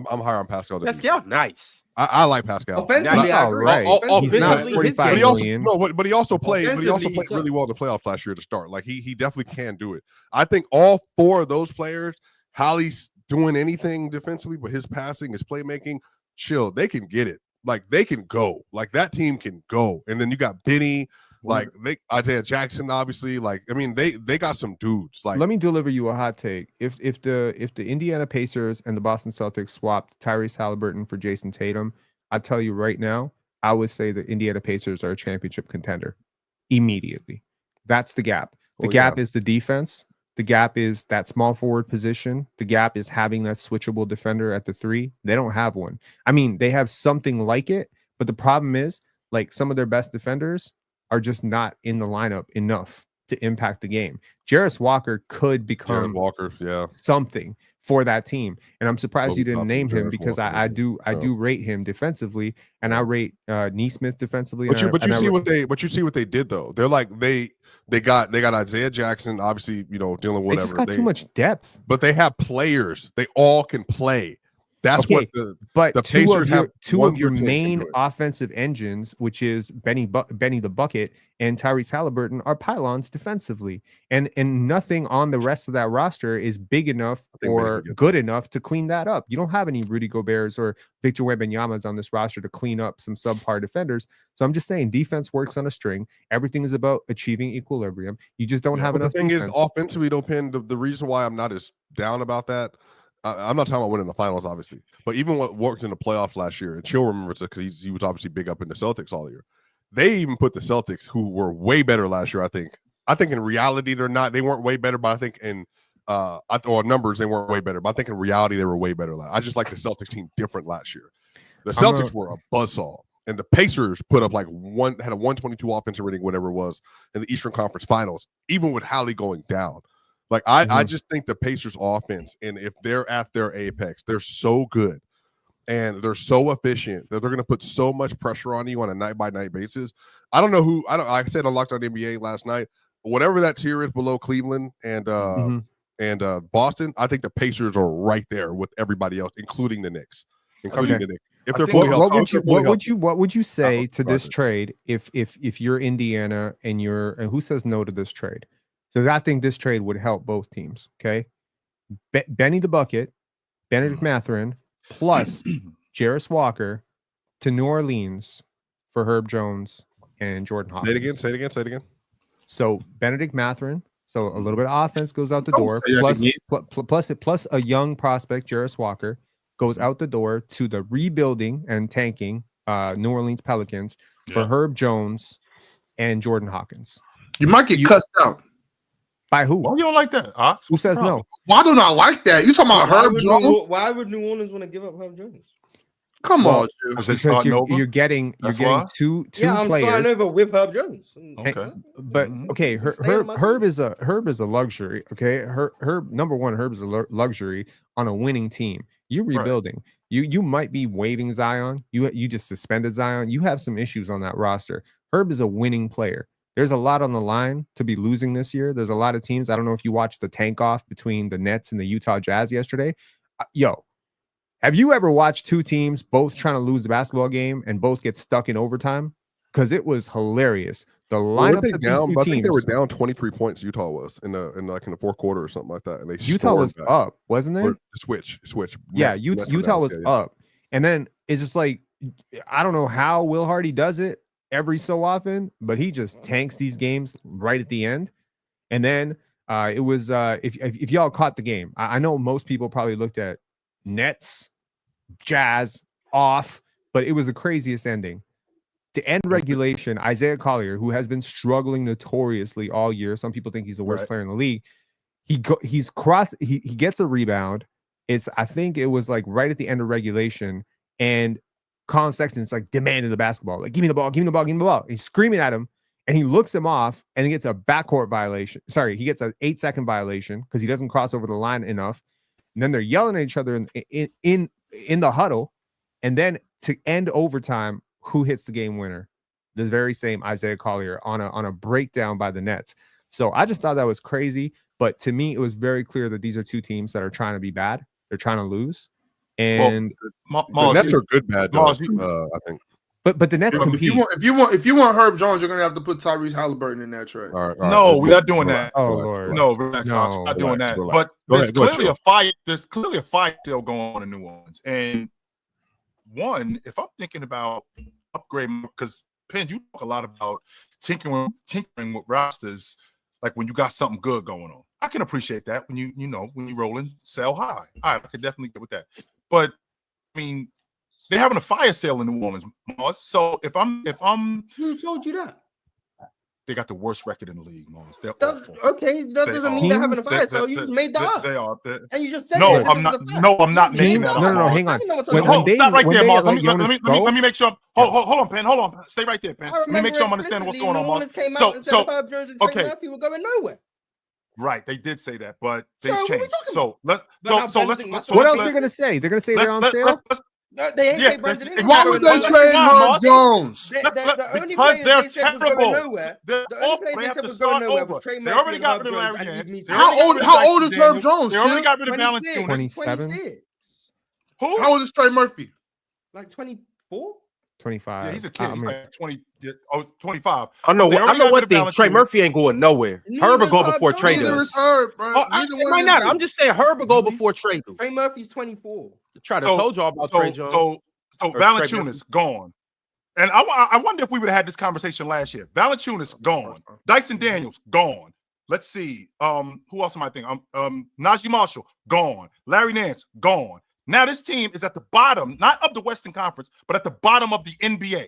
S6: higher on Pascal.
S1: Pascal, nice.
S6: I like Pascal.
S7: Offensively,
S3: He's
S7: I
S3: all
S7: agree.
S3: right. He's not
S7: Offensively,
S3: 45
S6: But he also
S3: million.
S6: but he also played
S7: Offensively, he's
S6: really
S7: up.
S6: well in the playoffs last year to start. Like he definitely can do it. I think all four of those players, Holly's doing anything defensively, but his passing, his playmaking, chill. They can get it. Like they can go. Like that team can go. And then you got Benny, like Isaiah Jackson, obviously. Like I mean, they got some dudes. Like
S3: let me deliver you a hot take. If the Indiana Pacers and the Boston Celtics swapped Tyrese Halliburton for Jason Tatum, I tell you right now, I would say the Indiana Pacers are a championship contender immediately. That's the gap. The gap is the defense. The gap is that small forward position. The gap is having that switchable defender at the 3. They don't have one. I mean, they have something like it, but the problem is, like, some of their best defenders are just not in the lineup enough to impact the game. Jarris Walker could become something for that team, and I'm surprised you didn't name him because I do rate him defensively, and I rate Nesmith defensively.
S6: But you see what they did though. They're like they got Isaiah Jackson, obviously, you know, dealing with whatever.
S3: They just got too much depth.
S6: But they have players. They all can play. That's
S3: okay,
S6: what the Pacers have.
S3: Two of your main offensive engines, which is Benny the Bucket and Tyrese Halliburton, are pylons defensively, and nothing on the rest of that roster is big enough or good enough to clean that up. You don't have any Rudy Gobert's or Victor Wembanyama's on this roster to clean up some subpar defenders. So I'm just saying, defense works on a string. Everything is about achieving equilibrium. You just don't have enough.
S6: The thing
S3: defense.
S6: is, offensively, though, Penn, the reason why I'm not as down about that. I'm not talking about winning the finals, obviously, but even what worked in the playoffs last year, and Chill remembers it because he was obviously big up in the Celtics all year. They even put the Celtics, who were way better last year. I think in reality they weren't way better, but I think in numbers they weren't way better. But I think in reality they were way better. I just like the Celtics team different last year. The Celtics were a buzzsaw, and the Pacers put up had a 122 offensive rating, whatever it was, in the Eastern Conference Finals, even with Hallie going down. Like I just think the Pacers offense, and if they're at their apex, they're so good and they're so efficient that they're going to put so much pressure on you on a night by night basis. I don't know who. I said on Locked On NBA last night. Whatever that tier is below Cleveland and Boston, I think the Pacers are right there with everybody else, including the Knicks. If they're fully healthy,
S3: what would you say to this trade if you're Indiana and who says no to this trade? So I think this trade would help both teams. Okay, Benny the Bucket, Benedict Mathurin, plus Jarris Walker to New Orleans for Herb Jones and Jordan Hawkins.
S6: Say it again.
S3: So Benedict Mathurin. So a little bit of offense goes out the door. Plus a young prospect, Jarris Walker, goes out the door to the rebuilding and tanking New Orleans Pelicans for Herb Jones and Jordan Hawkins.
S5: You might get cussed out.
S3: By who?
S2: Why you don't like that? Ox?
S3: Who says no?
S5: Why do not like that? You talking about Herb Jones?
S7: Why would New Orleans want to give up Herb Jones?
S5: Come on,
S3: because you're getting two
S7: I'm
S3: players.
S7: starting over with Herb Jones.
S3: Okay, but okay, Herb is a luxury. Okay, Herb number one, Herb is a luxury on a winning team. You're rebuilding. Right. You might be waiving Zion. You just suspended Zion. You have some issues on that roster. Herb is a winning player. There's a lot on the line to be losing this year. There's a lot of teams. I don't know if you watched the tank off between the Nets and the Utah Jazz yesterday. Have you ever watched two teams both trying to lose the basketball game and both get stuck in overtime? Because it was hilarious. The lineup
S6: I think they were down 23 points. Utah was in the fourth quarter or something like that, and they
S3: Utah was back. Up, wasn't there?
S6: Switch.
S3: Yeah, Utah was up, and then it's just like I don't know how Will Hardy does it every so often, but he just tanks these games right at the end. And then it was if y'all caught the game, I know most people probably looked at Nets, Jazz off, but it was the craziest ending. To end regulation, Isaiah Collier, who has been struggling notoriously all year, some people think he's the worst player in the league. He gets a rebound. I think it was like right at the end of regulation, and Colin Sexton's like demanding the basketball, like give me the ball. He's screaming at him, and he looks him off, and he gets a backcourt violation. Sorry, he gets an 8-second violation because he doesn't cross over the line enough. And then they're yelling at each other in the huddle, and then to end overtime, who hits the game winner? The very same Isaiah Collier on a breakdown by the Nets. So I just thought that was crazy, but to me, it was very clear that these are two teams that are trying to be bad. They're trying to lose.
S4: And
S6: the Nets are good bad, though, I think.
S4: But the Nets compete.
S5: If you want Herb Jones, you're gonna have to put Tyrese Halliburton in that trade.
S6: All right,
S2: no, we're not doing that.
S4: Oh Lord,
S2: no, relax. We're not doing that. But there's clearly a fight. There's clearly a fight still going on in New Orleans. And one, if I'm thinking about upgrading, because Penn, you talk a lot about tinkering with rosters, like when you got something good going on. I can appreciate that when you rolling, sell high. All right, I can definitely get with that. But I mean, they're having a fire sale in New Orleans, Mars. So if I'm
S7: who told you that?
S2: They got the worst record in the league, Mars. They're
S7: awful. Okay, that doesn't mean they're having a fire sale. You just made that up.
S2: They are.
S7: And you just said
S2: no, I'm not. No, I'm not making that up.
S4: No, hang on.
S2: Stop right there, Mars. Let me make sure. Hold on, Penn. Hold on. Stay right there, Penn. Let me make sure I'm understanding what's going on, Mars.
S7: So Herb Jones and Trey Murphy were going nowhere.
S2: Right, they did say that, but things changed.
S7: So
S2: let's.
S4: What else are they gonna say? They're gonna say they're on sale.
S7: They ain't Brandon Ingram.
S5: Why would they trade Herb Jones?
S7: The only players they said was going nowhere. The only players they said was going nowhere was Trey Murphy.
S2: They already got rid of Larry Nance.
S5: How old is Herb Jones?
S2: They already got rid of Valanciunas.
S4: 27.
S2: Who?
S5: How old is Trey Murphy?
S7: Like 24.
S4: 25.
S2: Yeah, he's a kid. He's like 25.
S1: I know one thing. Trey Murphy ain't going nowhere. Herb will go before Trey does.
S5: Neither is Herb, bro.
S1: It might not. I'm just saying Herb will go before Trey do.
S7: Trey Murphy's 24.
S1: Try to told y'all about Trey Jones.
S2: So Valanciunas gone. And I wonder if we would have had this conversation last year. Valanciunas gone. Dyson Daniels gone. Let's see. Who else am I thinking? Najee Marshall gone. Larry Nance gone. Now this team is at the bottom, not of the Western Conference, but at the bottom of the NBA.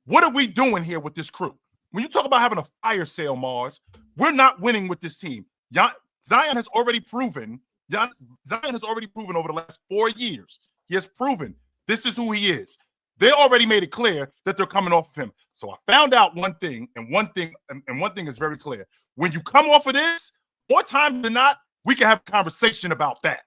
S2: What are we doing here with this crew? When you talk about having a fire sale, Mars, we're not winning with this team. Zion has already proven over the last 4 years. He has proven this is who he is. They already made it clear that they're coming off of him. So I found out one thing, and one thing is very clear. When you come off of this, more times than not, we can have a conversation about that.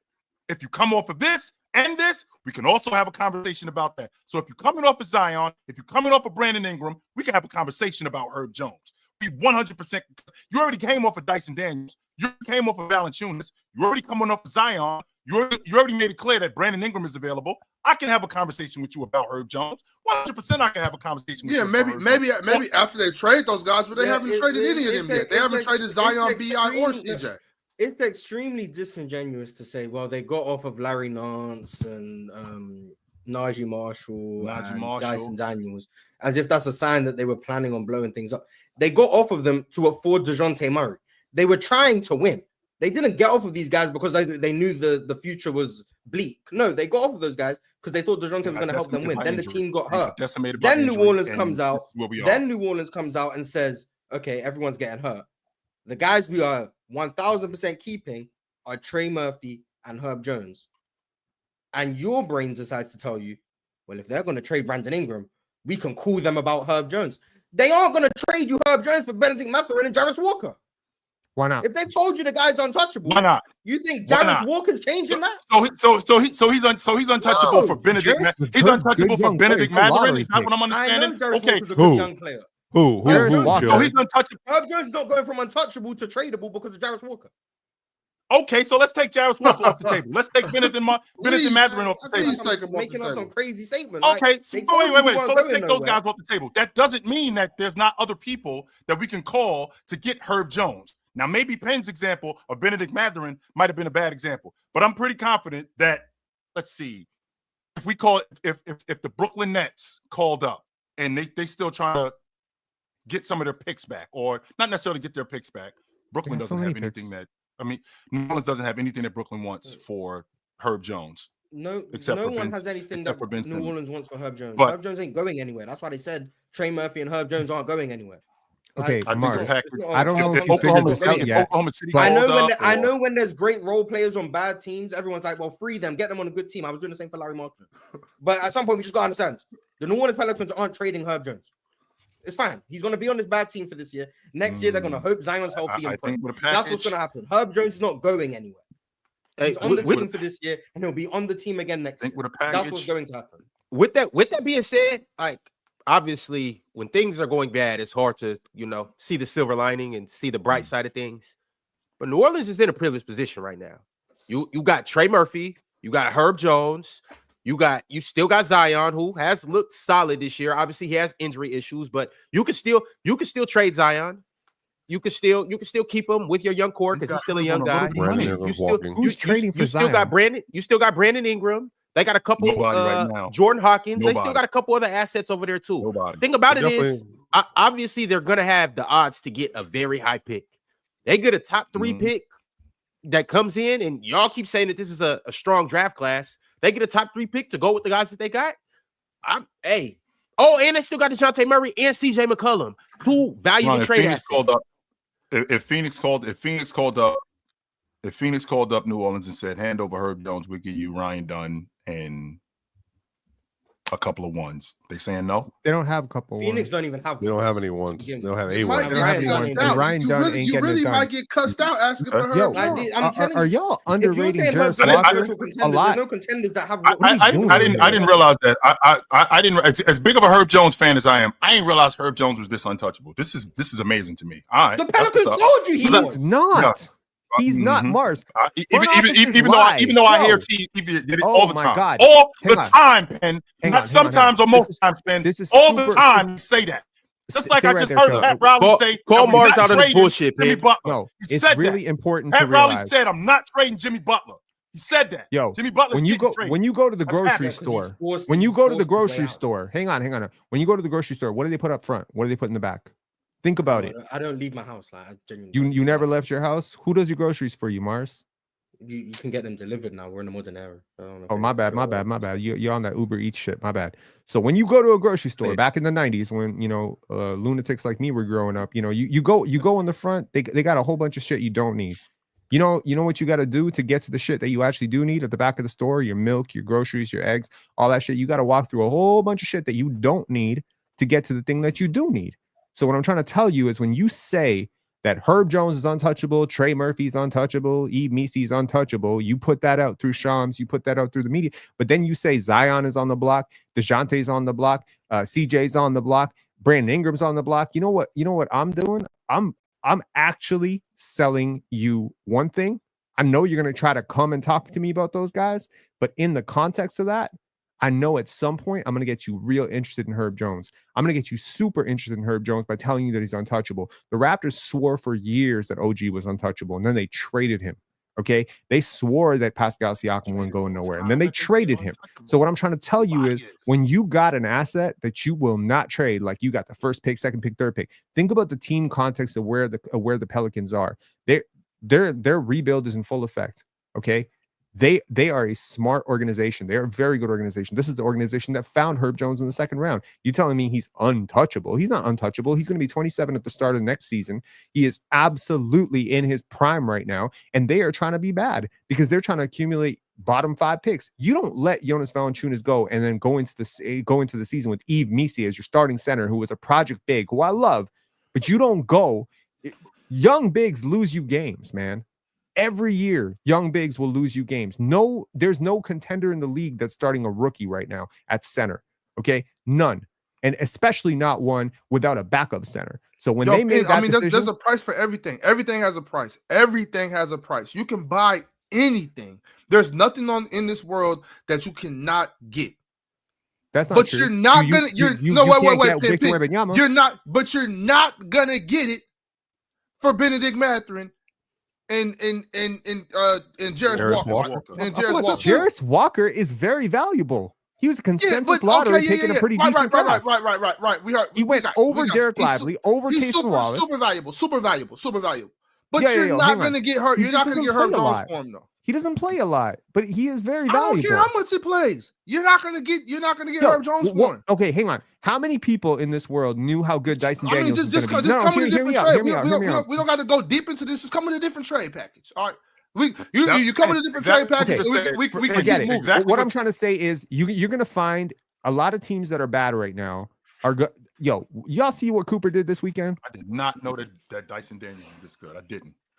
S2: If you come off of this and this, we can also have a conversation about that. So if you're coming off of Zion, if you're coming off of Brandon Ingram, we can have a conversation about Herb Jones. We 100%. You already came off of Dyson Daniels. You came off of Valanciunas. You already coming off of Zion. You already made it clear that Brandon Ingram is available. I can have a conversation with you about Herb Jones. 100% I can have a conversation with you.
S5: Yeah, maybe after they trade those guys, but they haven't traded any of them yet. They haven't traded Zion, B.I., or CJ.
S7: It's extremely disingenuous to say, well, they got off of Larry Nance and Najee Marshall, Dyson Daniels, as if that's a sign that they were planning on blowing things up. They got off of them to afford DeJounte Murray. They were trying to win. They didn't get off of these guys because they knew the future was bleak. No, they got off of those guys because they thought DeJounte was going to help them win. Then the team got hurt. Then New Orleans comes out. Then New Orleans comes out and says, okay, everyone's getting hurt. The guys we are 1,000% keeping are Trey Murphy and Herb Jones. And your brain decides to tell you, well, if they're going to trade Brandon Ingram, we can call them about Herb Jones. They aren't going to trade you Herb Jones for Benedict Mathurin and Jarvis Walker.
S4: Why not?
S7: If they told you the guy's untouchable,
S2: why not?
S7: You think Jarvis Walker's changing that?
S2: So he's untouchable for Benedict. He's untouchable for Benedict Mathurin. Is that what I'm understanding?
S7: I know Jarvis Walker's a good young player.
S6: Who?
S2: So he's untouchable.
S7: Herb Jones is not going from untouchable to tradable because of Jarvis Walker.
S2: Okay, so let's take Jarvis Walker off the table. Let's take Benedict Mathurin off the table.
S7: Making up some crazy statement.
S2: Okay, so wait. So let's take those guys off the table. That doesn't mean that there's not other people that we can call to get Herb Jones. Now, maybe Penn's example of Benedict Mathurin might have been a bad example, but I'm pretty confident that, let's see, if we call it, if the Brooklyn Nets called up and they still trying to get some of their picks back, or not necessarily get their picks back, Brooklyn doesn't have anything that, New Orleans doesn't have anything that Brooklyn wants for Herb Jones.
S7: No one has anything that New Orleans wants for Herb Jones.
S2: But
S7: Herb Jones ain't going anywhere. That's why they said Trey Murphy and Herb Jones aren't going anywhere.
S4: Okay,
S2: I
S4: don't know if you figured this out yet.
S7: I know when there's great role players on bad teams, everyone's like, well, free them, get them on a good team. I was doing the same for Larry Martin. But at some point, we just got to understand, the New Orleans Pelicans aren't trading Herb Jones. It's fine. He's going to be on this bad team for this year. Next year, they're going to hope Zion's healthy and pro. That's what's going to happen. Herb Jones is not going anywhere. He's on the team for this year, and he'll be on the team again next year. That's what's going to happen.
S1: With that being said, like, obviously, when things are going bad, it's hard to, see the silver lining and see the bright side of things. But New Orleans is in a privileged position right now. You got Trey Murphy, You got Herb Jones. You still got Zion, who has looked solid this year. Obviously, he has injury issues, but you can still trade Zion. You can still keep him with your young core because he's still a young guy.
S4: Who's trading for Zion?
S1: You still got Brandon Ingram. They got a couple.
S2: Right now.
S1: Jordan Hawkins. They still got a couple other assets over there too. Thing about it is, obviously, they're gonna have the odds to get a very high pick. They get a top 3 pick that comes in, and y'all keep saying that this is a strong draft class. They get a top 3 pick to go with the guys that they got. And they still got DeJounte Murray and CJ McCollum, 2 valuable trade assets.
S2: If Phoenix called up New Orleans and said, hand over Herb Jones, we'll give you Ryan Dunn and a couple of ones. They saying no?
S4: They don't have a couple.
S7: Phoenix don't even have.
S6: They don't have any ones. They don't have a one.
S4: Ryan Dunn ain't
S5: you really might get cussed out asking for Herb Jones.
S7: I'm telling
S4: are y'all underrating Jarris
S7: Walker
S4: a lot?
S7: There's no contenders that have.
S2: I didn't realize that. I didn't. As big of a Herb Jones fan as I am, I didn't realize Herb Jones was this untouchable. This is amazing to me. All right,
S7: the Pelicans told you he was
S4: not. He's not Mars.
S2: Even though I hear TV did it all the time.
S4: God.
S2: All the time, Pen. Not sometimes or most times, Pen. All the time you say that. Just like I just heard Pat Riley say.
S1: Call Mars out of this bullshit,
S2: Jimmy
S1: Pen.
S2: Butler.
S4: No,
S2: He
S4: it's
S2: said
S4: really
S2: that.
S4: important to
S2: Pat
S4: realize.
S2: Riley said, I'm not trading Jimmy Butler. He said that.
S4: Yo,
S2: Jimmy Butler.
S4: when you go to the grocery store, when you go to the grocery store, hang on. When you go to the grocery store, what do they put up front? What do they put in the back? Think about it.
S7: I don't leave my house. Like, I genuinely
S4: You never left your house? Who does your groceries for you, Mars?
S7: You can get them delivered now. We're in the modern era.
S4: Oh, my bad. You're on that Uber Eats shit. My bad. So when you go to a grocery store back in the 90s, when lunatics like me were growing up, you go in the front. They got a whole bunch of shit you don't need. You know what you got to do to get to the shit that you actually do need at the back of the store? Your milk, your groceries, your eggs, all that shit. You got to walk through a whole bunch of shit that you don't need to get to the thing that you do need. So what I'm trying to tell you is when you say that Herb Jones is untouchable, Trey Murphy's untouchable, Yves Missy's untouchable, you put that out through Shams, you put that out through the media, but then you say Zion is on the block, DeJounte's on the block, CJ's on the block, Brandon Ingram's on the block. You know what I'm doing? I'm actually selling you one thing. I know you're going to try to come and talk to me about those guys, but in the context of that, I know at some point I'm going to get you real interested in Herb Jones. I'm going to get you super interested in Herb Jones by telling you that he's untouchable. The Raptors swore for years that OG was untouchable, and then they traded him. Okay, they swore that Pascal Siakam wasn't going nowhere, and then they traded him. So what I'm trying to tell you is when you got an asset that you will not trade, like you got the first pick, second pick, third pick, think about the team context of where the Pelicans are. Their rebuild is in full effect. Okay. They are a smart organization. They are a very good organization. This is the organization that found Herb Jones in the second round. You telling me he's untouchable? He's not untouchable. He's going to be 27 at the start of the next season. He is absolutely in his prime right now, and they are trying to be bad because they're trying to accumulate bottom 5 picks. You don't let Jonas Valanciunas go and then go into the season with Yves Misy as your starting center, who was a project big, who I love, but you don't go. Young bigs lose you games, man. Every year, young bigs will lose you games. No, there's no contender in the league that's starting a rookie right now at center. Okay, none, and especially not one without a backup center. So when they made that decision,
S5: there's a price for everything. Everything has a price. Everything has a price. You can buy anything. There's nothing in this world that you cannot get.
S4: That's not
S5: but
S4: true.
S5: You're not gonna. Wait. You're not. But you're not gonna get it for Benedict Mathurin. And Jarris Walker.
S4: Jarris Walker is very valuable. He was a consensus lottery taking a pretty decent draft.
S5: Right.
S4: He went over Derek Lively, over Casey Wallace.
S5: Super valuable. But you're not going to get hurt. You're not going to get hurt Jones for him though.
S4: He doesn't play a lot, but he is very
S5: valuable.
S4: valuable.
S5: I don't care how much he plays. You're not going to get Herb Jones for him.
S4: Okay, hang on. How many people in this world knew how good Dyson Daniels was going to be?
S5: Just come in a different trade. We don't got to go deep into this. Just come in a different trade package. All right. You come in a different trade package. We can keep moving.
S4: Exactly. What I'm trying to say is you're going to find a lot of teams that are bad right now are good. Yo, y'all see what Cooper did this weekend?
S2: I did not know that Dyson Daniels is this good. I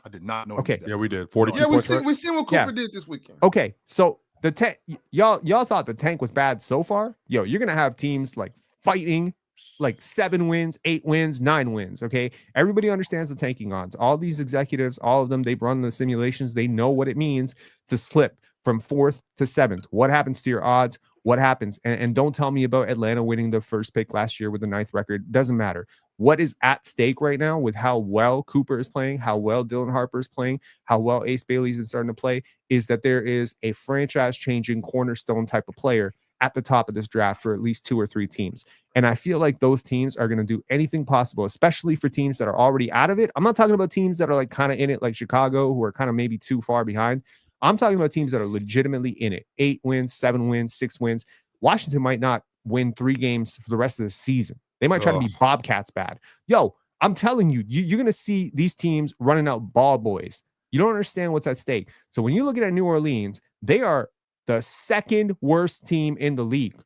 S2: did not know.
S4: Okay.
S6: Yeah, we did. 42
S5: points. We seen what Cooper did this weekend.
S4: Okay, so the tank, y'all thought the tank was bad so far. Yo, you're gonna have teams like fighting, like 7 wins, 8 wins, 9 wins. Okay, everybody understands the tanking odds. All these executives, all of them, they've run the simulations. They know what it means to slip from 4th to 7th. What happens to your odds? What happens? And don't tell me about Atlanta winning the first pick last year with the 9th record. Doesn't matter. What is at stake right now with how well Cooper is playing, how well Dylan Harper is playing, how well Ace Bailey's been starting to play, is that there is a franchise-changing cornerstone type of player at the top of this draft for at least 2 or 3 teams. And I feel like those teams are going to do anything possible, especially for teams that are already out of it. I'm not talking about teams that are like kind of in it, like Chicago, who are kind of maybe too far behind. I'm talking about teams that are legitimately in it. 8 wins, 7 wins, 6 wins. Washington might not win 3 games for the rest of the season. They might try to be Bobcats bad. Yo, I'm telling you, you're going to see these teams running out ball boys. You don't understand what's at stake. So when you look at New Orleans, they are the 2nd worst team in the league.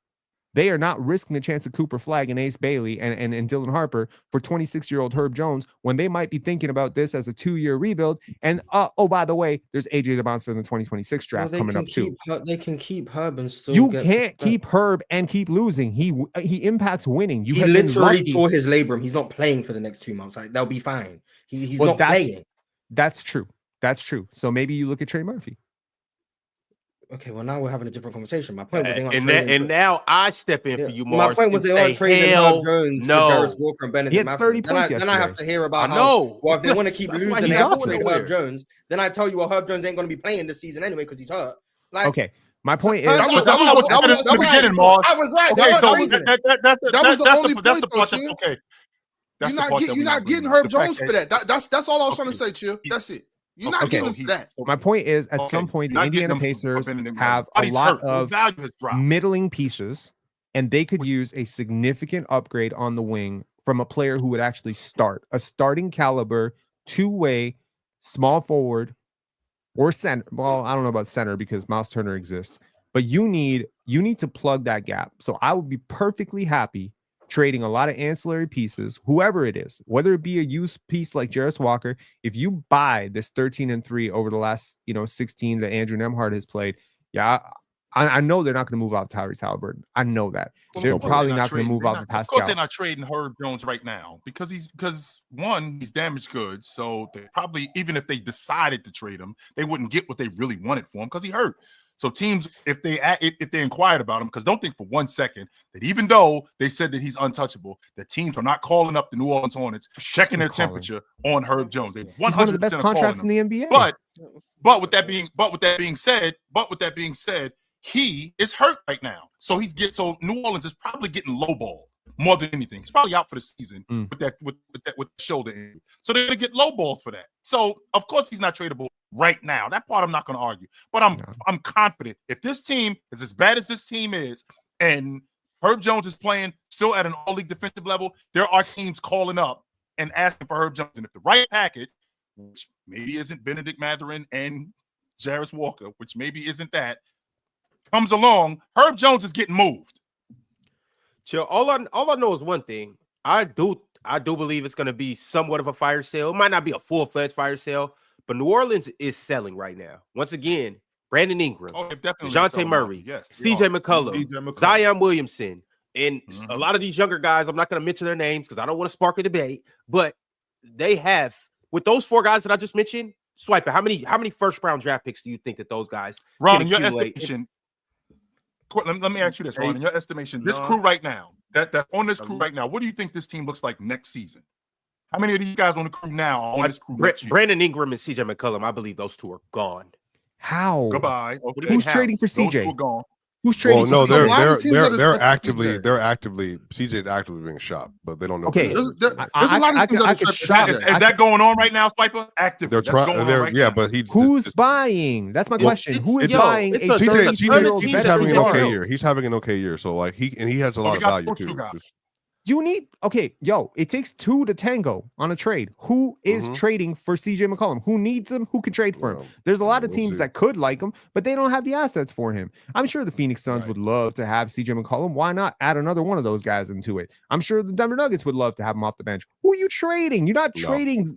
S4: They are not risking the chance of Cooper Flagg and Ace Bailey and Dylan Harper for 26-year-old Herb Jones when they might be thinking about this as a 2-year rebuild. And oh, by the way, there's AJ Domantas in the 2026 draft coming up too.
S7: They can keep Herb and still.
S4: You can't keep Herb and keep losing. He impacts winning.
S7: He literally tore his labrum. He's not playing for the next 2 months. Like, they'll be fine. He's not playing.
S4: That's true. That's true. So maybe you look at Trey Murphy.
S7: Okay, well, now we're having a different conversation. My point was
S1: now I step in for you,
S7: My
S1: Mars.
S7: point was they aren't trading Herb Jones for Darius Walker and Benedict Matthews.
S4: 30 points
S7: then I have to hear about well, if they want to keep losing, they have to trade Herb Jones. Then I tell you, well, Herb Jones ain't going to be playing this season anyway because he's hurt. Like,
S4: okay, my point is
S2: that was the beginning, Mars.
S5: I was right.
S2: Okay,
S5: That's the only point.
S2: That's the part. Okay,
S5: you're not getting Herb Jones for that. That's all I was trying to say, Chill. That's it. You're not getting that.
S4: My point is, at some point, the Indiana Pacers have a lot of middling pieces, and they could use a significant upgrade on the wing from a player who would actually start a starting caliber 2-way small forward or center. Well, I don't know about center because Miles Turner exists, but you need to plug that gap. So I would be perfectly happy trading a lot of ancillary pieces, whoever it is, whether it be a youth piece like Jarris Walker. If you buy this 13-3 over the last 16 that Andrew Nembhard has played, I know they're not going to move out Tyrese Halliburton. I know that. They're probably not going to move out the Pascal.
S2: Of course, they're not trading Herb Jones right now because one, he's damaged goods. So they probably, even if they decided to trade him, they wouldn't get what they really wanted for him because he hurt. So teams, if they inquired about him, because don't think for 1 second that even though they said that he's untouchable, the teams are not calling up the New Orleans Hornets, checking their temperature on Herb Jones. They 100%
S4: one of the best contracts in the NBA.
S2: But with that being said, he is hurt right now. So so New Orleans is probably getting lowballed more than anything. He's probably out for the season with the shoulder injury. So they're gonna get lowballed for that. So of course he's not tradable right now. That part I'm not going to argue, but I'm confident if this team is as bad as this team is, and Herb Jones is playing still at an all-league defensive level, there are teams calling up and asking for Herb Jones. And if the right package, which maybe isn't Benedict Mathurin and Jarris Walker, which maybe isn't that, comes along, Herb Jones is getting moved.
S1: Chill. All I know is one thing. I do believe it's going to be somewhat of a fire sale. It might not be a full-fledged fire sale, but New Orleans is selling right now. Once again, Brandon Ingram, DeJounte Murray, CJ McCollum, Zion Williamson, and a lot of these younger guys, I'm not going to mention their names because I don't want to spark a debate, but they have, with those 4 guys that I just mentioned, swipe it. How many first-round draft picks do you think that those guys
S2: Ron, in your estimation, let me ask you this, Ron. In your estimation, this crew right now, that on this crew right now, what do you think this team looks like next season? How many of these guys on the crew now are on this crew?
S1: Brandon Ingram and CJ McCollum, I believe those 2 are gone.
S4: How?
S2: Goodbye. Okay.
S4: Who's trading for CJ?
S2: Those 2 are gone.
S4: Who's trading?
S6: Well, no, they're actively CJ's actively being shopped, but they don't know.
S4: Okay,
S5: there's a lot of
S2: is that going on right now, Spiper? Active.
S6: They're trying. But
S4: who's buying? That's my question. Who is buying?
S6: He's having an okay year. He's having an okay year. So like he has a lot of value too.
S4: You need it takes 2 to tango on a trade. Who is trading for CJ McCollum? Who needs him? Who can trade for him? There's a lot of teams that could like him, but they don't have the assets for him. I'm sure the Phoenix Suns would love to have CJ McCollum. Why not add another one of those guys into it? I'm sure the Denver Nuggets would love to have him off the bench. Who are you trading? You're not trading.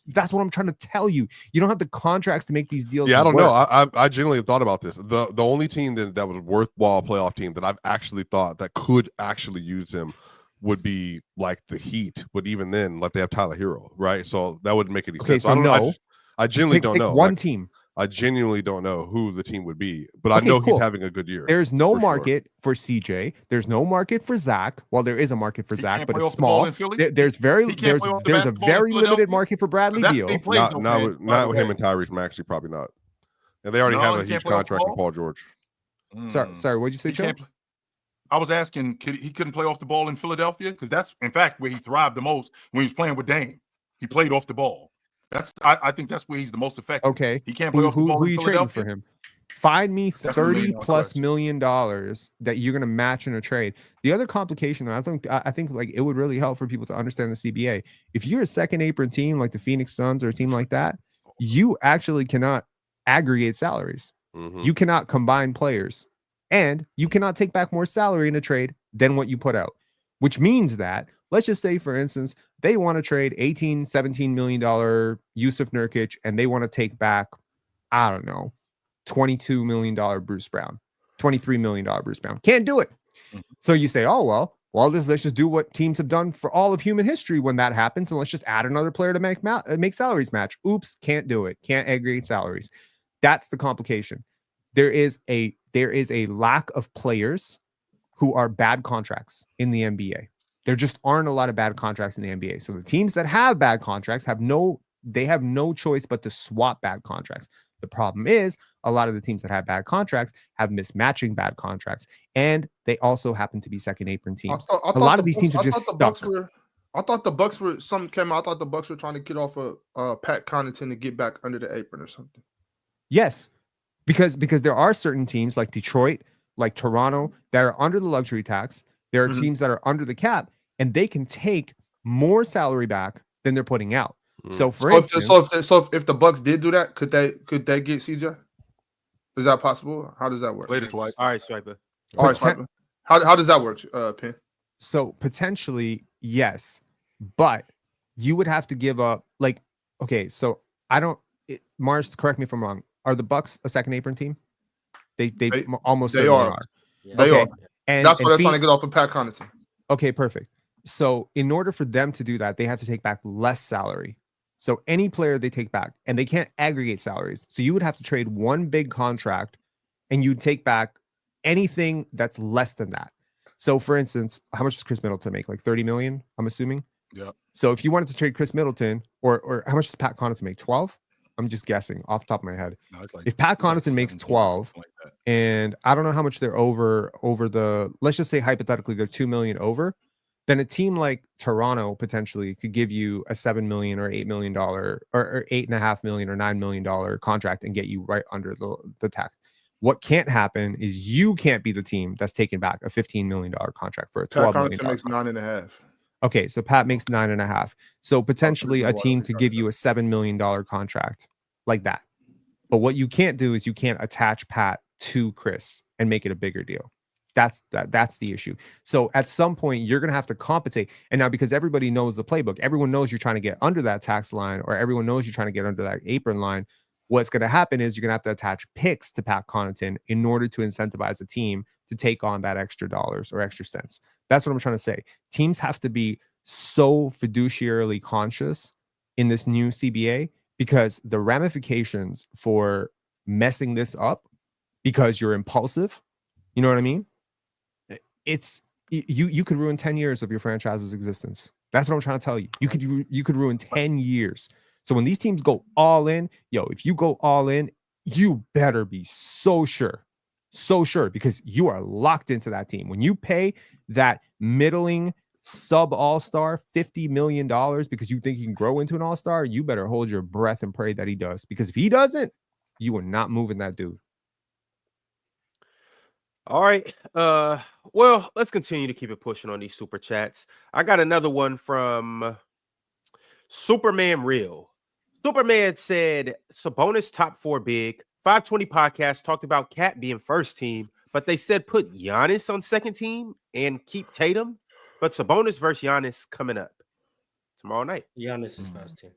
S4: That's what I'm trying to tell you. You don't have the contracts to make these deals.
S6: Yeah, I don't know. I genuinely thought about this. The only team that was worthwhile playoff team that I've actually thought that could actually use him would be like the Heat, but even then, like they have Tyler Hero, right? So that wouldn't make any sense.
S4: So
S6: I genuinely don't know.
S4: One team.
S6: I genuinely don't know who the team would be, but I know he's having a good year.
S4: There's no market for CJ. There's no market for Zach. Well, there is a market for Zach, but it's small. There's a very limited market for Bradley Beal.
S6: Not with him and Tyrese Maxey, probably not. And they already have a huge contract with Paul George.
S4: Sorry, what'd you say, Joe?
S2: I was asking, he couldn't play off the ball in Philadelphia? Because that's, in fact, where he thrived the most when he was playing with Dame. He played off the ball. I think that's where he's the most effective.
S4: Okay.
S2: He can't play off the ball in Philadelphia. Trading for him?
S4: Find me $30+ million that you're going to match in a trade. The other complication, I think like it would really help for people to understand the CBA. If you're a second apron team like the Phoenix Suns or a team like that, you actually cannot aggregate salaries. You cannot combine players. And you cannot take back more salary in a trade than what you put out, which means that, let's just say, for instance, they want to trade $17 million Yusuf Nurkic, and they want to take back, I don't know, $22 million Bruce Brown, $23 million Bruce Brown. Can't do it. So you say, oh, let's just do what teams have done for all of human history when that happens, and let's just add another player to make salaries match. Oops, can't do it. Can't aggregate salaries. That's the complication. There is a lack of players who are bad contracts in the NBA. There just aren't a lot of bad contracts in the NBA. So the teams that have bad contracts have no choice but to swap bad contracts. The problem is a lot of the teams that have bad contracts have mismatching bad contracts, and they also happen to be second apron teams. A lot of these teams are just stuck.
S5: I thought the Bucks were something came out. I thought the Bucks were trying to get off of Pat Connaughton to get back under the apron or something.
S4: Yes. Because there are certain teams like Detroit, like Toronto, that are under the luxury tax. There are teams that are under the cap, and they can take more salary back than they're putting out. So, for instance,
S5: if the Bucks did do that, could they get CJ? Is that possible? How does that work?
S2: Later, twice.
S1: All right, Swiper.
S5: How does that work, Pin?
S4: So potentially, yes, but you would have to give up. Like, okay, so Mars, correct me if I'm wrong. Are the Bucks a second apron team? They almost certainly are.
S5: Yeah. They are. And that's what they're trying to get off of Pat Connaughton.
S4: Okay, perfect. So in order for them to do that, they have to take back less salary. So any player they take back, and they can't aggregate salaries. So you would have to trade one big contract, and you'd take back anything that's less than that. So for instance, how much does Chris Middleton make? Like 30 million, I'm assuming.
S2: Yeah.
S4: So if you wanted to trade Chris Middleton, or how much does Pat Connaughton make? 12? I'm just guessing off the top of my head. No, like, if Pat Connaughton makes 12, like and I don't know how much they're over the, let's just say hypothetically they're 2 million over, then a team like Toronto potentially could give you a $7 million or $8 million or $8.5 million or $9 million contract and get you right under the tax. What can't happen is you can't be the team that's taking back a $15 million contract for a $12 million.
S5: Pat Connaughton makes 9.5.
S4: Okay, so Pat makes 9.5. So potentially a team could give you a $7 million contract like that. But what you can't do is you can't attach Pat to Chris and make it a bigger deal. That's the issue. So at some point you're going to have to compensate. And now because everybody knows the playbook, everyone knows you're trying to get under that tax line, or everyone knows you're trying to get under that apron line. What's going to happen is you're going to have to attach picks to Pat Connaughton in order to incentivize a team to take on that extra dollars or extra cents. That's what I'm trying to say. Teams have to be so fiduciarily conscious in this new CBA, because the ramifications for messing this up because you're impulsive, you know what I mean? It's you could ruin 10 years of your franchise's existence. That's what I'm trying to tell you. You could ruin 10 years. So when these teams go all in, if you go all in, you better be so sure, because you are locked into that team. When you pay that middling sub all-star $50 million because you think you can grow into an all-star, you better hold your breath and pray that he does. Because if he doesn't, you are not moving that dude.
S1: All right. Well, let's continue to keep it pushing on these super chats. I got another one from Superman Real. Superman said Sabonis top 4 big. 520 podcast talked about Cat being first team, but they said put Giannis on second team and keep Tatum. But Sabonis versus Giannis coming up tomorrow night.
S7: Giannis is first team.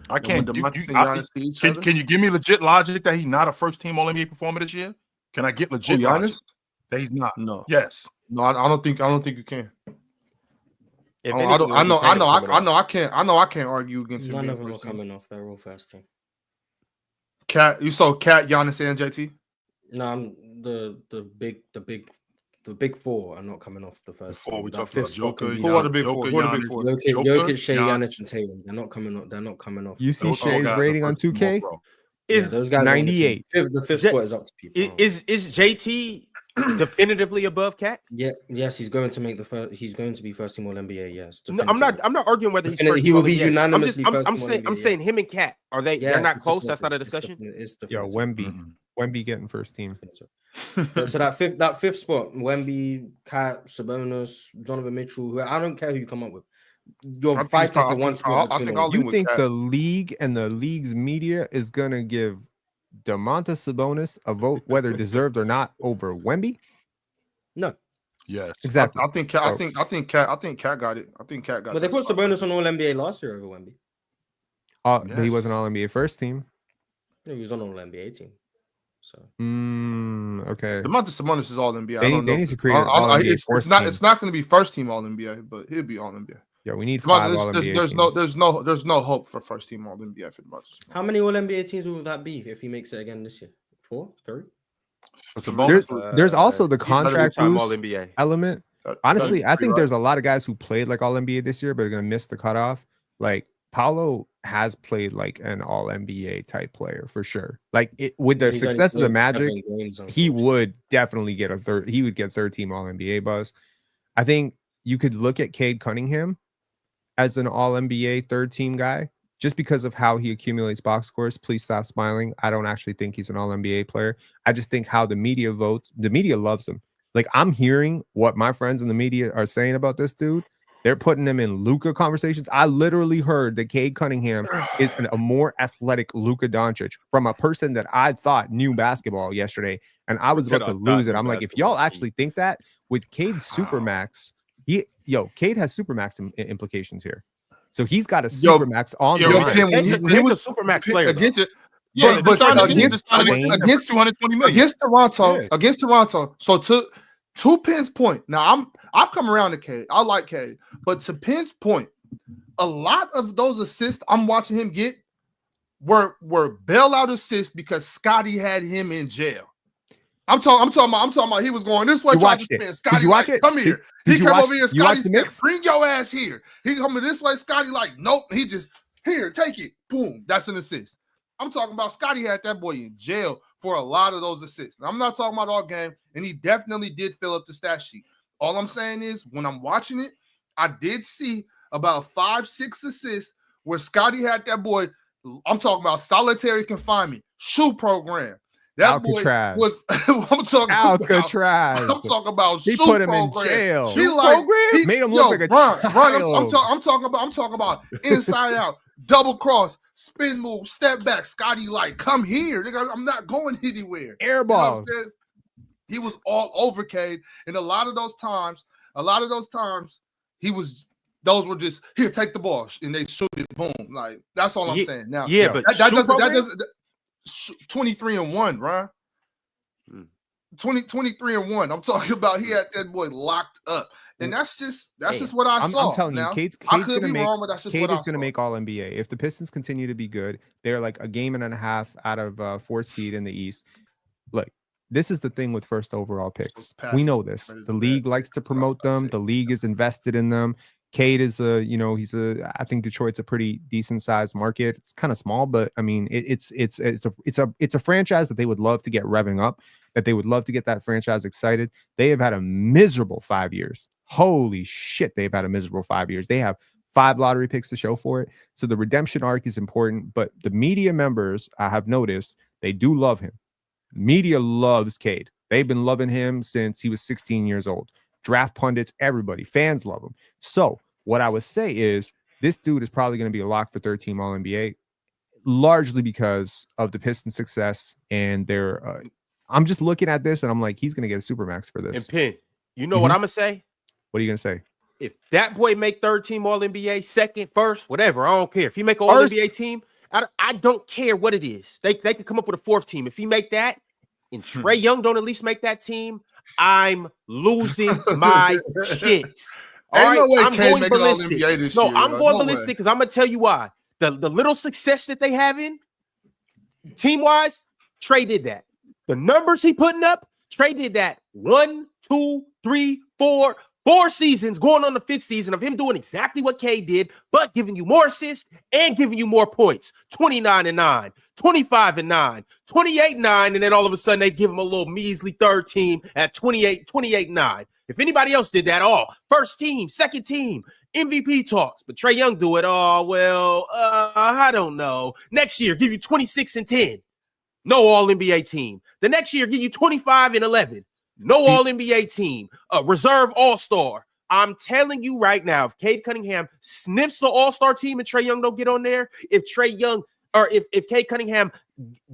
S2: I can't. Can you give me legit logic that he's not a first team All NBA performer this year? Can I get legit logic that he's not?
S5: No.
S2: Yes.
S5: No, I don't think you can.
S1: If
S5: I
S1: anything,
S5: know.
S1: it'll be Tatum coming off.
S5: I can't argue against him.
S7: None
S5: being
S7: of them are
S5: first team.
S7: coming off. They're all first team.
S5: Cat, you saw Cat, Giannis, and JT.
S7: No, I'm the big four are not coming off the first.
S2: Before we
S7: That
S2: talked
S7: fifth
S2: about
S7: spot can
S2: Joker,
S7: be
S5: Who are the big four? Who are the big four?
S7: Jokic, Shea, Giannis, and Tatum. They're not coming off.
S3: You see
S2: Those all
S3: Shea's
S2: guys
S3: rating
S2: are
S3: on
S2: first team
S3: 2K?
S2: All-Pro.
S7: Yeah,
S1: Is
S7: those guys are on the team.
S3: 98.
S7: The fifth
S1: J-
S7: spot is up to people.
S1: is JT definitively above Cat?
S7: Yeah, yes, he's going to make the first. He's going to be first team All NBA. Yes,
S1: No, I'm not arguing whether he's
S7: Definitively,
S1: first.
S7: he will
S1: team
S7: be
S1: All-NBA.
S7: unanimously
S1: I'm
S7: first team
S1: saying
S7: All-NBA,
S1: I'm saying him and Cat are they?
S7: Yes,
S1: They're not
S7: it's
S1: close. That's not a
S7: definitive.
S1: discussion.
S7: It's
S3: Yo,
S7: definitive.
S3: Wemby. Wemby getting first team.
S7: So that fifth spot, Wemby, Cat, Sabonis, Donovan Mitchell. Who I don't care who you come up with. You're fighting for one spot between them.
S3: You think the league and the league's media is gonna give Domantas Sabonis a vote, whether deserved or not, over Wemby?
S7: No.
S2: Yes,
S3: Exactly.
S5: I think Cat got it. I think Cat got it.
S7: But they put Sabonis on All NBA last year over Wemby.
S3: But he wasn't All NBA first team.
S7: He was on All NBA team. So
S3: Okay.
S5: Domantas Sabonis is All NBA.
S3: They need to create an All NBA
S5: it's not going to be first team All NBA, but he'll be All NBA.
S3: Yeah, we need 5 All NBA.
S5: There's no hope for first team All NBA for Domantas.
S7: how many All NBA teams will that be if he makes it again this year? 4, 3?
S3: There's also the contract
S1: All
S3: boost
S1: NBA
S3: element. Honestly, I think there's a lot of guys who played like All NBA this year, but are going to miss the cutoff. Like Paolo has played like an All NBA type player for sure. Like with the success of the Magic, he would definitely get He would get third team All NBA buzz. I think you could look at Cade Cunningham as an All NBA third team guy just because of how he accumulates box scores. Please stop smiling. I don't actually think he's an All NBA player. I just think how the media votes. The media loves him. Like I'm hearing what my friends in the media are saying about this dude. They're putting him in Luka conversations. I literally heard that Cade Cunningham is a more athletic Luka Doncic from a person that I thought knew basketball yesterday, and I was about to lose it. I'm like, if y'all actually think that with Cade's Supermax, Cade has Supermax implications here. So he's got a Supermax on the line.
S1: He was a Supermax player
S5: against it.
S2: Yeah,
S5: but against
S2: 220 million.
S5: Against Toronto. So to Penn's point, now I've come around to Cade. I like Cade, but to Penn's point, a lot of those assists I'm watching him get were bailout assists because Scotty had him in jail. I'm talking about he was going this way. Scotty, like, come here. He come over here. Scotty said, bring your ass here. He coming this way. Scotty like, nope. He just here, take it. Boom. That's an assist. I'm talking about Scotty had that boy in jail for a lot of those assists. And I'm not talking about all game, and he definitely did fill up the stat sheet. All I'm saying is when I'm watching it, I did see about 5-6 assists where Scotty had that boy. I'm talking about solitary confinement, shoe program. That
S3: Alcatraz.
S5: boy was I'm talking about
S3: he
S5: shoe
S3: put him
S5: program.
S3: in jail.
S5: He
S3: made him look like a
S5: child. I'm talking about inside out, double cross, spin move, step back. Scotty like, come here. I'm not going anywhere.
S3: Air balls.
S5: You know he was all over Cade. And a lot of those times, those were just here, take the ball, and they shoot it, boom. Like that's all I'm saying. Now,
S1: but
S5: that doesn't 23-1, Ron. 23-1. I'm talking about he had that boy locked up. And that's just what I saw.
S3: I'm telling you, Cade's
S5: I could be wrong, but that's just what I saw.
S3: Cade is going to make All NBA. If the Pistons continue to be good, they're like a game and a half out of 4th seed in the East. Look, this is the thing with first overall picks. We know this. The league likes to promote them. The league is invested in them. Cade is I think Detroit's a pretty decent sized market. It's kind of small, but I mean, it's a franchise that they would love to get revving up, that they would love to get that franchise excited. They have had a miserable 5 years. Holy shit. They've had a miserable 5 years. They have 5 lottery picks to show for it. So the redemption arc is important, but the media members, I have noticed, they do love him. Media loves Cade. They've been loving him since he was 16 years old. Draft pundits, everybody, fans love him. So what I would say is this dude is probably going to be a lock for third team All NBA, largely because of the Pistons' success and their. I'm just looking at this and I'm like, he's going to get a supermax for this.
S1: And Penn, you know what I'm gonna say?
S3: What are you going to say?
S1: If that boy make third team All NBA, second, first, whatever, I don't care. If he make an All NBA team, I don't care what it is. They could come up with a 4th team. If he make that, and Trey Young don't at least make that team, I'm losing my shit. All right,
S5: no way
S1: I'm
S5: Cade
S1: going
S5: making
S1: ballistic.
S5: All-NBA this
S1: No,
S5: year.
S1: I'm
S5: Like,
S1: going
S5: no
S1: ballistic
S5: way.
S1: because I'm gonna tell you why. The little success that they have in team wise, Trey did that. The numbers he putting up, Trey did that. 1, 2, 3, 4 seasons going on the 5th season of him doing exactly what Cade did, but giving you more assists and giving you more points. 29-9, 25-9, 28-9, and then all of a sudden they give him a little measly third team at 28-9. If anybody else did that, first team, second team, MVP talks, but Trae Young do it. I don't know. Next year, give you 26-10. No All-NBA team. The next year, give you 25-11. No All-NBA team. Reserve All-Star. I'm telling you right now, if Cade Cunningham sniffs an All-Star team and Trae Young don't get on there, if Cade Cunningham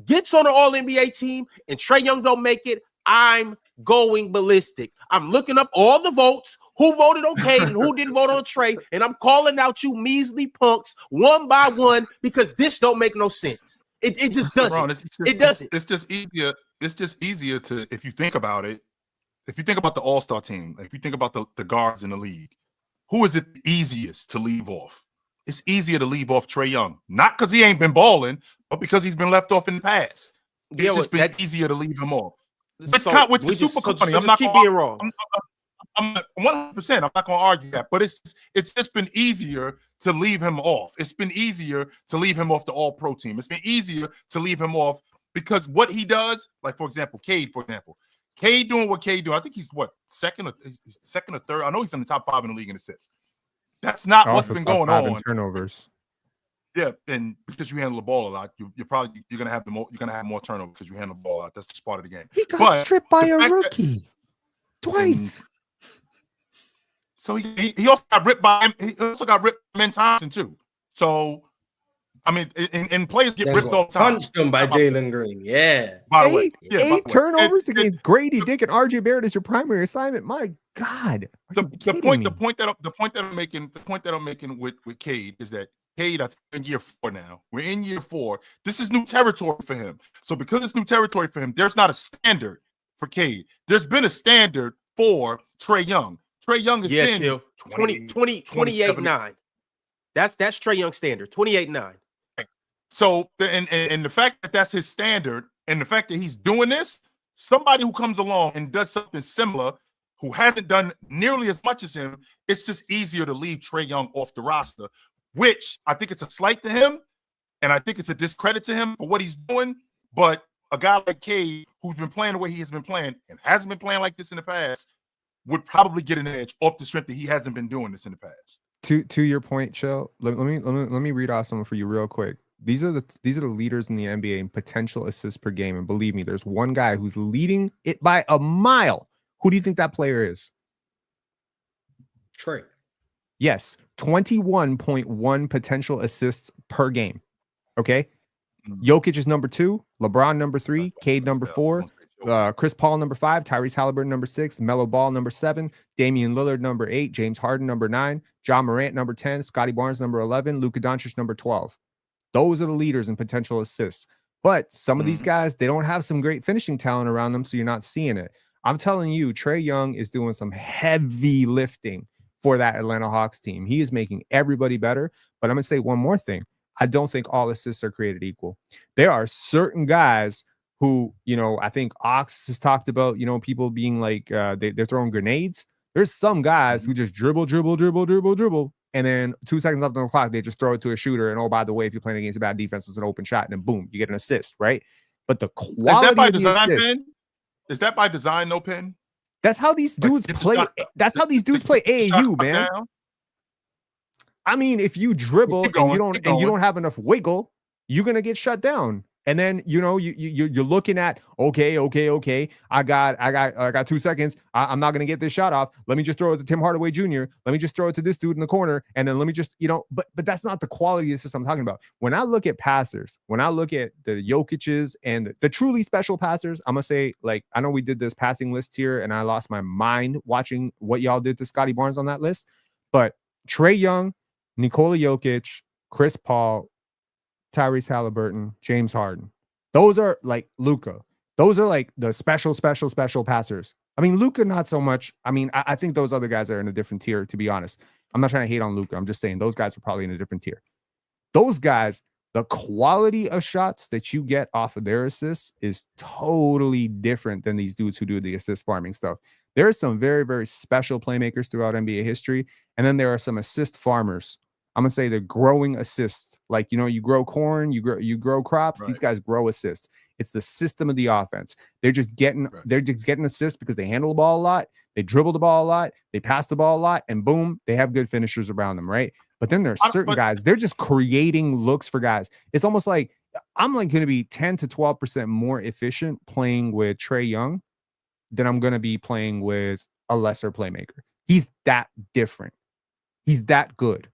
S1: gets on an All-NBA team and Trae Young don't make it, I'm going ballistic. I'm looking up all the votes, who voted on Cade and who didn't vote on Trae, and I'm calling out you measly punks one by one because this don't make no sense. It just doesn't. It doesn't.
S2: It's just easier. It's just easier to, if you think about it, if you think about the All-Star team, if you think about the guards in the league, who is it easiest to leave off? It's easier to leave off Trae Young, not because he ain't been balling, but because he's been left off in the past. It's just been easier to leave him off. It's not with the super company. I'm not
S1: keep being wrong.
S2: I'm 100%. I'm not going to argue that, but it's just been easier to leave him off. It's been easier to leave him off the All-Pro team. It's been easier to leave him off because what he does, like for example, Cade doing what Cade do. I think he's second or third. I know he's in the top 5 in the league in assists. That's not what's been going on.
S3: Turnovers.
S2: Yeah, and because you handle the ball a lot, you're gonna have more turnovers because you handle the ball a lot. That's just part of the game.
S3: He got stripped by a rookie twice.
S2: So he also got ripped by him. He also got ripped by Thompson too. So I mean, and players get ripped all the time.
S7: Punched him by Jalen Green. Yeah.
S2: By the way,
S3: eight turnovers against Grady Dick and RJ Barrett as your primary assignment. My God.
S2: The point that I'm making with Cade is that Cade, I think in year 4 now. We're in year 4. This is new territory for him. So because it's new territory for him, there's not a standard for Cade. There's been a standard for Trae Young. Trae Young has been
S1: 28-9. That's Trae Young's standard. 28-9.
S2: So and the fact that that's his standard, and the fact that he's doing this, somebody who comes along and does something similar, who hasn't done nearly as much as him, it's just easier to leave Trae Young off the roster, which I think it's a slight to him, and I think it's a discredit to him for what he's doing. But a guy like Cade, who's been playing the way he has been playing and hasn't been playing like this in the past, would probably get an edge off the strength that he hasn't been doing this in the past.
S3: To your point, Shell, let me read off some for you real quick. These are the leaders in the NBA in potential assists per game, and believe me, there's one guy who's leading it by a mile. Who do you think that player is?
S7: Trae.
S3: Yes, 21.1 potential assists per game. Okay, Jokic is number 2, LeBron number 3, Cade number 4, Chris Paul number 5, Tyrese Halliburton number 6, Melo Ball number 7, Damian Lillard number 8, James Harden number 9, John Morant number 10, Scotty Barnes number 11, Luka Doncic number 12. Those are the leaders in potential assists. But some of these guys, they don't have some great finishing talent around them, so you're not seeing it. I'm telling you, Trae Young is doing some heavy lifting for that Atlanta Hawks team. He is making everybody better. But I'm going to say one more thing. I don't think all assists are created equal. There are certain guys who, I think Ox has talked about, people being like, they're throwing grenades. There's some guys who just dribble. And then 2 seconds left on the clock, they just throw it to a shooter. And, oh, by the way, if you're playing against a bad defense, it's an open shot. And then, boom, you get an assist, right? But the quality
S2: is that by
S3: of the
S2: design,
S3: assist,
S2: Pen? Is that by design, no Pen?
S3: That's how these dudes play. That's how these dudes play AAU, man.
S2: Down?
S3: I mean, if you dribble and you don't have enough wiggle, you're gonna get shut down. And then you're looking at okay. I got 2 seconds. I'm not gonna get this shot off. Let me just throw it to Tim Hardaway Jr. Let me just throw it to this dude in the corner, and then let me just But that's not the quality of the system I'm talking about. When I look at passers, when I look at the Jokic's and the truly special passers, I'm gonna say, like, I know we did this passing list here, and I lost my mind watching what y'all did to Scotty Barnes on that list. But Trae Young, Nikola Jokic, Chris Paul, Tyrese Halliburton, James Harden. Those are like Luka. Those are like the special passers.
S4: I mean, Luka, not so much. I mean, I think those other guys are in a different tier, to be honest. I'm not trying to hate on Luka. I'm just saying those guys are probably in a different tier. Those guys, the quality of shots that you get off of their assists is totally different than these dudes who do the assist farming stuff. There are some very, very special playmakers throughout NBA history. And then there are some assist farmers. I'm going to say the growing assists. Like, you grow corn, you grow crops. Right. These guys grow assists. It's the system of the offense. They're just getting assists because they handle the ball a lot. They dribble the ball a lot. They pass the ball a lot. And boom, they have good finishers around them, right? But then there's certain guys, they're just creating looks for guys. It's almost like I'm like going to be 10 to 12% more efficient playing with Trae Young than I'm going to be playing with a lesser playmaker. He's that different. He's that good.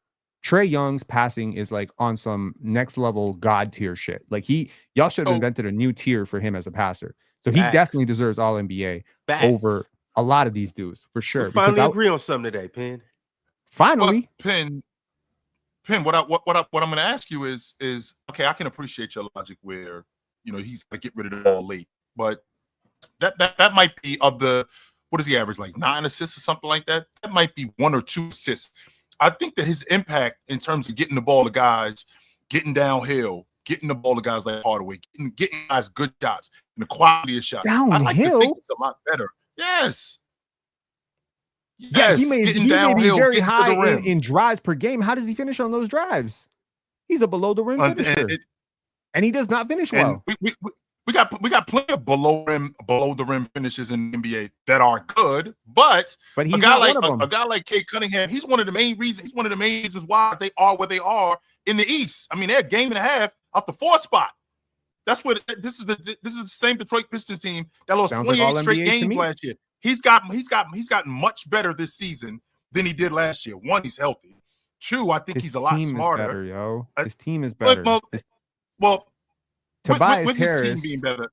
S4: Trae Young's passing is like on some next level God tier shit. Like y'all should have invented a new tier for him as a passer. So he definitely deserves all NBA over a lot of these dudes for sure.
S1: We'll finally agree on something today, Penn.
S4: Finally,
S2: Penn, what I'm going to ask you is okay. I can appreciate your logic where he's going to get rid of the ball late, but that might be of the what is he average, like 9 assists or something like that. That might be 1 or 2 assists. I think that his impact in terms of getting the ball to guys, getting downhill, getting the ball to guys like Hardaway, getting guys good shots, and the quality of shots.
S4: Downhill?
S2: I like to think it's a lot better. Yes.
S4: Yeah, he may be very high in drives per game. How does he finish on those drives? He's a below the rim finisher, and he does not finish well.
S2: We got plenty of below the rim finishes in the NBA that are good, but
S4: he's
S2: a guy
S4: not
S2: like
S4: one of them.
S2: a guy like Cade Cunningham, he's one of the main reasons why they are where they are in the East. I mean, they're a game and a half out the 4th spot. That's what this is the same Detroit Pistons team that lost 28 straight games last year. He's gotten much better this season than he did last year. 1, he's healthy. 2, I think he's a lot smarter.
S4: His team is better. Tobias Harris being better.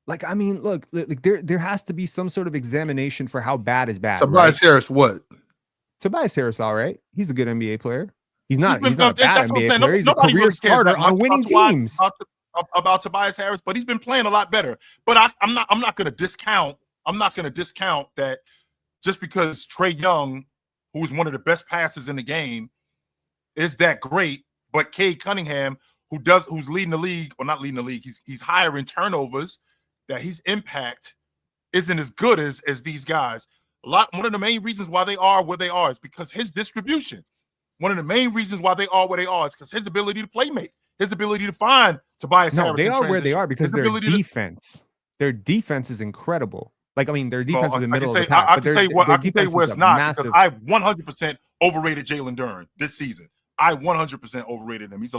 S4: Like, I mean, look, there has to be some sort of examination for how bad is bad.
S5: Tobias Harris, what?
S4: Tobias Harris, all right. He's a good NBA player. He's not a bad NBA player. He's a career starter on winning teams.
S2: About Tobias Harris, but he's been playing a lot better. But I'm not going to discount. I'm not going to discount that just because Trae Young, who's one of the best passers in the game, is that great. But Cade Cunningham, who's leading the league, or not leading the league, he's higher in turnovers, that his impact isn't as good as these guys. One of the main reasons why they are where they are is because his distribution. One of the main reasons why they are where they are is because his ability to playmate, his ability to find Tobias Harris.
S4: They are where they are because their defense is incredible. Like, I mean, their defense is in the middle of the pack.
S2: I can tell you where it's not, because I 100% overrated Jalen Duren this season. I 100% overrated him. He's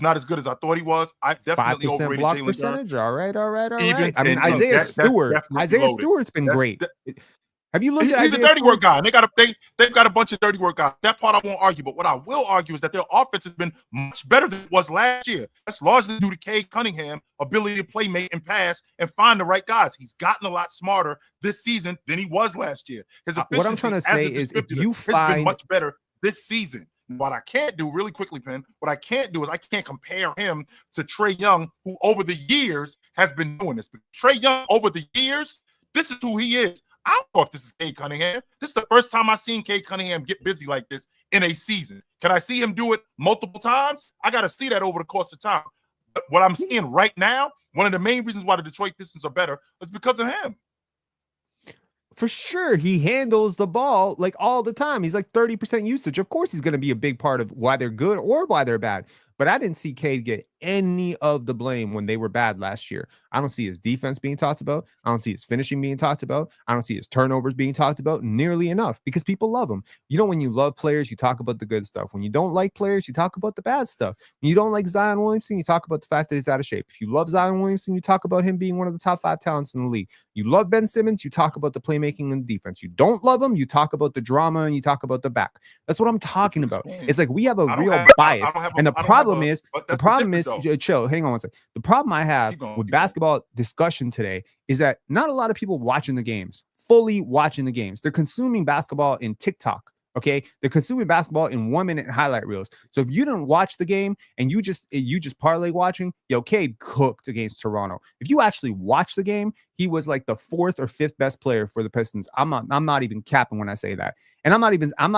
S2: not as good as I thought he was. I definitely overrated
S4: block
S2: Jalen
S4: percentage.
S2: Duren.
S4: All right. I mean, Isaiah Stewart's been great. Have you looked at
S2: He's a dirty work guy. They've got a bunch of dirty work guys. That part I won't argue. But what I will argue is that their offense has been much better than it was last year. That's largely due to Cade Cunningham ability to play, make, and pass and find the right guys. He's gotten a lot smarter this season than he was last year. His efficiency,
S4: what I'm trying to say is, if you
S2: has been much better this season. What I can't do, really quickly, Penn, what I can't do is I can't compare him to Trae Young, who over the years has been doing this. But Trae Young, over the years, this is who he is. I don't know if this is Cade Cunningham. This is the first time I've seen Cade Cunningham get busy like this in a season. Can I see him do it multiple times? I got to see that over the course of time. But what I'm seeing right now, one of the main reasons why the Detroit Pistons are better is because of him.
S4: For sure, he handles the ball like all the time. He's like 30% usage. Of course, he's going to be a big part of why they're good or why they're bad. But I didn't see Cade get any of the blame when they were bad last year. I don't see his defense being talked about. I don't see his finishing being talked about. I don't see his turnovers being talked about nearly enough because people love him. When you love players, you talk about the good stuff. When you don't like players, you talk about the bad stuff. When you don't like Zion Williamson, you talk about the fact that he's out of shape. If you love Zion Williamson, you talk about him being one of the top 5 talents in the league. You love Ben Simmons, you talk about the playmaking and the defense. You don't love him, you talk about the drama and you talk about the back. That's what I'm talking about. It's like we have a real bias. And the problem is, chill, hang on one second. The problem I have with basketball discussion today is that not a lot of people watching the games, fully watching the games. They're consuming basketball in TikTok Okay, they're consuming basketball in 1 minute highlight reels. So if you didn't watch the game and you just parlay watching, Cade cooked against Toronto. If you actually watch the game, he was like the 4th or 5th best player for the Pistons. I'm not even capping when I say that. And I'm not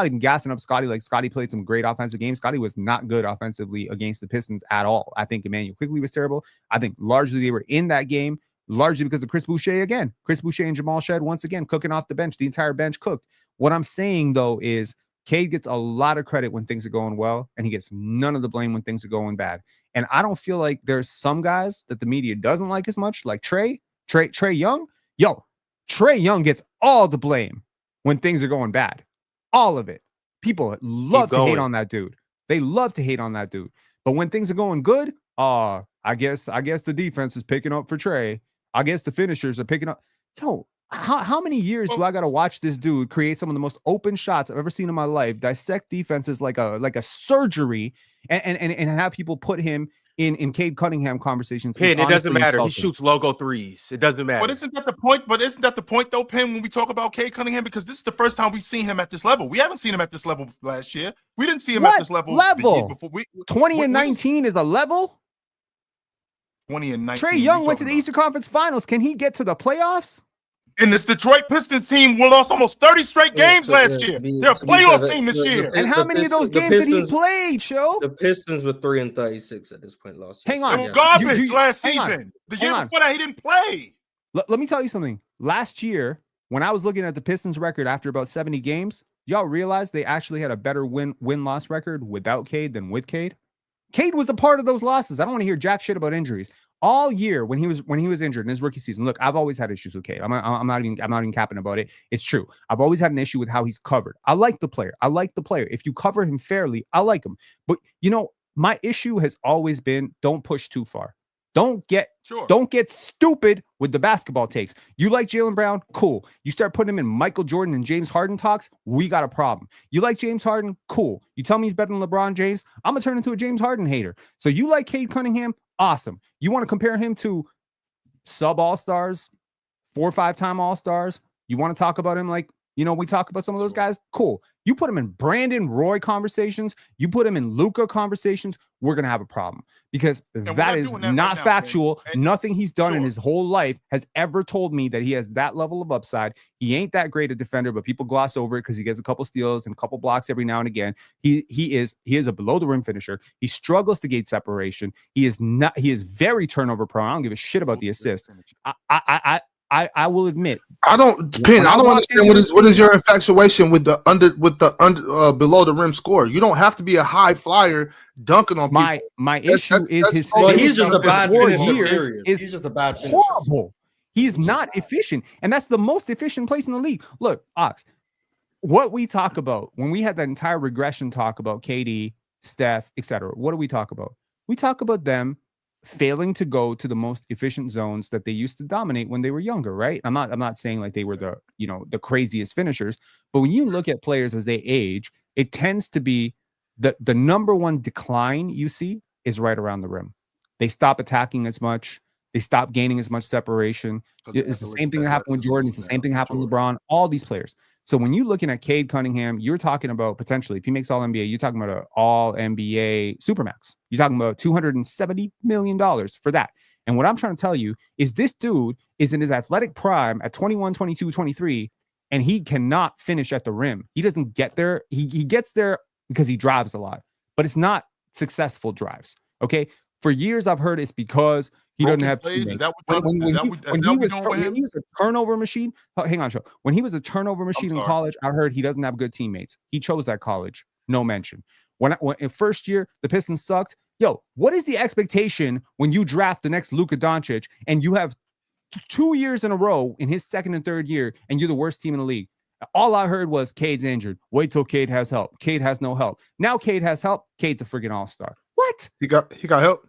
S4: even gassing up Scotty. Like, Scotty played some great offensive games. Scotty was not good offensively against the Pistons at all. I think Emmanuel Quigley was terrible. I think largely they were in that game largely because of Chris Boucher again. Chris Boucher and Jamal Shed once again cooking off the bench. The entire bench cooked. What I'm saying, though, is Cade gets a lot of credit when things are going well, and he gets none of the blame when things are going bad. And I don't feel like there's some guys that the media doesn't like as much, like Trae Young. Trae Young gets all the blame when things are going bad. All of it. People love to hate on that dude. They love to hate on that dude. But when things are going good, I guess the defense is picking up for Trae. I guess the finishers are picking up. How many years do I got to watch this dude create some of the most open shots I've ever seen in my life, dissect defenses like a surgery, and have people put him in Cade Cunningham conversations?
S1: Penn, it doesn't matter. Insulting. He shoots logo threes. It doesn't matter.
S2: But isn't that the point? Though, Penn, when we talk about Cade Cunningham? Because this is the first time we've seen him at this level. We haven't seen him at this level last year. We didn't see him at this level. The year before.
S4: 20 and 19 is a level?
S2: 20 and 19.
S4: Trae Young went to the Eastern Conference Finals. Can he get to the playoffs?
S2: And this Detroit Pistons team lost almost 30 straight games last year. They're a playoff team this year.
S4: And how many of those games did he play, Cho?
S7: The Pistons were 3-36 at this point last year.
S4: Hang on.
S2: They were garbage last season. The year before that, he didn't play.
S4: Let me tell you something. Last year, when I was looking at the Pistons record after about 70 games, y'all realized they actually had a better win-loss record without Cade than with Cade? Cade was a part of those losses. I don't want to hear jack shit about injuries. All year when he was injured in his rookie season, look, I've always had issues with Cade. I'm not even capping about it. It's true. I've always had an issue with how he's covered. I like the player. If you cover him fairly, I like him. But my issue has always been don't push too far. Don't get stupid with the basketball takes. You like Jaylen Brown? Cool. You start putting him in Michael Jordan and James Harden talks, we got a problem. You like James Harden? Cool. You tell me he's better than LeBron James? I'm going to turn into a James Harden hater. So you like Cade Cunningham? Awesome. You want to compare him to sub All-Stars, 4 or 5-time All-Stars? You want to talk about him like, we talk about some of those guys? Cool. You put him in Brandon Roy conversations, you put him in Luka conversations, we're going to have a problem because that is not factual. Nothing he's done in his whole life has ever told me that he has that level of upside. He ain't that great a defender, but people gloss over it because he gets a couple steals and a couple blocks every now and again. He is a below the rim finisher. He struggles to gauge separation. He is very turnover prone. I don't give a shit about the assists. I will admit.
S5: I don't understand what is your infatuation with the below the rim score. You don't have to be a high flyer dunking on people.
S4: My issue is his.
S7: He's just a bad finisher. He's just a bad finisher.
S4: Horrible. He's not efficient, and that's the most efficient place in the league. Look, Ox, what we talk about when we had that entire regression talk about KD, Steph, etc. What do we talk about? We talk about them failing to go to the most efficient zones that they used to dominate when they were younger, right? I'm not saying like they were the craziest finishers, but when you look at players as they age, it tends to be the number one decline you see is right around the rim. They stop attacking as much. They stop gaining as much separation. It's the same thing that happened with Jordan. It's the same thing that happened with LeBron, all these players. So when you're looking at Cade Cunningham, you're talking about potentially, if he makes all NBA, you're talking about an all NBA Supermax. You're talking about $270 million for that. And what I'm trying to tell you is this dude is in his athletic prime at 21, 22, 23, and he cannot finish at the rim. He doesn't get there. He gets there because he drives a lot, but it's not successful drives. Okay. For years, I've heard it's because he doesn't have teammates. When he was a turnover machine, hang on, Joe. When he was a turnover machine in college, I heard he doesn't have good teammates. He chose that college. No mention. When in first year, the Pistons sucked. Yo, what is the expectation when you draft the next Luka Doncic and you have 2 years in a row in his second and third year and you're the worst team in the league? All I heard was Cade's injured. Wait till Cade has help. Cade has no help. Now Cade has help. Cade's a freaking all-star. What?
S5: He got help.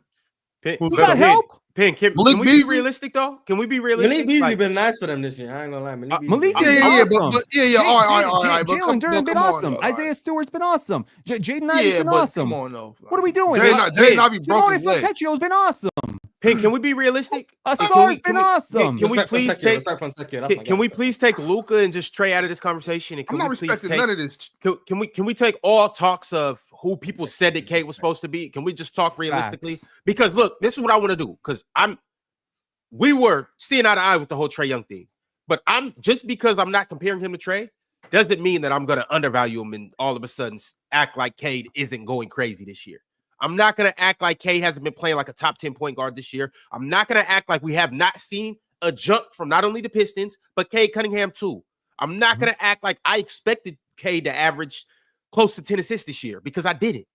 S4: He got help.
S1: Can we be realistic though? Can we be realistic?
S7: Malik Beasley been nice for them this year. I ain't gonna lie.
S4: Malik
S5: awesome.
S4: All right. Jalen Duren been awesome. Isaiah Stewart's been awesome. Jaden Ivey's been awesome.
S5: Come on, though.
S4: What are we doing?
S5: Jaden Ivey broke his leg.
S4: Fontecchio's been awesome.
S1: Pink, can we be realistic?
S4: Asar's been awesome.
S1: Can we please take? Can we
S7: please
S1: please take Luka and just Trey out of this conversation? And
S5: I'm not respecting none of this.
S1: Can we take all talks of who people said that Cade was supposed to be? Can we just talk realistically?
S4: Facts.
S1: Because look, this is what I want to do. Because we were seeing eye to eye with the whole Trey Young thing, but just because I'm not comparing him to Trey doesn't mean that I'm going to undervalue him and all of a sudden act like Cade isn't going crazy this year. I'm not going to act like Cade hasn't been playing like a top 10 point guard this year. I'm not going to act like we have not seen a jump from not only the Pistons, but Cade Cunningham too. I'm not going to act like I expected Cade to average close to 10 assists this year because I didn't.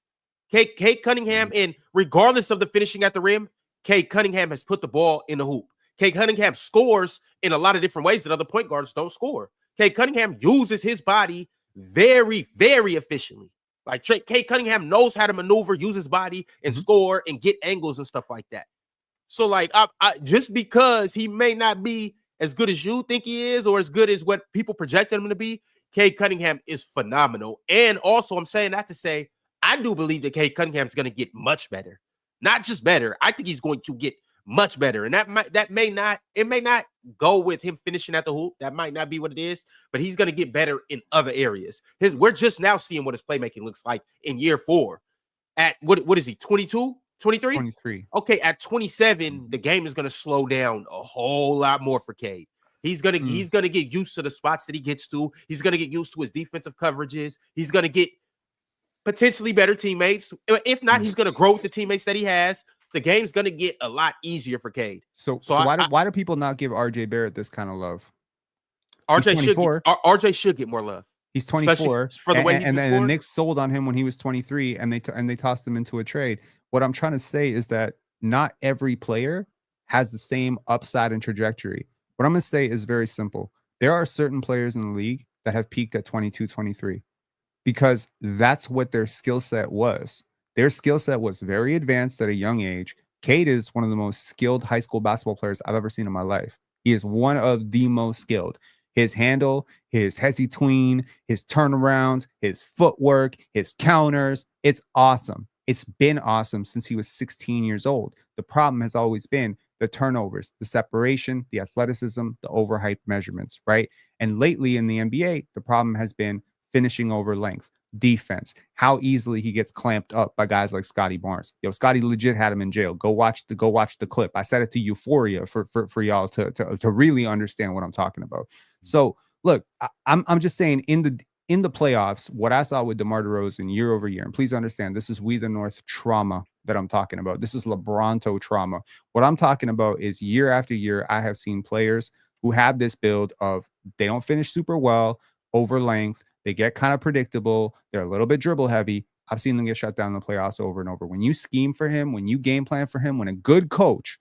S1: Cade Cunningham, and regardless of the finishing at the rim, Cade Cunningham has put the ball in the hoop. Cade Cunningham scores in a lot of different ways that other point guards don't score. Cade Cunningham uses his body very, very efficiently. Like Cade Cunningham knows how to maneuver, use his body, and score and get angles and stuff like that. So, like, just because he may not be as good as you think he is or as good as what people projected him to be, Cade Cunningham is phenomenal. And also, I'm saying that to say, I do believe that Cade Cunningham is going to get much better. Not just better. I think he's going to get much better. And that may not go with him finishing at the hoop. That might not be what it is, but he's going to get better in other areas. We're just now seeing what his playmaking looks like in year 4. At what is he, 22, 23?
S4: 23.
S1: Okay, at 27, the game is going to slow down a whole lot more for Cade. He's gonna get used to the spots that he gets to. He's gonna get used to his defensive coverages. He's gonna get potentially better teammates. If not, he's gonna grow with the teammates that he has. The game's gonna get a lot easier for Cade.
S4: So why do people not give RJ Barrett this kind of love?
S1: RJ should get more love.
S4: He's 24
S1: for the way
S4: and the Knicks sold on him when he was 23, and they tossed him into a trade. What I'm trying to say is that not every player has the same upside and trajectory. What I'm going to say is very simple. There are certain players in the league that have peaked at 22, 23 because that's what their skill set was. Their skill set was very advanced at a young age. Cade is one of the most skilled high school basketball players I've ever seen in my life. He is one of the most skilled. His handle, his hezzy tween, his turnaround, his footwork, his counters, it's awesome. It's been awesome since he was 16 years old. The problem has always been the turnovers, the separation, the athleticism, the overhyped measurements, right? And lately in the NBA, the problem has been finishing over length, defense, how easily he gets clamped up by guys like Scotty Barnes. Yo, Scotty legit had him in jail. Go watch the clip. I said it to Euphoria for y'all to really understand what I'm talking about. So look, I'm just saying in the playoffs, what I saw with DeMar DeRozan year over year, and please understand, this is We the North trauma that I'm talking about. This is LeBronto trauma. What I'm talking about is year after year, I have seen players who have this build of they don't finish super well over length. They get kind of predictable. They're a little bit dribble heavy. I've seen them get shut down in the playoffs over and over. When you scheme for him, when you game plan for him, when a good coach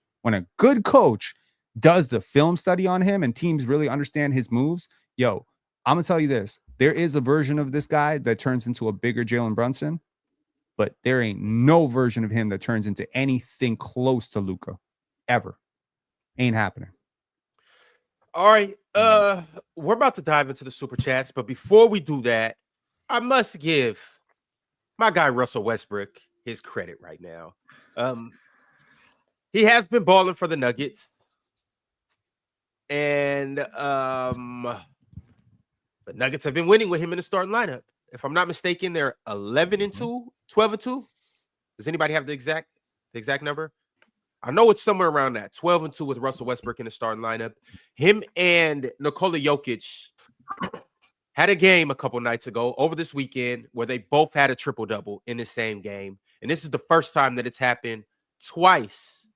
S4: does the film study on him and teams really understand his moves, yo, I'm going to tell you this. There is a version of this guy that turns into a bigger Jalen Brunson, but there ain't no version of him that turns into anything close to Luka ever. Ain't happening.
S1: All right. We're about to dive into the super chats, but before we do that, I must give my guy Russell Westbrook his credit right now. He has been balling for the Nuggets. And the Nuggets have been winning with him in the starting lineup. If I'm not mistaken, they're 11-2, 12-2. Does anybody have the exact number? I know it's somewhere around that. 12-2 with Russell Westbrook in the starting lineup. Him and Nikola Jokic had a game a couple nights ago over this weekend where they both had a triple-double in the same game. And this is the first time that it's happened twice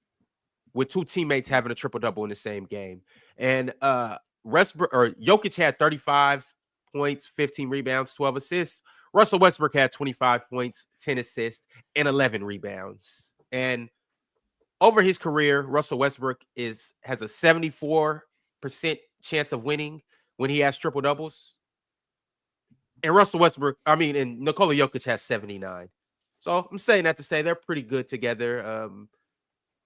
S1: with two teammates having a triple-double in the same game. And Jokic had 35 points, 15 rebounds, 12 assists. Russell Westbrook had 25 points, 10 assists, and 11 rebounds. And over his career, Russell Westbrook has a 74% chance of winning when he has triple doubles. And and Nikola Jokic has 79. So I'm saying that to say they're pretty good together.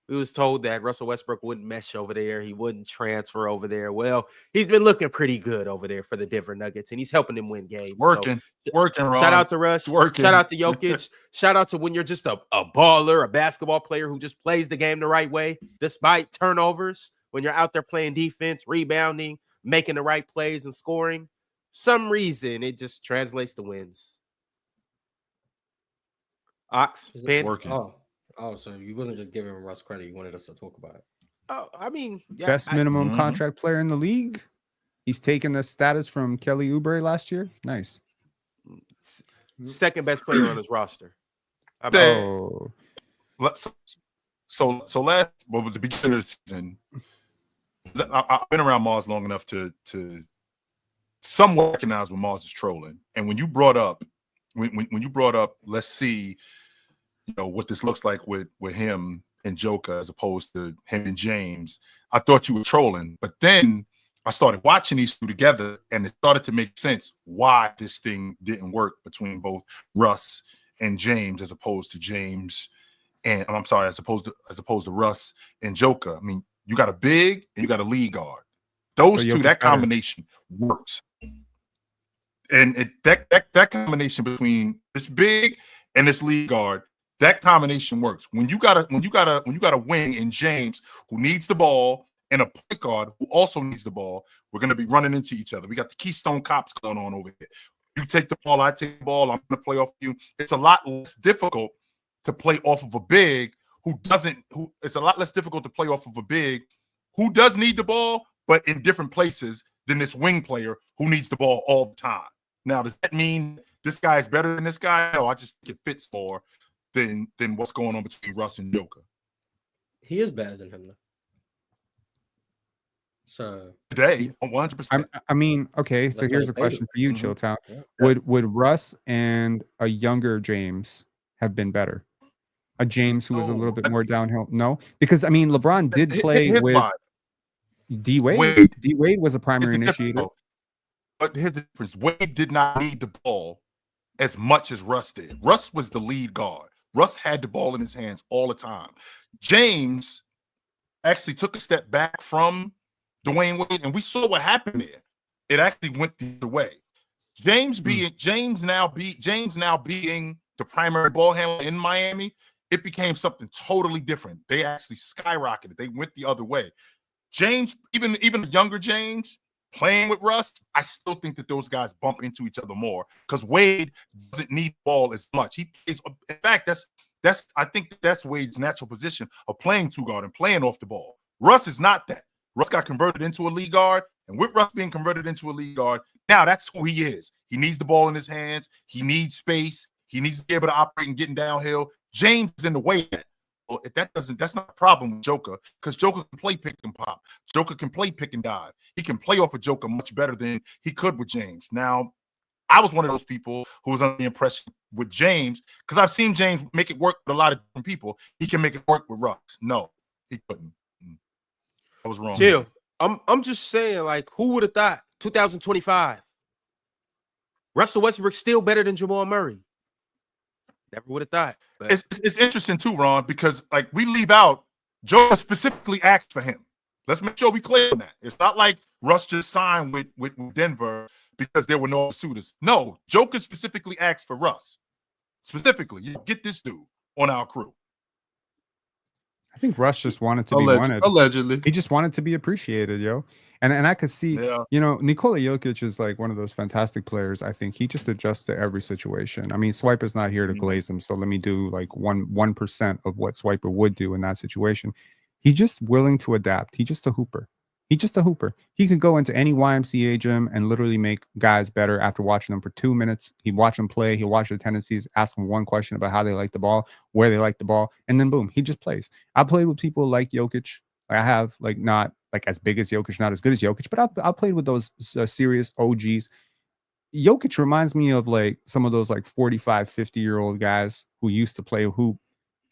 S1: We was told that Russell Westbrook wouldn't mesh over there. He wouldn't transfer over there. Well, he's been looking pretty good over there for the Denver Nuggets, and he's helping them win games.
S2: Working, Ron.
S1: Shout out to Russ.
S2: Working.
S1: Shout out to Jokic. Shout out to when you're just a baller, a basketball player who just plays the game the right way, despite turnovers. When you're out there playing defense, rebounding, making the right plays, and scoring, some reason it just translates to wins. Ox, Ben.
S2: Working.
S7: Oh, so you wasn't just giving Russ credit. You wanted us to talk about it.
S1: Oh, I mean, yeah,
S4: best minimum contract player in the league. He's taken the status from Kelly Oubre last year. Nice.
S1: Second best player on his roster.
S2: So last, at the beginning of the season, I've been around Mars long enough to somewhat recognize when Mars is trolling. And when you brought up, let's see, what this looks like with him and Joker as opposed to him and James, I thought you were trolling. But then I started watching these two together, and it started to make sense why this thing didn't work between both Russ and James, as opposed to James and as opposed to Russ and Joker. I mean, you got a big and you got a lead guard. Those two, that combination works. And that combination between this big and this lead guard, that combination works. When you got a wing in James who needs the ball and a point guard who also needs the ball, we're going to be running into each other. We got the Keystone Cops going on over here. You take the ball, I take the ball, I'm going to play off you. It's a lot less difficult to play off of a big it's a lot less difficult to play off of a big who does need the ball, but in different places than this wing player who needs the ball all the time. Now, does that mean this guy is better than this guy? No, I just think it fits more than what's going on between Russ and Joker.
S7: He is better than him, though. So
S2: today, 100%.
S4: I mean, okay. So here's a question for you, Chilltown. Yeah. Would Russ and a younger James have been better? A James who was a little bit more downhill? No, because I mean, LeBron did play with D Wade. D Wade was a primary initiator.
S2: But here's the difference: Wade did not need the ball as much as Russ did. Russ was the lead guard. Russ had the ball in his hands all the time. James actually took a step back from Dwayne Wade, and we saw what happened there. It actually went the other way. James now being the primary ball handler in Miami, it became something totally different. They actually skyrocketed. They went the other way. James, even the younger James, playing with Russ, I still think that those guys bump into each other more because Wade doesn't need the ball as much. He plays. In fact, I think that's Wade's natural position of playing two guard and playing off the ball. Russ is not that. Russ got converted into a lead guard, and with Russ being converted into a lead guard, now that's who he is. He needs the ball in his hands. He needs space. He needs to be able to operate and getting downhill. James is in the way. Well, that's not a problem with Joker because Joker can play pick and pop. Joker can play pick and dive. He can play off of Joker much better than he could with James. Now, I was one of those people who was under the impression with James because I've seen James make it work with a lot of different people. He can make it work with Russ. No, he couldn't. I was wrong.
S1: Chill. I'm just saying, like, who would have thought 2025? Russell Westbrook's still better than Jamal Murray. Never would have thought. But
S2: it's interesting too, Ron, because like we leave out Joker specifically asked for him. Let's make sure we clear on that. It's not like Russ just signed with Denver because there were no suitors. No, Joker specifically asked for Russ. Specifically, you get this dude on our crew.
S4: I think Russ just wanted to be wanted.
S5: Allegedly.
S4: He just wanted to be appreciated, yo. And I could see, Nikola Jokic is like one of those fantastic players. I think he just adjusts to every situation. I mean, Swiper's not here to glaze him, so let me do like 1% of what Swiper would do in that situation. He's just willing to adapt. He's just a hooper. He could go into any YMCA gym and literally make guys better after watching them for 2 minutes. He'd watch them play. He'll watch their tendencies, ask them one question about how they like the ball, where they like the ball, and then boom, he just plays. I played with people like Jokic. I have like not like as big as Jokic, not as good as Jokic, but I played with those serious OGs. Jokic reminds me of like some of those like 45, 50-year-old guys who used to play hoop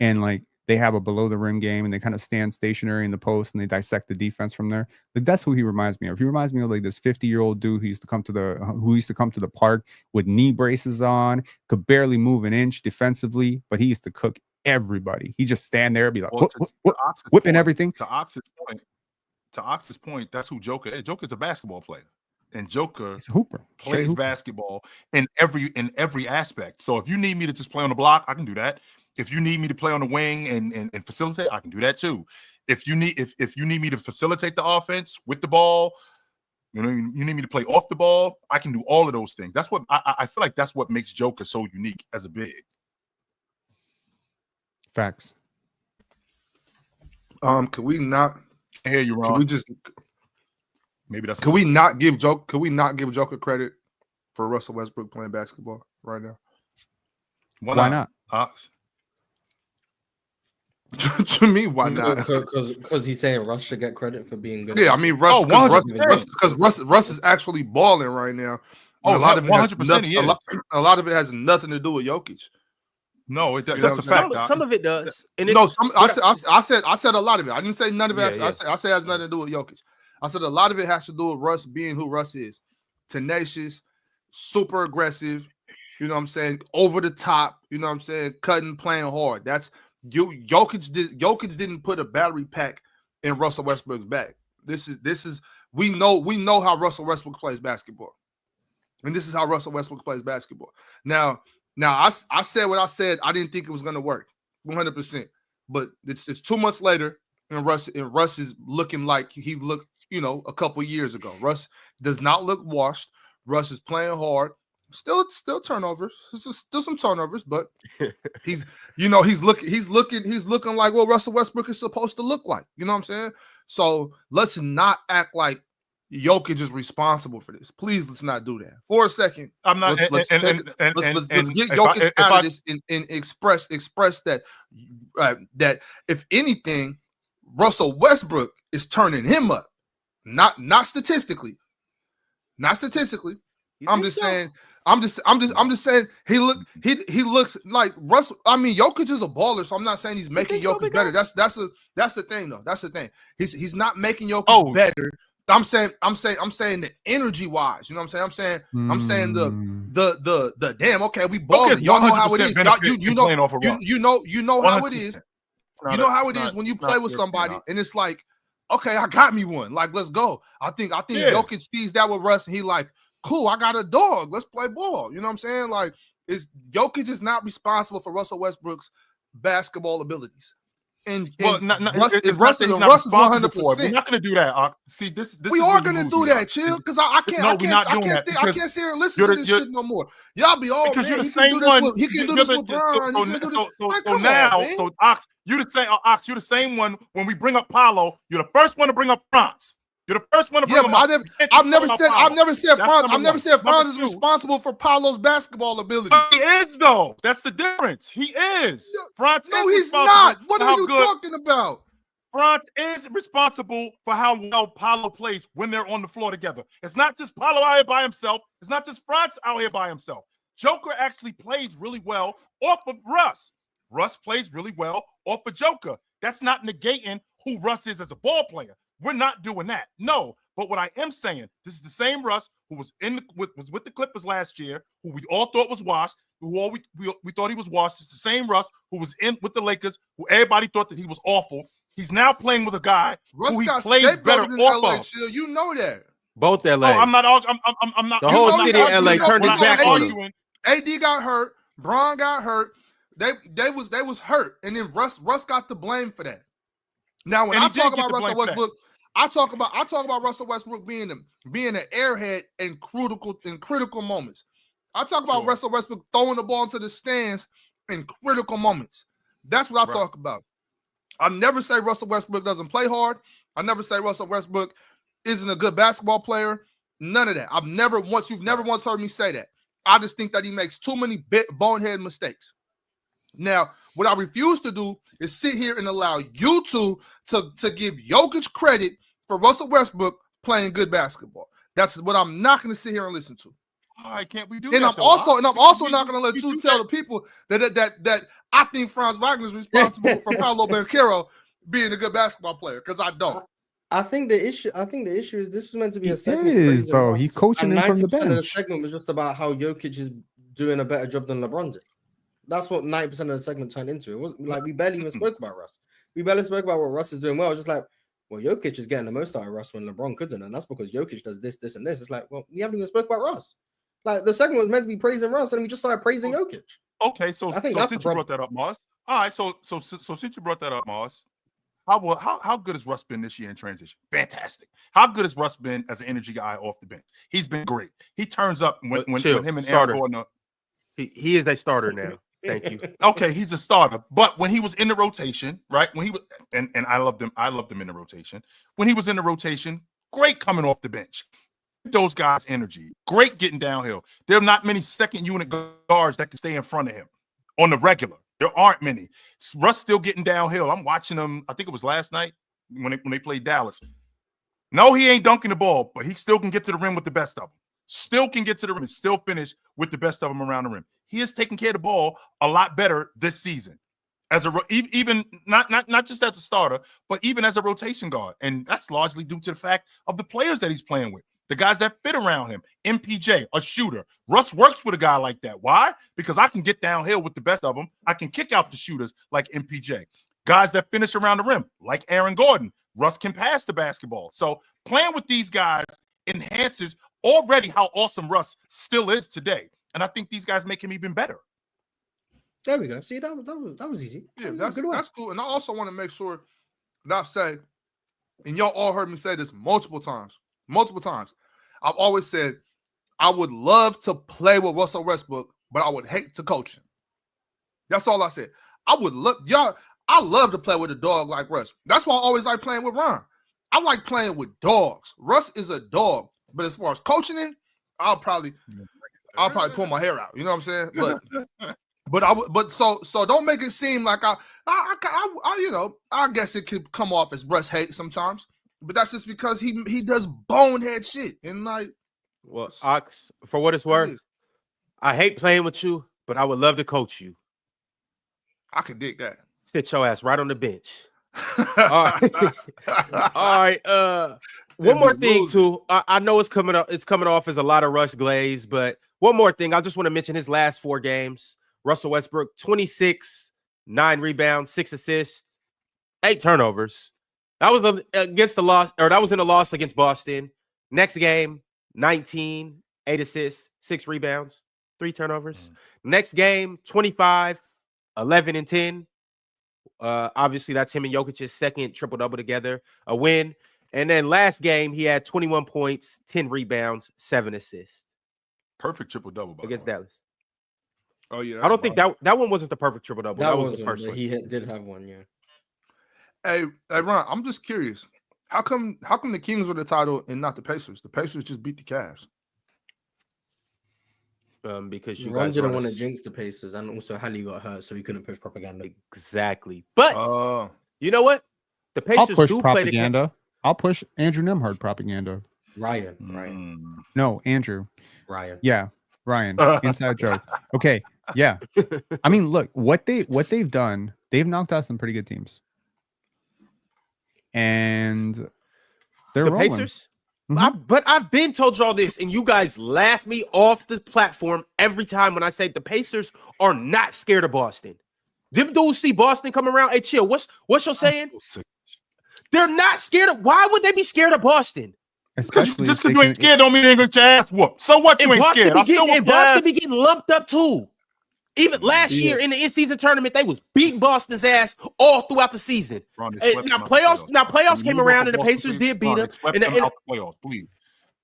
S4: and like they have a below the rim game and they kind of stand stationary in the post and they dissect the defense from there. Like that's who he reminds me of. He reminds me of like this 50-year-old dude who used to come to the park with knee braces on, could barely move an inch defensively, but he used to cook everybody. He just stand there and be like,
S2: Well,
S4: whipping everything.
S2: To Ox's point, that's who Joker is. Joker's a basketball player. And Joker
S4: He's a hooper.
S2: plays basketball in every aspect. So if you need me to just play on the block, I can do that. If you need me to play on the wing and facilitate, I can do that too. If you need me to facilitate the offense with the ball, you need me to play off the ball, I can do all of those things. That's what I feel like that's what makes Joker so unique as a big.
S4: Facts.
S5: Could we not?
S2: I hear you, Ron.
S5: Can we just?
S2: Maybe that's.
S5: Could we not give Joker credit for Russell Westbrook playing basketball right now?
S4: Why not?
S5: To me, why not?
S7: Because he's saying Russ should get credit for being good.
S5: Yeah, I mean Russ, because Russ is actually balling right now.
S2: Oh,
S5: a lot of it
S2: 100%.
S5: A lot of it has nothing to do with Jokic.
S2: No, it does. That's a fact.
S1: Some of it does. And
S5: I said a lot of it. I didn't say none of it.
S1: Yeah,
S5: I said it has nothing to do with Jokic. I said a lot of it has to do with Russ being who Russ is. Tenacious, super aggressive, you know what I'm saying? Over the top, you know what I'm saying? Cutting, playing hard. That's Jokic didn't put a battery pack in Russell Westbrook's bag. This is we know how Russell Westbrook plays basketball. And this is how Russell Westbrook plays basketball. Now I said what I said. I didn't think it was going to work 100%. But it's 2 months later, and Russ is looking like he looked, a couple years ago. Russ does not look washed. Russ is playing hard. Still turnovers. Still some turnovers, but he's looking like what Russell Westbrook is supposed to look like. You know what I'm saying? So let's not act like Jokic is responsible for this. Please, let's not do that for a second.
S2: I'm not.
S5: Let's get Jokic out of this and express that that if anything, Russell Westbrook is turning him up. Not statistically. Not statistically. I'm just saying he looks like Russell. I mean, Jokic is a baller, so I'm not saying he's making Jokic better. That's the thing though. That's the thing. He's not making Jokic better. I'm saying the energy wise, you know what I'm saying? I'm saying the damn, okay, we balling. Y'all know how it is. You know how it is. You know how it is when you play with somebody and it's like, okay, I got me one. Like, let's go. I think Jokic sees that with Russ and he like, cool, I got a dog. Let's play ball. You know what I'm saying? Like, Jokic is not responsible for Russell Westbrook's basketball abilities. And Russ is 100%.
S2: We're not going to do that. See, this
S5: we are going to do that, chill, because I can't sit here and listen to this shit no more. Y'all be all because you're the same one. He can do this with Bron.
S2: So now, Ox, you're the same one. When we bring up Paolo, you're the first one to bring up Franz. You're the first one to bring him up.
S5: I've never said Franz is responsible for Paolo's basketball ability.
S2: He is though. That's the difference. He is. Franz.
S5: No, he's not. What are you talking about?
S2: Franz is responsible for how well Paolo plays when they're on the floor together. It's not just Paolo out here by himself. It's not just Franz out here by himself. Joker actually plays really well off of Russ. Russ plays really well off of Joker. That's not negating who Russ is as a ball player. We're not doing that. No. But what I am saying, this is the same Russ who was with the Clippers last year, who we all thought was washed, we thought he was washed. It's the same Russ who was in with the Lakers, who everybody thought that he was awful. He's now playing with a guy who he plays better off of.
S5: You know that.
S1: Both LA.
S2: Oh, I'm not.
S1: The whole city of LA turned his back on him.
S5: AD got hurt. Bron got hurt. They was hurt, and then Russ got the blame for that. Now, when I talk about Russell Westbrook, I talk about Russell Westbrook being an airhead in critical moments. I talk about Russell Westbrook throwing the ball into the stands in critical moments. That's what I talk about. I never say Russell Westbrook doesn't play hard. I never say Russell Westbrook isn't a good basketball player. None of that. You've never once heard me say that. I just think that he makes too many bonehead mistakes. Now, what I refuse to do is sit here and allow you to give Jokic credit for Russell Westbrook playing good basketball. That's what I'm not going to sit here and listen to.
S2: Why can't we do
S5: that? I'm also not going to let you tell the people that I think Franz Wagner is responsible for Paolo Banchero being a good basketball player, because I don't.
S7: I think the issue is this was meant to be a segment.
S4: Is though he's coaching him from the bench.
S7: 90% of the segment was just about how Jokic is doing a better job than LeBron did. That's what 90% of the segment turned into. It was like we barely even spoke about Russ. We barely spoke about what Russ is doing well. It was just like, well, Jokic is getting the most out of Russ when LeBron couldn't, and that's because Jokic does this, this, and this. It's like, well, we haven't even spoke about Russ. Like the segment was meant to be praising Russ, and we just started praising Jokic.
S2: Okay, so since you brought that up, Moss. All right, so since you brought that up, Moss, how good has Russ been this year in transition? Fantastic. How good has Russ been as an energy guy off the bench? He's been great. He turns up when him and Aaron Gordon.
S1: He is a starter now. Thank you.
S2: Okay, he's a starter, but when he was in the rotation, right? When he was, and I loved him in the rotation. When he was in the rotation, great coming off the bench. Those guys' energy, great getting downhill. There are not many second unit guards that can stay in front of him on the regular. There aren't many. Russ still getting downhill. I'm watching him. I think it was last night when they played Dallas. No, he ain't dunking the ball, but he still can get to the rim with the best of them. Still can get to the rim and still finish with the best of them around the rim. He is taking care of the ball a lot better this season, as even not just as a starter, but even as a rotation guard, and that's largely due to the fact of the players that he's playing with, the guys that fit around him. MPJ, a shooter. Russ works with a guy like that. Why? Because I can get downhill with the best of them. I can kick out the shooters like MPJ. Guys that finish around the rim, like Aaron Gordon. Russ can pass the basketball. So playing with these guys enhances already how awesome Russ still is today. And I think these guys make him even better.
S7: There we go. See, that was easy.
S5: Yeah, that's cool. And I also want to make sure that I say, and y'all all heard me say this multiple times. I've always said I would love to play with Russell Westbrook, but I would hate to coach him. That's all I said. I love to play with a dog like Russ. That's why I always like playing with Ron. I like playing with dogs. Russ is a dog, but as far as coaching him, I'll probably pull my hair out. You know what I'm saying? But so don't make it seem like I guess it could come off as Russ hate sometimes. But that's just because he does bonehead shit. And like,
S1: well, Ox, for what it's worth, I hate playing with you, but I would love to coach you.
S5: I can dig that.
S1: Sit your ass right on the bench. All right. All right. One more thing, too. I know it's coming off as a lot of Rush glaze, but one more thing. I just want to mention his last 4 games. Russell Westbrook, 26, 9 rebounds, 6 assists, 8 turnovers. That was against the loss, or that was in a loss against Boston. Next game, 19, 8 assists, 6 rebounds, 3 turnovers. Next game, 25, 11 and 10. Obviously, that's him and Jokic's second triple-double together, a win. And then last game, he had 21 points, 10 rebounds, 7 assists.
S2: Perfect triple-double
S1: against Dallas.
S5: Oh, yeah.
S1: I don't think that one wasn't the perfect triple-double. That was the first one.
S7: He did have one, yeah.
S5: Hey, Ron, I'm just curious. How come the Kings were the title and not the Pacers? The Pacers just beat the Cavs.
S1: Because you
S7: Ron
S1: guys
S7: didn't want to jinx the Pacers, and also Hallie got hurt, so he couldn't push propaganda.
S1: Exactly. But you know what? The Pacers
S4: I'll push
S1: do
S4: propaganda.
S1: play
S4: I'll push Andrew Nemhard propaganda.
S7: Ryan.
S4: No, Andrew.
S7: Ryan.
S4: Yeah, Ryan. Inside joke. Okay. Yeah. I mean, look, what they've done, they've knocked out some pretty good teams. And they're rolling.
S1: Pacers. But I've been told y'all this, and you guys laugh me off the platform every time when I say the Pacers are not scared of Boston. Them dudes see Boston come around. Hey, chill. What's you saying? They're not scared of. Why would they be scared of Boston?
S4: Especially
S2: just because you ain't scared don't mean you ain't get your ass whooped. So what? You ain't scared.
S1: Boston be getting lumped up too. Even last year in the in-season tournament, they was beating Boston's ass all throughout the season. Now playoffs came around and the Pacers did beat them.
S2: And the playoffs, please.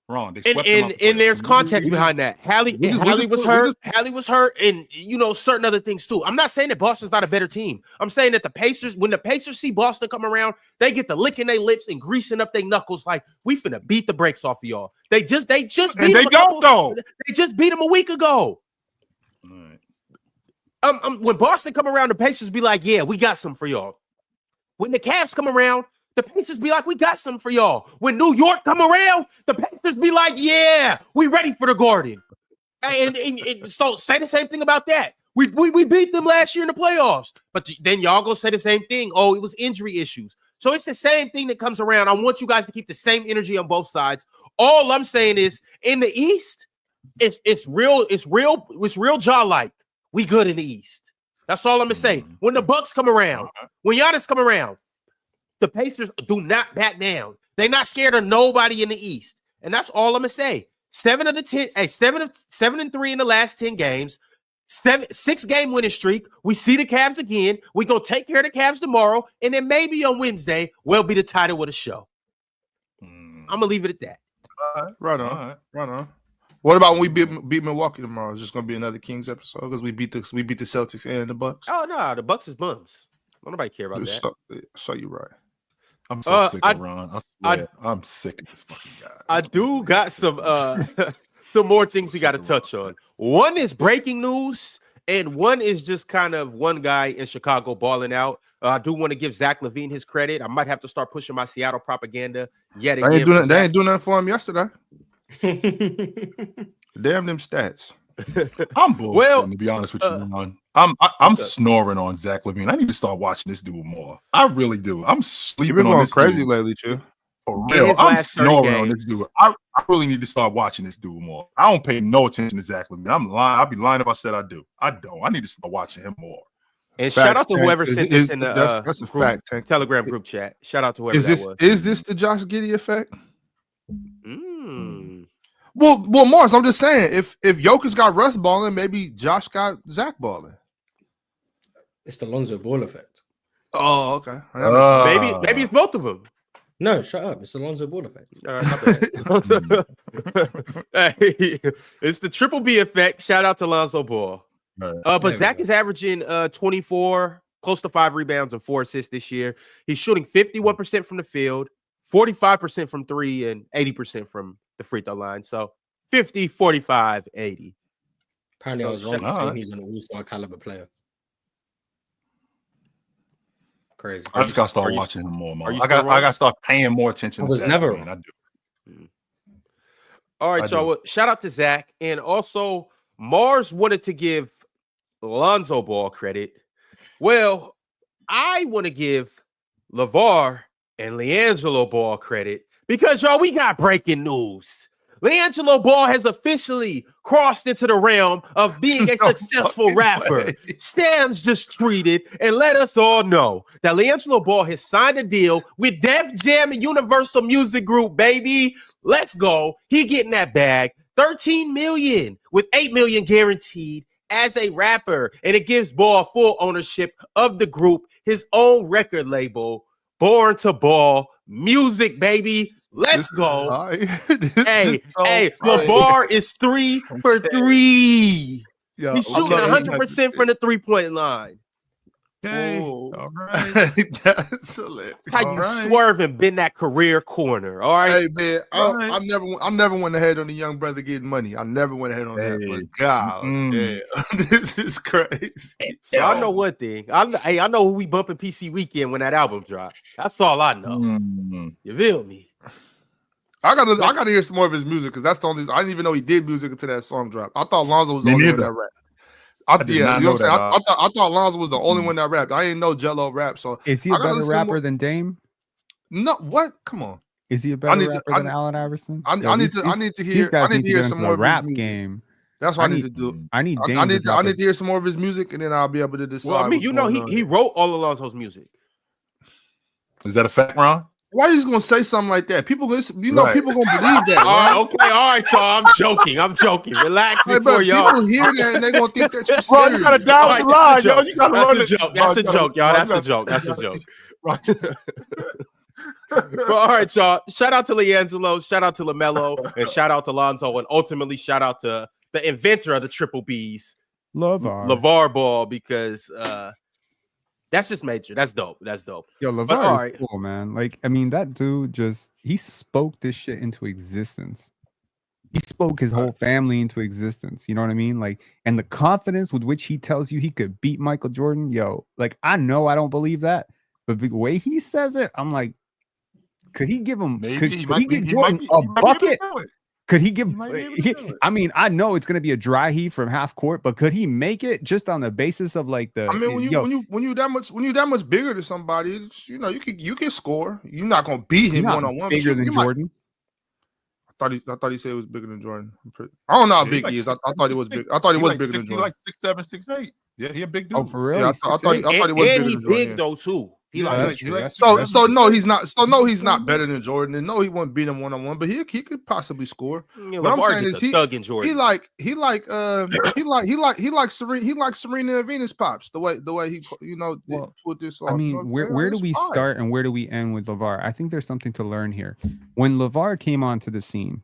S2: Ron,
S1: and there's context behind that. Hallie was hurt. Hallie was hurt, and certain other things too. I'm not saying that Boston's not a better team. I'm saying that the Pacers, when the Pacers see Boston come around, they get to licking their lips and greasing up their knuckles like we finna beat the brakes off of y'all. They just beat them. They just beat them a week ago. When Boston come around, the Pacers be like, yeah, we got some for y'all. When the Cavs come around, the Pacers be like, we got some for y'all. When New York come around, the Pacers be like, yeah, we ready for the Garden. And so say the same thing about that. We beat them last year in the playoffs. But then y'all go say the same thing. Oh, it was injury issues. So it's the same thing that comes around. I want you guys to keep the same energy on both sides. All I'm saying is in the East, it's real jaw-like. We good in the East. That's all I'm gonna say. When the Bucks come around, when Giannis come around, the Pacers do not back down. They're not scared of nobody in the East, and that's all I'm gonna say. 7 and 3 in the last 10 games. 6-game winning streak. We see the Cavs again. We gonna take care of the Cavs tomorrow, and then maybe on Wednesday will be the title of the show. I'm gonna leave it at that.
S5: Right on. What about when we beat Milwaukee tomorrow? Is this gonna be another Kings episode because we beat the Celtics and the Bucks?
S1: Oh no, the Bucks is bums. Don't nobody care about that.
S5: So you're right.
S2: I'm so sick of Ron. I'm sick of this fucking guy.
S1: I do got some more things we got to touch on. One is breaking news, and one is just kind of one guy in Chicago balling out. I do want to give Zach LaVine his credit. I might have to start pushing my Seattle propaganda yet again.
S5: They ain't doing nothing for him yesterday. Damn them stats.
S2: I'm bullshitting, to be honest with you, Ron. I'm snoring on Zach LaVine. I need to start watching this dude more. I really do. I'm sleeping.
S5: You've been
S2: on this
S5: crazy
S2: dude.
S5: lately, too.
S2: For real, I'm snoring on this dude. I really need to start watching this dude more. I don't pay no attention to Zach LaVine. I'm lying. I'd be lying if I said I do. I don't. I need to start watching him more.
S1: And shout out to whoever sent this in the
S5: that's a fact.
S1: Telegram group chat. Shout out to whoever that was.
S5: Is this the Josh Giddey effect? Well, Morris, I'm just saying, if Jokic got Russ balling, maybe Josh got Zach balling.
S7: It's the Lonzo Ball effect.
S5: Oh, okay.
S1: Maybe it's both of them.
S7: No, shut up. It's the Lonzo Ball effect.
S1: Hey, it's the Triple B effect. Shout out to Lonzo Ball. But Zach is averaging 24, close to 5 rebounds and 4 assists this year. He's shooting 51% from the field, 45% from 3, and 80% from the free throw line. So 50, 45, 80.
S7: Apparently, I was wrong saying he's an all-star caliber player. Crazy.
S2: I just gotta start watching him more. I gotta start paying more attention.
S5: I was never.
S2: I do.
S1: All right, y'all. Well, shout out to Zach, and also Mars wanted to give Lonzo Ball credit. Well, I want to give LeVar and LiAngelo Ball credit because, y'all, we got breaking news. LiAngelo Ball has officially crossed into the realm of being a successful rapper. Stams just tweeted and let us all know that LiAngelo Ball has signed a deal with Def Jam and Universal Music Group, baby. Let's go. He getting that bag. $13 million with $8 million guaranteed as a rapper. And it gives Ball full ownership of the group, his own record label, Born to Ball Music, baby. Let's go. Hey, LeVar is 3 for 3. Yo, he's shooting 100% from the 3-point line.
S2: Okay. All right.
S5: That's hilarious.
S1: How you swerve and bend that career corner. All right.
S5: Hey man, I never went ahead on the young brother getting money. I never went ahead on that. But God, this is crazy.
S1: So I know one thing. I know who we bumping PC weekend when that album dropped. That's all I know. You feel me?
S5: I gotta hear some more of his music because that's the only. I didn't even know he did music until that song dropped. I thought Lonzo was the only one that rapped. You know what I'm saying? I thought Lonzo was the only one that rapped. I didn't know Jello rap. So
S4: is he a better rapper than Dame?
S5: No, what? Come on.
S4: Is he a better rapper than Allen Iverson?
S5: I need to hear some more
S4: rap game.
S5: That's what I need to do.
S4: I need
S5: to hear some more of his music, and then I'll be able to decide.
S1: Well, I mean, he wrote all of Lonzo's music.
S2: Is that a fact, Ron?
S5: Why are you just gonna say something like that? People gonna believe that.
S1: All right, y'all. I'm joking. Relax before y'all.
S5: People hear that and they gonna think that you're serious.
S2: Bro, you gotta down the line, yo. You gotta run
S1: That's a joke, y'all. That's a joke. Well, all right, y'all. Shout out to LiAngelo, shout out to LaMelo, and shout out to Lonzo, and ultimately shout out to the inventor of the triple B's, LeVar Ball, because that's just major. That's dope.
S4: Yo, LeVar is cool, man. Like, I mean, that dude he spoke this shit into existence. He spoke his whole family into existence. You know what I mean? Like, and the confidence with which he tells you he could beat Michael Jordan, yo, like, I know I don't believe that, but the way he says it, I'm like, could he give him? Could he give Jordan a bucket? Could he give? I mean, I know it's going to be a dry heat from half court, but could he make it just on the basis of like the?
S5: I mean, when you that much bigger than somebody, you can score. You're not going to beat him one-on-one.
S4: Bigger than Jordan.
S5: thought he said he was bigger than Jordan. I don't know how big he is. I thought he was big. I thought he was bigger than Jordan.
S2: He like 6'7", 6'8". Yeah, he a big dude.
S3: Oh, for real?
S5: Yeah, I thought he was bigger than Jordan.
S1: Big though too.
S5: So no, he's not. So no, he's not better than Jordan. And no, he won't beat him 1-on-1. But he could possibly score.
S1: Yeah,
S5: what I'm saying is he like Serena and Venus pops the way he put this off.
S8: I mean, where do we start and where do we end with LeVar? I think there's something to learn here. When LeVar came onto the scene,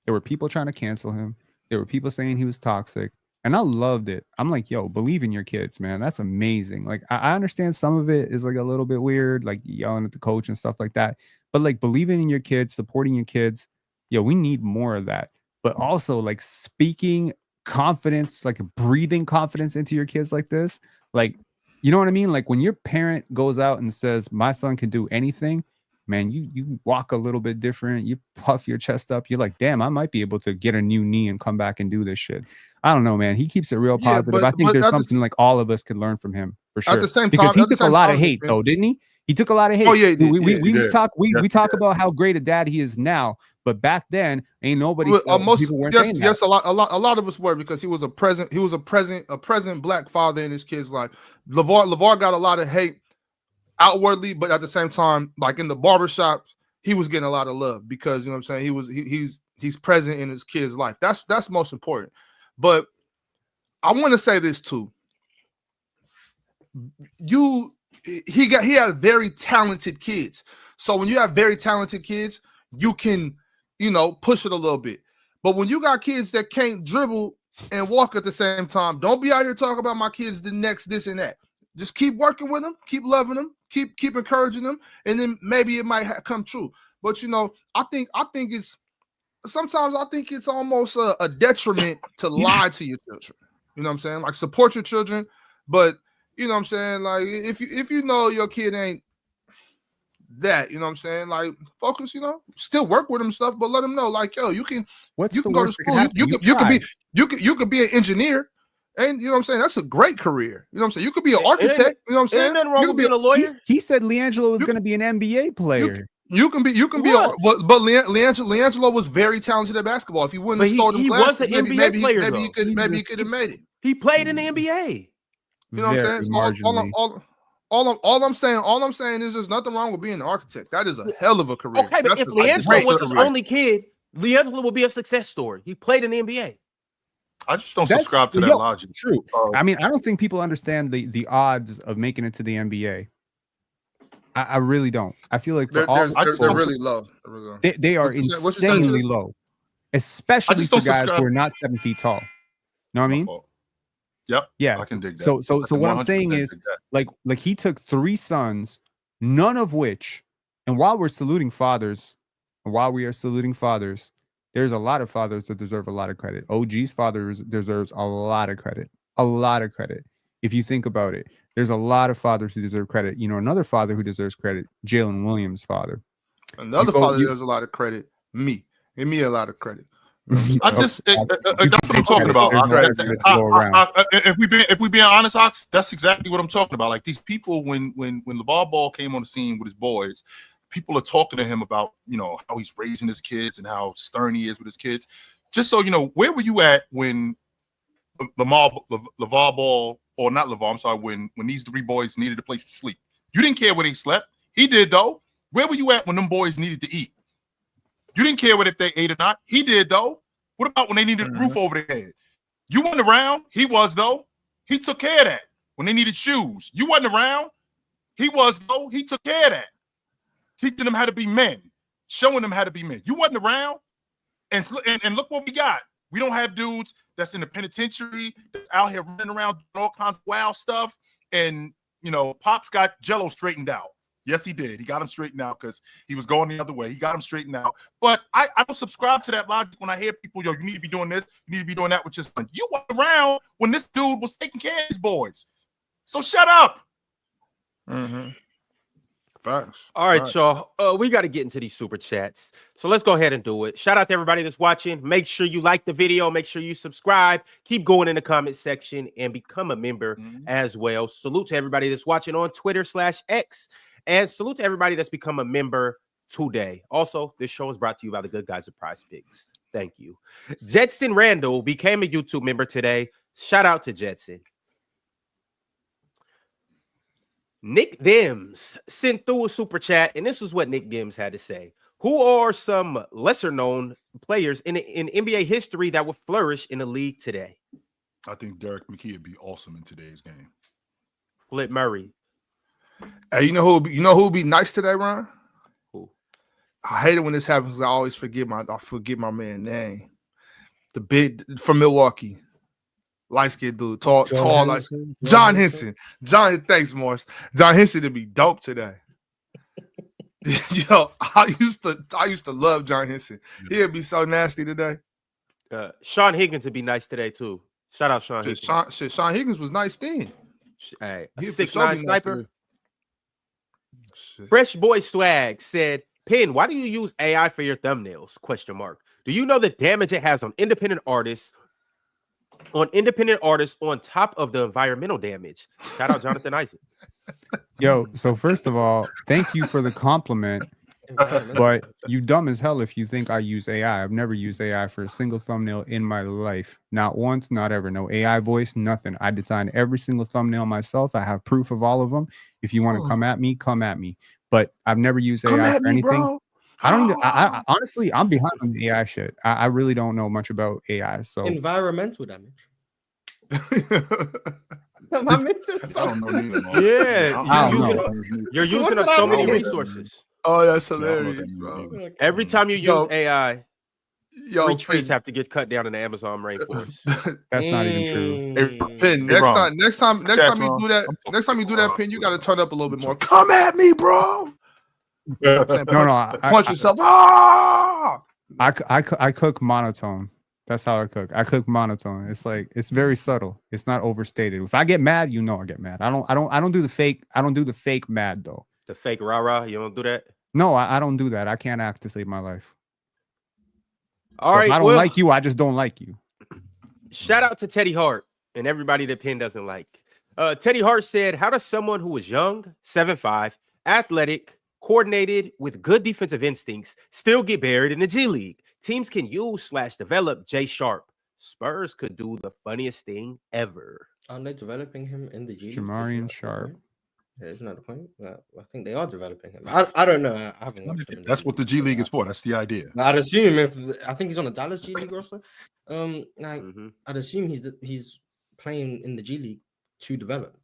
S8: there were people trying to cancel him. There were people saying he was toxic. And I loved it. I'm like, yo, believe in your kids, man. That's amazing. Like, I understand some of it is like a little bit weird, like yelling at the coach and stuff like that. But like believing in your kids, supporting your kids, yo, we need more of that. But also like speaking confidence, like breathing confidence into your kids like this. Like, you know what I mean? Like when your parent goes out and says, my son can do anything, man, you walk a little bit different. You puff your chest up. You're like, damn, I might be able to get a new knee and come back and do this shit. I don't know, man. He keeps it real positive. I think there's something like all of us could learn from him for sure.
S5: At the same time,
S8: because he took a lot of hate, though, didn't he? He took a lot of hate.
S5: Oh yeah,
S8: we talk about how great a dad he is now, but back then ain't nobody.
S5: Yes, a lot of us were, because he was a present black father in his kid's life. LeVar got a lot of hate outwardly, but at the same time, like in the barbershop, he was getting a lot of love because, you know what I'm saying, he's present in his kid's life. That's most important. But I want to say this too. He had very talented kids. So when you have very talented kids, you can, push it a little bit. But when you got kids that can't dribble and walk at the same time, don't be out here talking about my kids the next this and that. Just keep working with them, keep loving them, keep encouraging them, and then maybe it might come true. But I think it's sometimes I think it's almost a detriment to lie to your children. You know what I'm saying? Like support your children, but you know what I'm saying? Like if you know your kid ain't that, you know what I'm saying? Like focus, still work with them and stuff, but let them know, like, yo, you can go to school, you could be an engineer. And you know what I'm saying? That's a great career. You know what I'm saying? You could be an architect. You know what I'm saying?
S1: Ain't nothing wrong with being a lawyer.
S8: He said LiAngelo was going to be an NBA player.
S5: You can be but LiAngelo was very talented at basketball. If he wouldn't have stolen classes, maybe he could have made it.
S1: He played in the NBA.
S5: You know what I'm saying? So all I'm saying is there's nothing wrong with being an architect. That is a hell of a career.
S1: Okay, but if LiAngelo was his only kid, LiAngelo would be a success story. He played in the NBA.
S2: I just don't subscribe to that logic.
S8: True. I mean, I don't think people understand the odds of making it to the NBA. I really don't. I feel like
S5: they're really low.
S8: They are insanely low, especially for guys who are not 7 feet tall. Know what I mean?
S2: Yep.
S8: Yeah.
S2: I can dig that.
S8: So what I'm saying is, like he took 3 sons, none of which, and while we are saluting fathers, there's a lot of fathers that deserve a lot of credit. OG's father deserves a lot of credit. A lot of credit. If you think about it, there's a lot of fathers who deserve credit. Another father who deserves credit, Jalen Williams' father.
S5: Another father deserves a lot of credit. Me. Give me a lot of credit.
S2: That's what I'm talking about. If we being honest, Ox, that's exactly what I'm talking about. Like these people, when LeVar Ball came on the scene with his boys, people are talking to him about, how he's raising his kids and how stern he is with his kids. Just so you know, where were you at when LeVar Ball, or not LeVar, I'm sorry, when these 3 boys needed a place to sleep? You didn't care where they slept. He did, though. Where were you at when them boys needed to eat? You didn't care if they ate or not. He did, though. What about when they needed a roof over their head? You wasn't around. He was, though. He took care of that. When they needed shoes, you wasn't around. He was, though. He took care of that. Teaching them how to be men, showing them how to be men. You wasn't around, and look what we got. We don't have dudes that's in the penitentiary, that's out here running around doing all kinds of wild stuff. And Pops got Jello straightened out. Yes, he did. He got him straightened out because he was going the other way. He got him straightened out. But I don't subscribe to that logic when I hear people, yo, you need to be doing this, you need to be doing that with your son. You weren't around when this dude was taking care of his boys. So shut up.
S5: Facts.
S1: All right, y'all. We got to get into these super chats. So let's go ahead and do it. Shout out to everybody that's watching. Make sure you like the video. Make sure you subscribe. Keep going in the comment section and become a member as well. Salute to everybody that's watching on Twitter/X. And salute to everybody that's become a member today. Also, this show is brought to you by the good guys at PrizePicks. Thank you. Jetson Randall became a YouTube member today. Shout out to Jetson. Nick Dims sent through a super chat, and this is what Nick Dims had to say. Who are some lesser-known players in NBA history that would flourish in the league today?
S2: I think Derek McKee would be awesome in today's game.
S1: Flip Murray.
S5: Hey, you know who would be nice today, Ron?
S1: Who?
S5: I hate it when this happens. I always forget my man's name. The big from Milwaukee. Light-skinned dude, tall, like John Henson. Thanks, Morris. John Henson to be dope today. Yo, I used to love John Henson. He'd be so nasty today.
S1: Sean Higgins would be nice today too. Shout out Sean Higgins.
S5: Sean Higgins was nice then.
S1: Hey, a 6'9" sniper. Fresh Boy Swag said, "Pin, why do you use AI for your thumbnails? ? Do you know the damage it has on independent artists? On top of the environmental damage." Shout out Jonathan Isaac.
S8: Yo, so first of all, thank you for the compliment. But you dumb as hell if you think I use AI. I've never used AI for a single thumbnail in my life. Not once, not ever. No AI voice, nothing. I design every single thumbnail myself. I have proof of all of them. If you want to come at me, come at me. But I've never used AI for anything. Bro. I honestly, I'm behind on the AI shit. I really don't know much about AI. So
S7: environmental damage.
S1: You're using up so many resources.
S5: Oh, that's hilarious, bro.
S1: Every time you use AI, free trees have to get cut down in the Amazon rainforest.
S8: That's not even true.
S5: Pin, next time you do that, Pin, you got to turn up a little bit more. Come at me, bro. Punch yourself.
S8: I cook monotone. That's how I cook. I cook monotone. It's like it's very subtle. It's not overstated. If I get mad, I get mad. I don't do the fake. I don't do the fake mad though.
S1: The fake rah-rah. You don't do that?
S8: No, I don't do that. I can't act to save my life.
S1: All right.
S8: If I don't like you. I just don't like you.
S1: Shout out to Teddy Hart and everybody that Penn doesn't like. Teddy Hart said, "How does someone who is young, 7'5", athletic, coordinated with good defensive instincts still get buried in the G League? Teams can use/develop Jay Sharp. Spurs could do the funniest thing ever."
S7: Aren't they developing him in the G League?
S8: Jamarian Sharp.
S7: Yeah, isn't that the point? I think they are developing him. I don't know. I haven't watched him.
S2: That's what the G League is for. That's the idea.
S7: I'd assume I think he's on a Dallas G League roster. I'd assume he's playing in the G League to develop.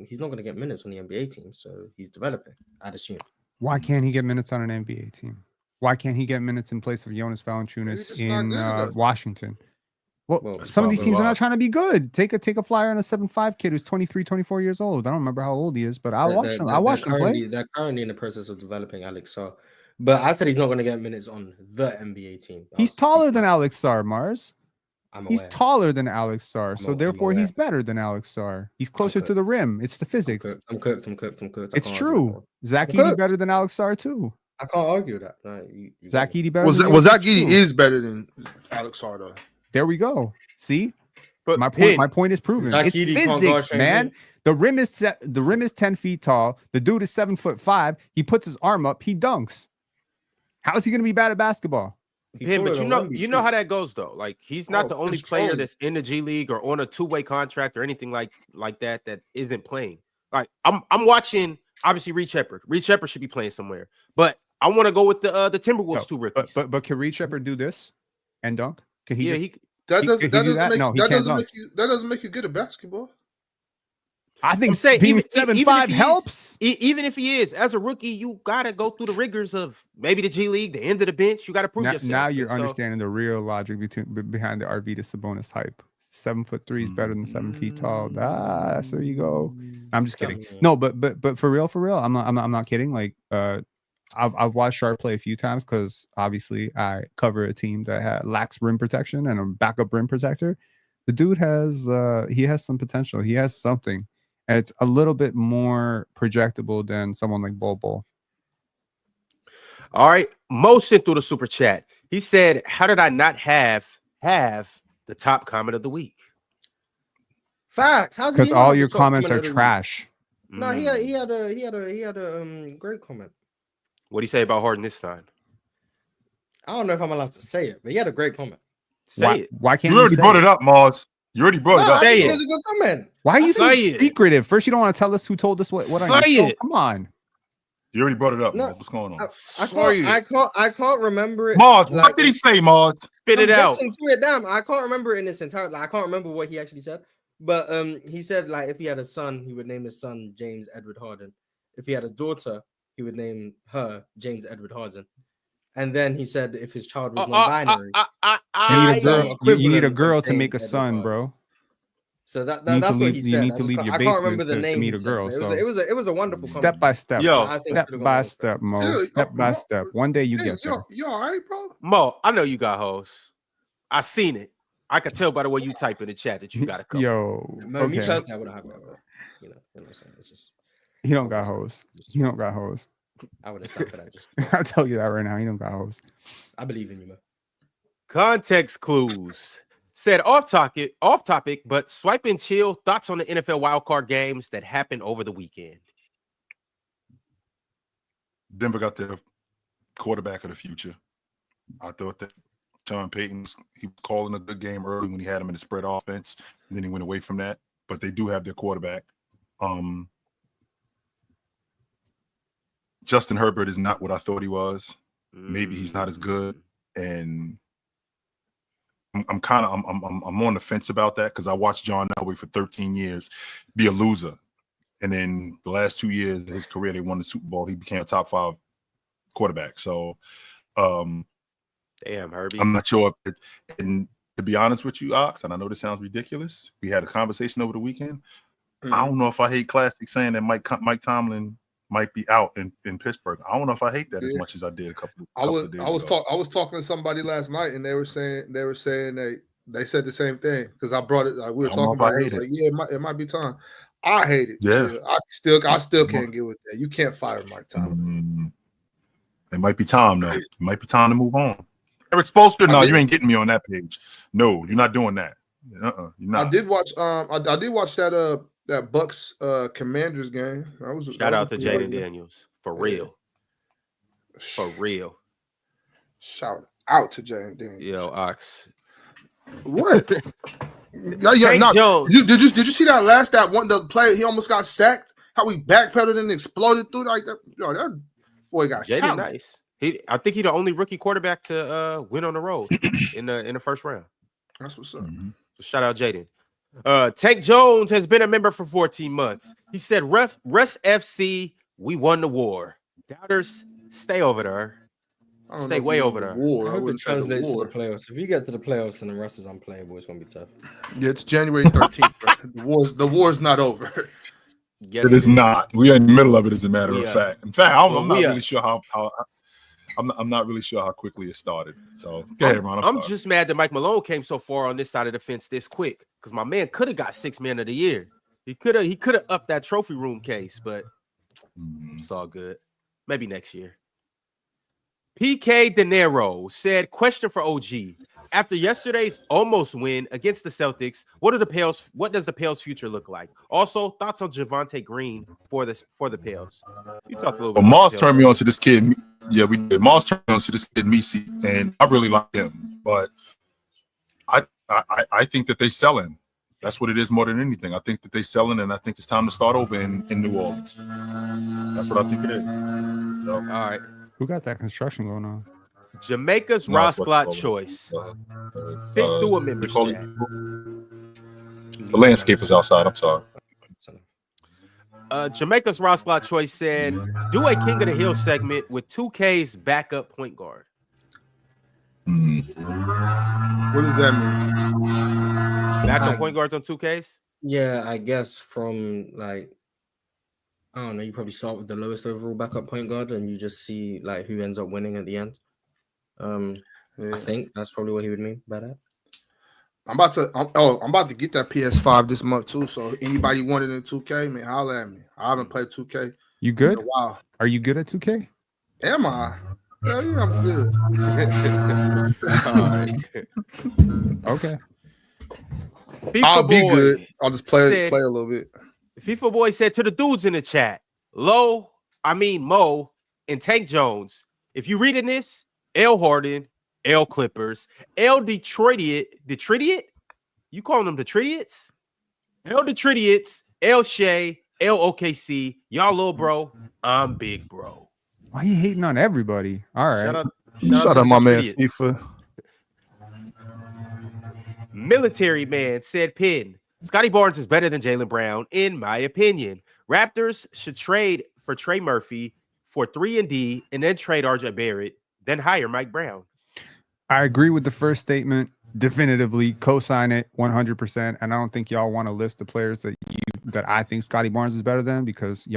S7: He's not going to get minutes on the NBA team, so he's developing. I'd assume.
S8: Why can't he get minutes on an NBA team? Why can't he get minutes in place of Jonas Valanciunas in Washington? Well, some of these teams are not trying to be good. Take a flyer on a 7'5" kid who's 23, 24 years old. I don't remember how old he is, but I watched him play.
S7: They're currently in the process of developing Alex Sarr. But I said he's not going to get minutes on the NBA team.
S8: He's taller than Alex Sarr, Mars. He's taller than Alex Sarr, so therefore he's better than Alex Sarr. He's closer to the rim. It's the physics.
S7: I'm cooked.
S8: It's true. Zach Edey better than Alex Sarr too.
S7: I can't argue that.
S8: Zach Edey better.
S5: Well, Zach Edey is better than Alex Sarr, though.
S8: There we go. See, but my point is proven. It's physics, man. The rim is 10 feet tall. The dude is 7'5". He puts his arm up. He dunks. How is he going to be bad at basketball?
S1: Yeah, but you know how that goes though. Like he's not the only player that's in the G League or on a two-way contract or anything like that isn't playing. Like I'm watching. Obviously, Reed Shepherd. Reed Shepherd should be playing somewhere, but I want to go with the Timberwolves two rookies.
S8: But can Reed Shepherd do this and dunk? Can he?
S5: That doesn't make you good at basketball.
S8: I think being 7'5" helps.
S1: Even if he is, as a rookie, you gotta go through the rigors of maybe the G League, the end of the bench. You gotta prove yourself.
S8: Now you're understanding the real logic behind the Arvydas Sabonis hype. 7'3" is better than 7 feet tall. So you go. I'm just kidding. No, but for real, I'm not kidding. Like I've watched Sharp play a few times because obviously I cover a team that lacks rim protection and a backup rim protector. The dude has some potential. He has something. And it's a little bit more projectable than someone like Bol.
S1: All right. Mo sent through the super chat. He said, "How did I not have the top comment of the week?"
S7: Facts.
S8: Because all your comments are trash.
S7: No, he had a great comment.
S1: What do you say about Harden this time?
S7: I don't know if I'm allowed to say it, but he had a great comment.
S1: Say it.
S8: Why can't
S2: you already brought it up, Mars? You already brought it up.
S1: Say
S7: It
S1: it.
S7: was a good comment.
S8: Why are you so
S1: Say it.
S8: secretive? First, you don't want to tell us who told us what on
S1: Say
S8: your show.
S1: it.
S8: Come on.
S2: You already brought it up,
S7: No,
S2: Mars. What's going on?
S7: I can't remember it.
S2: Mars,
S7: like,
S2: what did he say, Mars?
S1: Spit it out.
S7: To it down. I can't remember it in its entirety. Like, I can't remember what he actually said. But he said like if he had a son, he would name his son James Edward Harden. If he had a daughter, he would name her James Edward Harden. And then he said if his child was non-binary,
S8: you need a girl to make a son, bro.
S7: So that's what he said.
S8: You need to leave your
S7: I can't remember
S8: basement
S7: the
S8: to
S7: name.
S8: meet a girl.
S7: It was a wonderful
S8: step by step.
S1: Yo,
S8: step by step, Mo.
S5: Yeah,
S8: Step by step. One day you get there.
S5: You all right, bro?
S1: Mo, I know you got hoes. I seen it. I could tell by the way you type in the chat that you got a couple.
S8: Yo,
S7: Me personally, I wouldn't have that. You know what I'm saying? It's just
S8: he don't got hoes. He don't got hoes.
S7: I wouldn't stop for that.
S8: I'll tell you that right now. He don't got hoes.
S7: I believe in you, man.
S1: Context clues. Said off topic, but swipe and chill. Thoughts on the NFL wildcard games that happened over the weekend?
S2: Denver got their quarterback of the future. I thought that Sean Payton he was calling a good game early when he had him in the spread offense, and then he went away from that. But they do have their quarterback. Justin Herbert is not what I thought he was. Maybe he's not as good, and I'm on the fence about that because I watched John Elway for 13 years be a loser, and then the last 2 years of his career they won the Super Bowl. He became a top 5 quarterback. So,
S1: damn, Herbie.
S2: I'm not sure. And to be honest with you, Ox, and I know this sounds ridiculous. We had a conversation over the weekend. I don't know if I hate Classic saying that Mike Tomlin might be out in Pittsburgh. I don't know if I hate that as much as I did a couple of days ago.
S5: I was talking to somebody last night, and they were saying they said the same thing because I brought it. Like, we were talking about it. Like, yeah, it might be time. I hate it.
S2: Yeah,
S5: I still can't get with that. You can't fire Mike Tomlin.
S2: It might be time though. It might be time to move on. Eric Spoelstra, no, you ain't getting me on that page. No, you're not doing that. You're not.
S5: I did watch. I did watch that Bucks Commanders game.
S1: Shout out to Jaden Daniels for real. For real.
S5: Shout out to Jaden Daniels.
S1: Yo, Ox.
S5: What? Did you see that one the play? He almost got sacked. How he backpedaled and exploded through like that. Yo, that boy got
S1: Jaden
S5: talent.
S1: Nice. I think he's the only rookie quarterback to win on the road in the first round.
S5: That's what's up.
S1: So shout out Jaden. Tank Jones has been a member for 14 months. He said, Russ FC, we won the war. Doubters, stay over there. Stay way over there.
S7: I hope it translates to the playoffs. If you get to the playoffs and the Russ is unplayable, it's gonna be tough.
S5: Yeah, it's January 13th. The war's not over.
S2: Yes, it is not. We are in the middle of it, as a matter of fact. In fact, I'm not really sure how I'm not really sure how quickly it started. So go ahead, Ron.
S1: I'm just mad that Mike Malone came so far on this side of the fence this quick because my man could have got 6th man of the year. He could have upped that trophy room case, but it's all good. Maybe next year. PK De Niro said, question for OG. After yesterday's almost win against the Celtics, what does the Pels future look like? Also, thoughts on Javonte Green for the Pels. You talk a little bit.
S2: Mars turned me on to this kid. Yeah, we did. Mars turned me on to this kid, Misi, and I really like him. But I think that they selling. That's what it is more than anything. I think that they selling, and I think it's time to start over in New Orleans. That's what I think it is. So,
S1: all right.
S8: Who got that construction going on?
S1: Jamaica's Ross Glott choice. Pick through a member's chat.
S2: The landscapers outside. I'm sorry.
S1: Jamaica's Ross Glott choice said, do a King of the Hill segment with 2K's backup point guard.
S5: What does that mean?
S1: Backup point guards on 2Ks?
S7: Yeah, I guess from like, I don't know, you probably start with the lowest overall backup point guard and you just see like who ends up winning at the end. I think that's probably what he would mean by that.
S5: I'm about to get that PS5 this month too. So anybody wanted in 2K, man, holla at me. I haven't played 2K.
S8: You good?
S5: In a while.
S8: Are you good at 2K?
S5: Am I? Yeah, I'm good.
S1: All right.
S8: Okay.
S5: I'll be good. I'll just play a little bit.
S1: FIFA Boy said to the dudes in the chat, Mo, and Tank Jones. If you reading this, L Harden, L Clippers, L Detroitiot. You calling them Detroitiots? L Detroitiots, L Shea, L OKC. Y'all little bro. I'm big bro.
S8: Why are you hating on everybody? All right.
S2: Shut up, my man. FIFA.
S1: Military man said Pin. Scotty Barnes is better than Jaylen Brown, in my opinion. Raptors should trade for Trey Murphy for 3-D and then trade RJ Barrett, then hire Mike Brown.
S8: I agree with the first statement. Definitively co-sign it 100%. And I don't think y'all want to list the players that I think Scotty Barnes is better than, because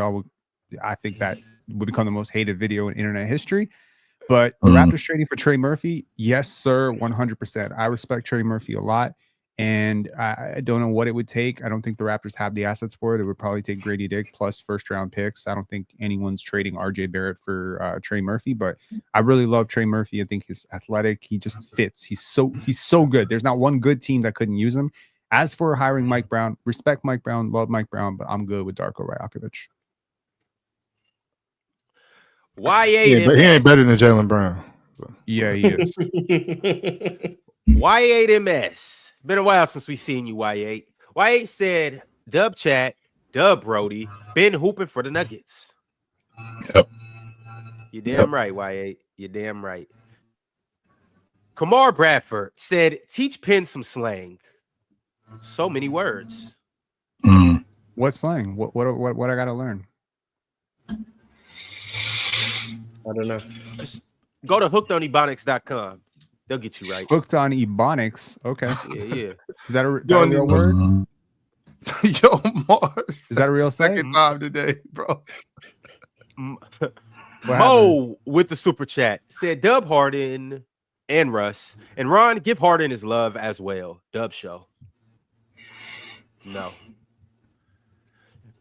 S8: I think that would become the most hated video in internet history. But the Raptors trading for Trey Murphy, yes, sir, 100%. I respect Trey Murphy a lot, and I don't know what it would take. I don't think the Raptors have the assets for it. It would probably take Grady Dick plus first-round picks. I don't think anyone's trading RJ Barrett for Trey Murphy, but I really love Trey Murphy. I think he's athletic. He just fits. He's so good. There's not one good team that couldn't use him. As for hiring Mike Brown, respect Mike Brown, love Mike Brown, but I'm good with Darko Rajakovic.
S1: Y8
S5: but he ain't better than Jaylen Brown.
S8: Yeah, he is.
S1: Y8MS. Been a while since we seen you, Y8. Y8 said, Dub Chat, Dub Brody, been hooping for the Nuggets.
S2: Yep.
S1: You're damn right, Y8. You're damn right. Kamar Bradford said, teach Penn some slang. So many words.
S8: What slang? What I gotta learn?
S7: I don't know.
S1: Just go to hookedonebonics.com. They'll get you right.
S8: Hooked on Ebonics. Okay.
S1: Yeah.
S8: Is that a real word?
S5: Yo, Mars.
S8: Is that a real
S5: second time today, bro?
S1: Mo with the super chat said Dub Harden and Russ. And Ron, give Harden his love as well. Dub show. No.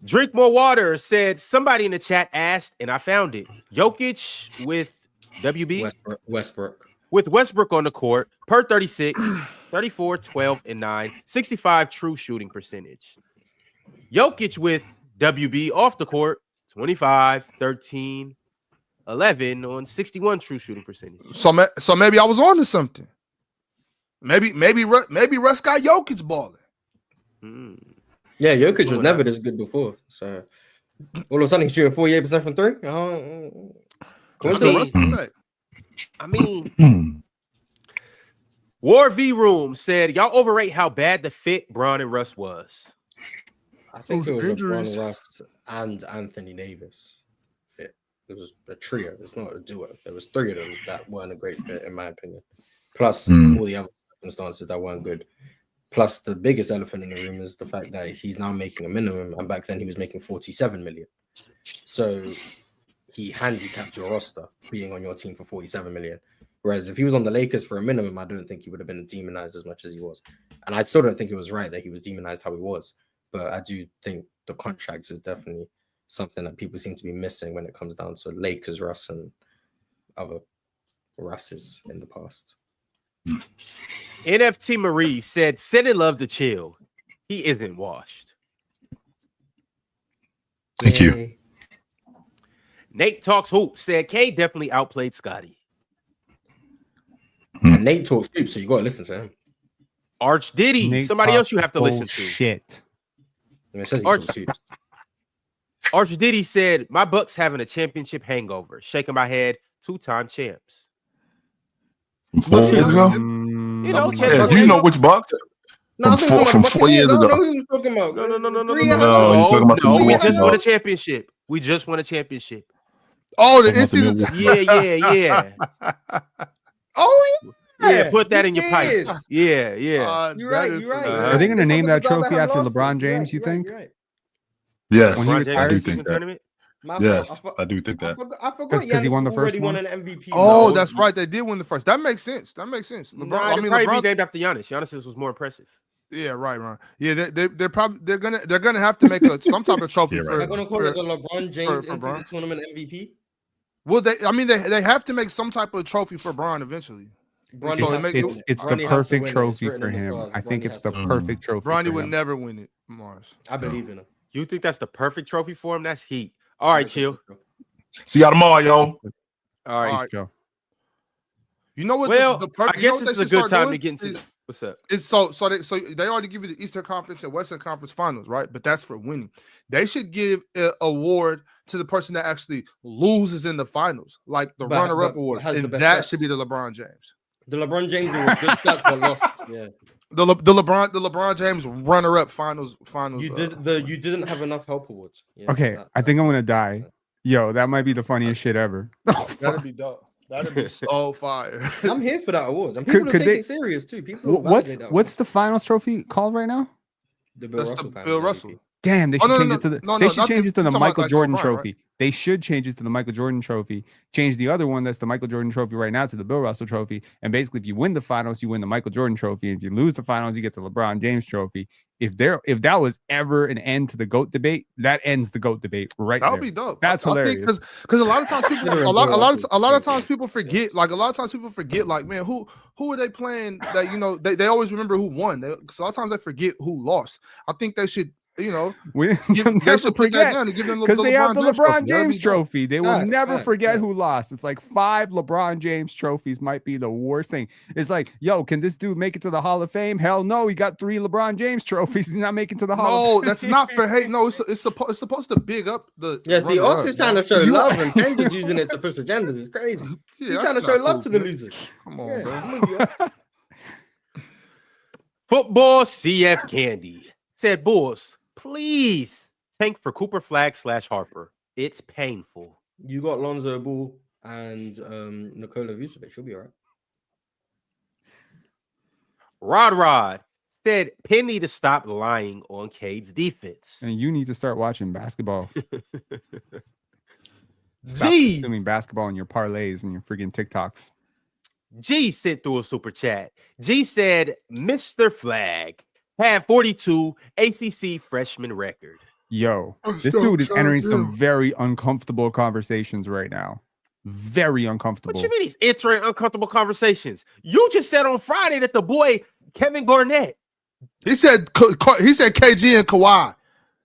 S1: Drink more water said somebody in the chat asked, and I found it. Jokic with WB?
S7: Westbrook.
S1: With Westbrook on the court, per 36, 34, 12, and 9, 65 true shooting percentage. Jokic with WB off the court, 25, 13, 11 on 61 true shooting percentage.
S5: So maybe I was on to something. Maybe Russ got Jokic balling.
S7: Yeah, Jokic was never this good before. So all of a sudden he's shooting 48% from three.
S1: I mean, War V Room said y'all overrate how bad the fit Bron and Russ was.
S7: I think it was a Bron, Russ, and Anthony Davis fit. It was a trio. It's not a duo. There was three of them that weren't a great fit, in my opinion. Plus all the other circumstances that weren't good. Plus, the biggest elephant in the room is the fact that he's now making a minimum, and back then he was making 47 million. So he handicapped your roster being on your team for 47 million. Whereas if he was on the Lakers for a minimum, I don't think he would have been demonized as much as he was. And I still don't think it was right that he was demonized how he was. But I do think the contracts is definitely something that people seem to be missing when it comes down to Lakers, Russ, and other Russes in the past.
S1: NFT Marie said, "Send and love to chill. He isn't washed."
S2: Thank you.
S1: Nate Talks Hoop said, Cade definitely outplayed Scotty.
S7: And Nate Talks Hoop, so you got to listen to him.
S1: Arch Diddy,
S8: Nate
S1: somebody else you have to listen to.
S8: Shit.
S1: Arch Diddy said, my Bucks having a championship hangover. Shaking my head, 2-time champs.
S2: 4 years ago? Do you know which Bucks?
S7: No,
S2: from 4 years ago.
S7: I don't know who he was talking about.
S1: No, we just won a championship. We just won a championship.
S5: Oh, the incident.
S1: Yeah.
S5: Oh,
S1: yeah. Put that in your pipe. Yeah.
S7: You're right.
S8: Are they going to name that trophy after LeBron James, you think?
S2: Yes,
S1: I
S2: do think that. Yes, I do think that.
S7: I forgot
S8: because he won the first one.
S7: Won an MVP.
S5: Oh, that's right. They did win the first. That makes sense.
S1: LeBron, LeBron be named after Giannis. Giannis was more impressive.
S5: Yeah, right. Yeah, they're gonna have to make some type of trophy for.
S7: They're gonna call it the LeBron James tournament MVP.
S5: Well, they have to make some type of trophy for Bron eventually.
S8: It's the perfect trophy for him. I think it's the perfect trophy.
S5: Bronny would never win it, Mars.
S7: I believe in him.
S1: You think that's the perfect trophy for him? That's heat. All right, chill.
S2: See y'all tomorrow, yo.
S1: All right.
S8: Joe.
S5: You know what?
S1: Well, I
S5: you know
S1: guess
S5: what
S1: this is
S5: they
S1: a
S5: should
S1: good
S5: start
S1: time
S5: doing
S1: to get into.
S5: is-
S1: What's up?
S5: It's so they already give you the Eastern Conference and Western Conference Finals, right? But that's for winning. They should give an award to the person that actually loses in the finals, like the runner-up award,
S7: has the
S5: and
S7: best
S5: that
S7: stats.
S5: should be the LeBron James.
S7: The LeBron James with good stats but lost. Yeah.
S5: The LeBron James runner-up finals.
S7: You didn't have enough help awards. Yeah,
S8: Okay, I think I'm gonna die. Yo, that might be the funniest shit ever.
S5: That'd be dope. That'd be so fire.
S7: I'm here for that awards. And people
S8: Could
S7: take
S8: they-
S7: it serious too. People will
S8: What's
S7: validate that
S8: what's the finals trophy called right now?
S7: the Bill
S5: That's
S7: Russell
S5: the
S7: kind
S5: Bill
S7: of
S5: Russell.
S7: MVP.
S8: Damn, they should change it to the. They should
S5: not
S8: change
S5: the-
S8: it to the
S5: you're talking
S8: Michael
S5: about
S8: Jordan
S5: LeBron, right?
S8: Trophy. They should change it to the Michael Jordan Trophy. Change the other one that's the Michael Jordan Trophy right now to the Bill Russell Trophy. And basically, if you win the finals, you win the Michael Jordan Trophy. And if you lose the finals, you get the LeBron James Trophy. If that was ever an end to the GOAT debate, that ends the GOAT debate right
S5: That
S8: there.
S5: would be dope.
S8: That's
S5: I think
S8: hilarious.
S5: because a lot of times people,
S7: Considering
S5: a lot
S7: Bill
S5: of times people forget. Like a lot of times people forget. Like man, who are they playing? That they always remember who won. Because a lot of times they forget who lost. I think they should
S8: We
S5: they
S8: never
S5: should put that
S8: forget
S5: down and give them
S8: because they have the LeBron
S5: That'd
S8: James
S5: be dope.
S8: Trophy. They will
S7: Facts,
S8: never
S7: facts,
S8: forget
S7: yeah.
S8: who lost. It's like 5 LeBron James trophies might be the worst thing. It's like, yo, can this dude make it to the Hall of Fame? Hell no, he got 3 LeBron James trophies. He's not making to the Hall of
S5: No,
S8: Fame.
S5: that's not for hate. No, it's supposed to big up the.
S7: Yes, the
S5: runner-up,
S7: Ox is
S5: bro.
S7: trying to show
S8: You-
S7: love and Ken just using it to push agendas. It's crazy.
S5: Yeah,
S7: He's
S5: that's
S7: trying to
S5: not
S7: show love
S5: cool,
S7: to the
S5: man.
S7: losers.
S5: Come on,
S7: Yeah,
S5: bro.
S7: I'm with you, Ox.
S1: Football CF Candy said, Bulls, please tank for Cooper Flag / Harper. It's painful.
S7: You got Lonzo Ball and Nikola Vucevic. She'll be all right.
S1: Rod said, Penn need to stop lying on Cade's defense.
S8: And you need to start watching basketball. Stop
S1: G
S8: consuming basketball in your parlays and your freaking TikToks.
S1: G sent through a super chat. G said, Mr. Flag had 42 ACC freshman record.
S8: Yo, this dude is entering some very uncomfortable conversations right now. Very uncomfortable.
S1: What you mean he's entering uncomfortable conversations? You just said on Friday that the boy Kevin Garnett,
S5: He said KG and Kawhi.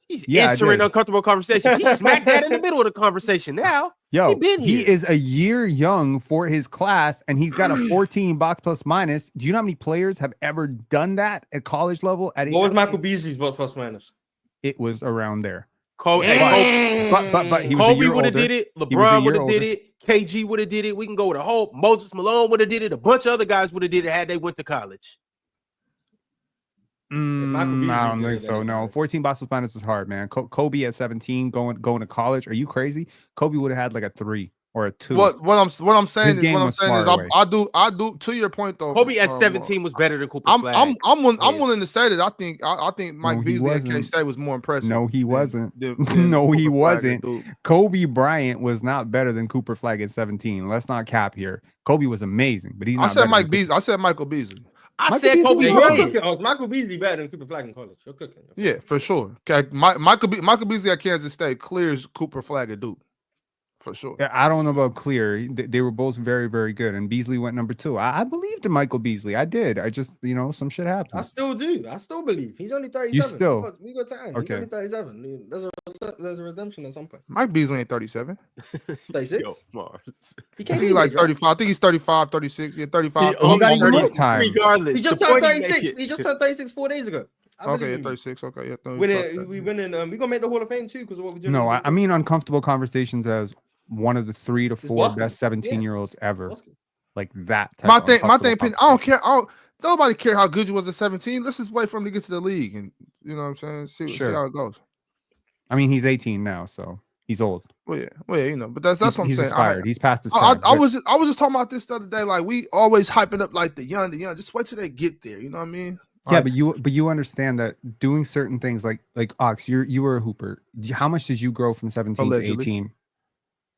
S1: he's
S8: Yeah, I
S1: entering
S8: did.
S1: uncomfortable conversations. He smacked that in the middle of the conversation now.
S8: Yo,
S1: He been
S8: he
S1: here.
S8: is a year young for his class, and he's got a 14 box plus minus. Do you know how many players have ever done that at college level? At
S7: What was Michael Beasley's box plus minus?
S8: It was around there.
S1: Kobe,
S8: But he was a
S1: Kobe
S8: year
S1: would have
S8: older.
S1: did it.
S8: He was a
S1: LeBron
S8: year
S1: would have
S8: older.
S1: did it. KG would have did it. We can go with a whole Moses Malone would have did it. A bunch of other guys would have did it had they went to college.
S7: Michael Beasley
S8: I don't
S7: did
S8: think
S7: it
S8: so. No,
S7: anyway.
S8: 14 box plus minus is hard, man. Kobe at 17 going to college. Are you crazy? Kobe would have had like a 3 or a 2.
S5: What I'm saying
S8: His
S5: is
S8: game
S5: what I'm
S8: was
S5: saying is
S8: far away.
S5: I do to your point though.
S1: Kobe at 17 was better than Cooper Flag.
S5: I'm willing to say that I think Mike
S8: he
S5: Beasley at
S8: wasn't.
S5: K-State was more impressive.
S8: No, he wasn't.
S5: than
S8: No, he
S5: Cooper Flag,
S8: wasn't.
S5: dude.
S8: Kobe Bryant was not better than Cooper Flag at 17. Let's not cap here. Kobe was amazing, but he's not
S5: I said
S8: better
S5: Mike
S8: than
S5: Beasley. I said Michael Beasley.
S1: I
S8: Michael
S1: said
S8: Beasley
S1: Kobe
S8: was
S7: You're
S8: Bryant.
S7: cooking. Oh, Michael Beasley better than Cooper Flag in college. You're cooking.
S5: Yeah, for sure. Okay, Michael Beasley at Kansas State clears Cooper Flag a dude. For sure.
S8: Yeah, I don't know about clear. They were both very, very good. And Beasley went number 2. I believed in Michael Beasley. I did. I just, some shit
S7: I
S8: happened.
S7: still do. I still believe he's only 37.
S8: You still?
S7: We got time. He's
S8: Okay.
S7: only 37. There's a redemption at some point.
S5: Mike Beasley ain't 37.
S7: 36.
S1: Yo, Mars.
S7: He
S5: I
S7: can't
S5: think
S7: be
S5: he's like
S7: got
S5: 35. I think he's 35, 36. Yeah, 35.
S8: Oh, he got even
S5: 30.
S8: more time.
S1: Regardless,
S7: He just
S1: the
S7: turned
S1: point he
S7: 36.
S1: making-
S7: He just turned 36 4 days ago. I
S5: Okay,
S7: believe
S5: yeah,
S7: in you.
S5: 36. Okay, yeah. No,
S7: We winning. We gonna make the Hall of Fame too because of what we do.
S8: No, I mean uncomfortable conversations as one of the 3 to 4
S7: basketball.
S8: best 17-year-olds ever. Like that. Type
S5: My
S8: of
S5: thing,
S8: uncomfortable
S5: Penny, I don't care. Nobody care how good you was at 17. Let's just wait for him to get to the league, and you know what I'm saying. See
S8: Sure.
S5: how it goes.
S8: I mean, he's 18 now, so he's old.
S5: Well, yeah, but that's what I'm
S8: He's
S5: saying.
S8: expired. He's past his
S5: I
S8: prime.
S5: was just talking about this the other day. Like we always hyping up like the young. Just wait till they get there. You know what I mean?
S8: Yeah,
S5: Like,
S8: but you understand that doing certain things like Ox, you were a hooper. How much did you grow from 17
S5: Allegedly.
S8: to 18?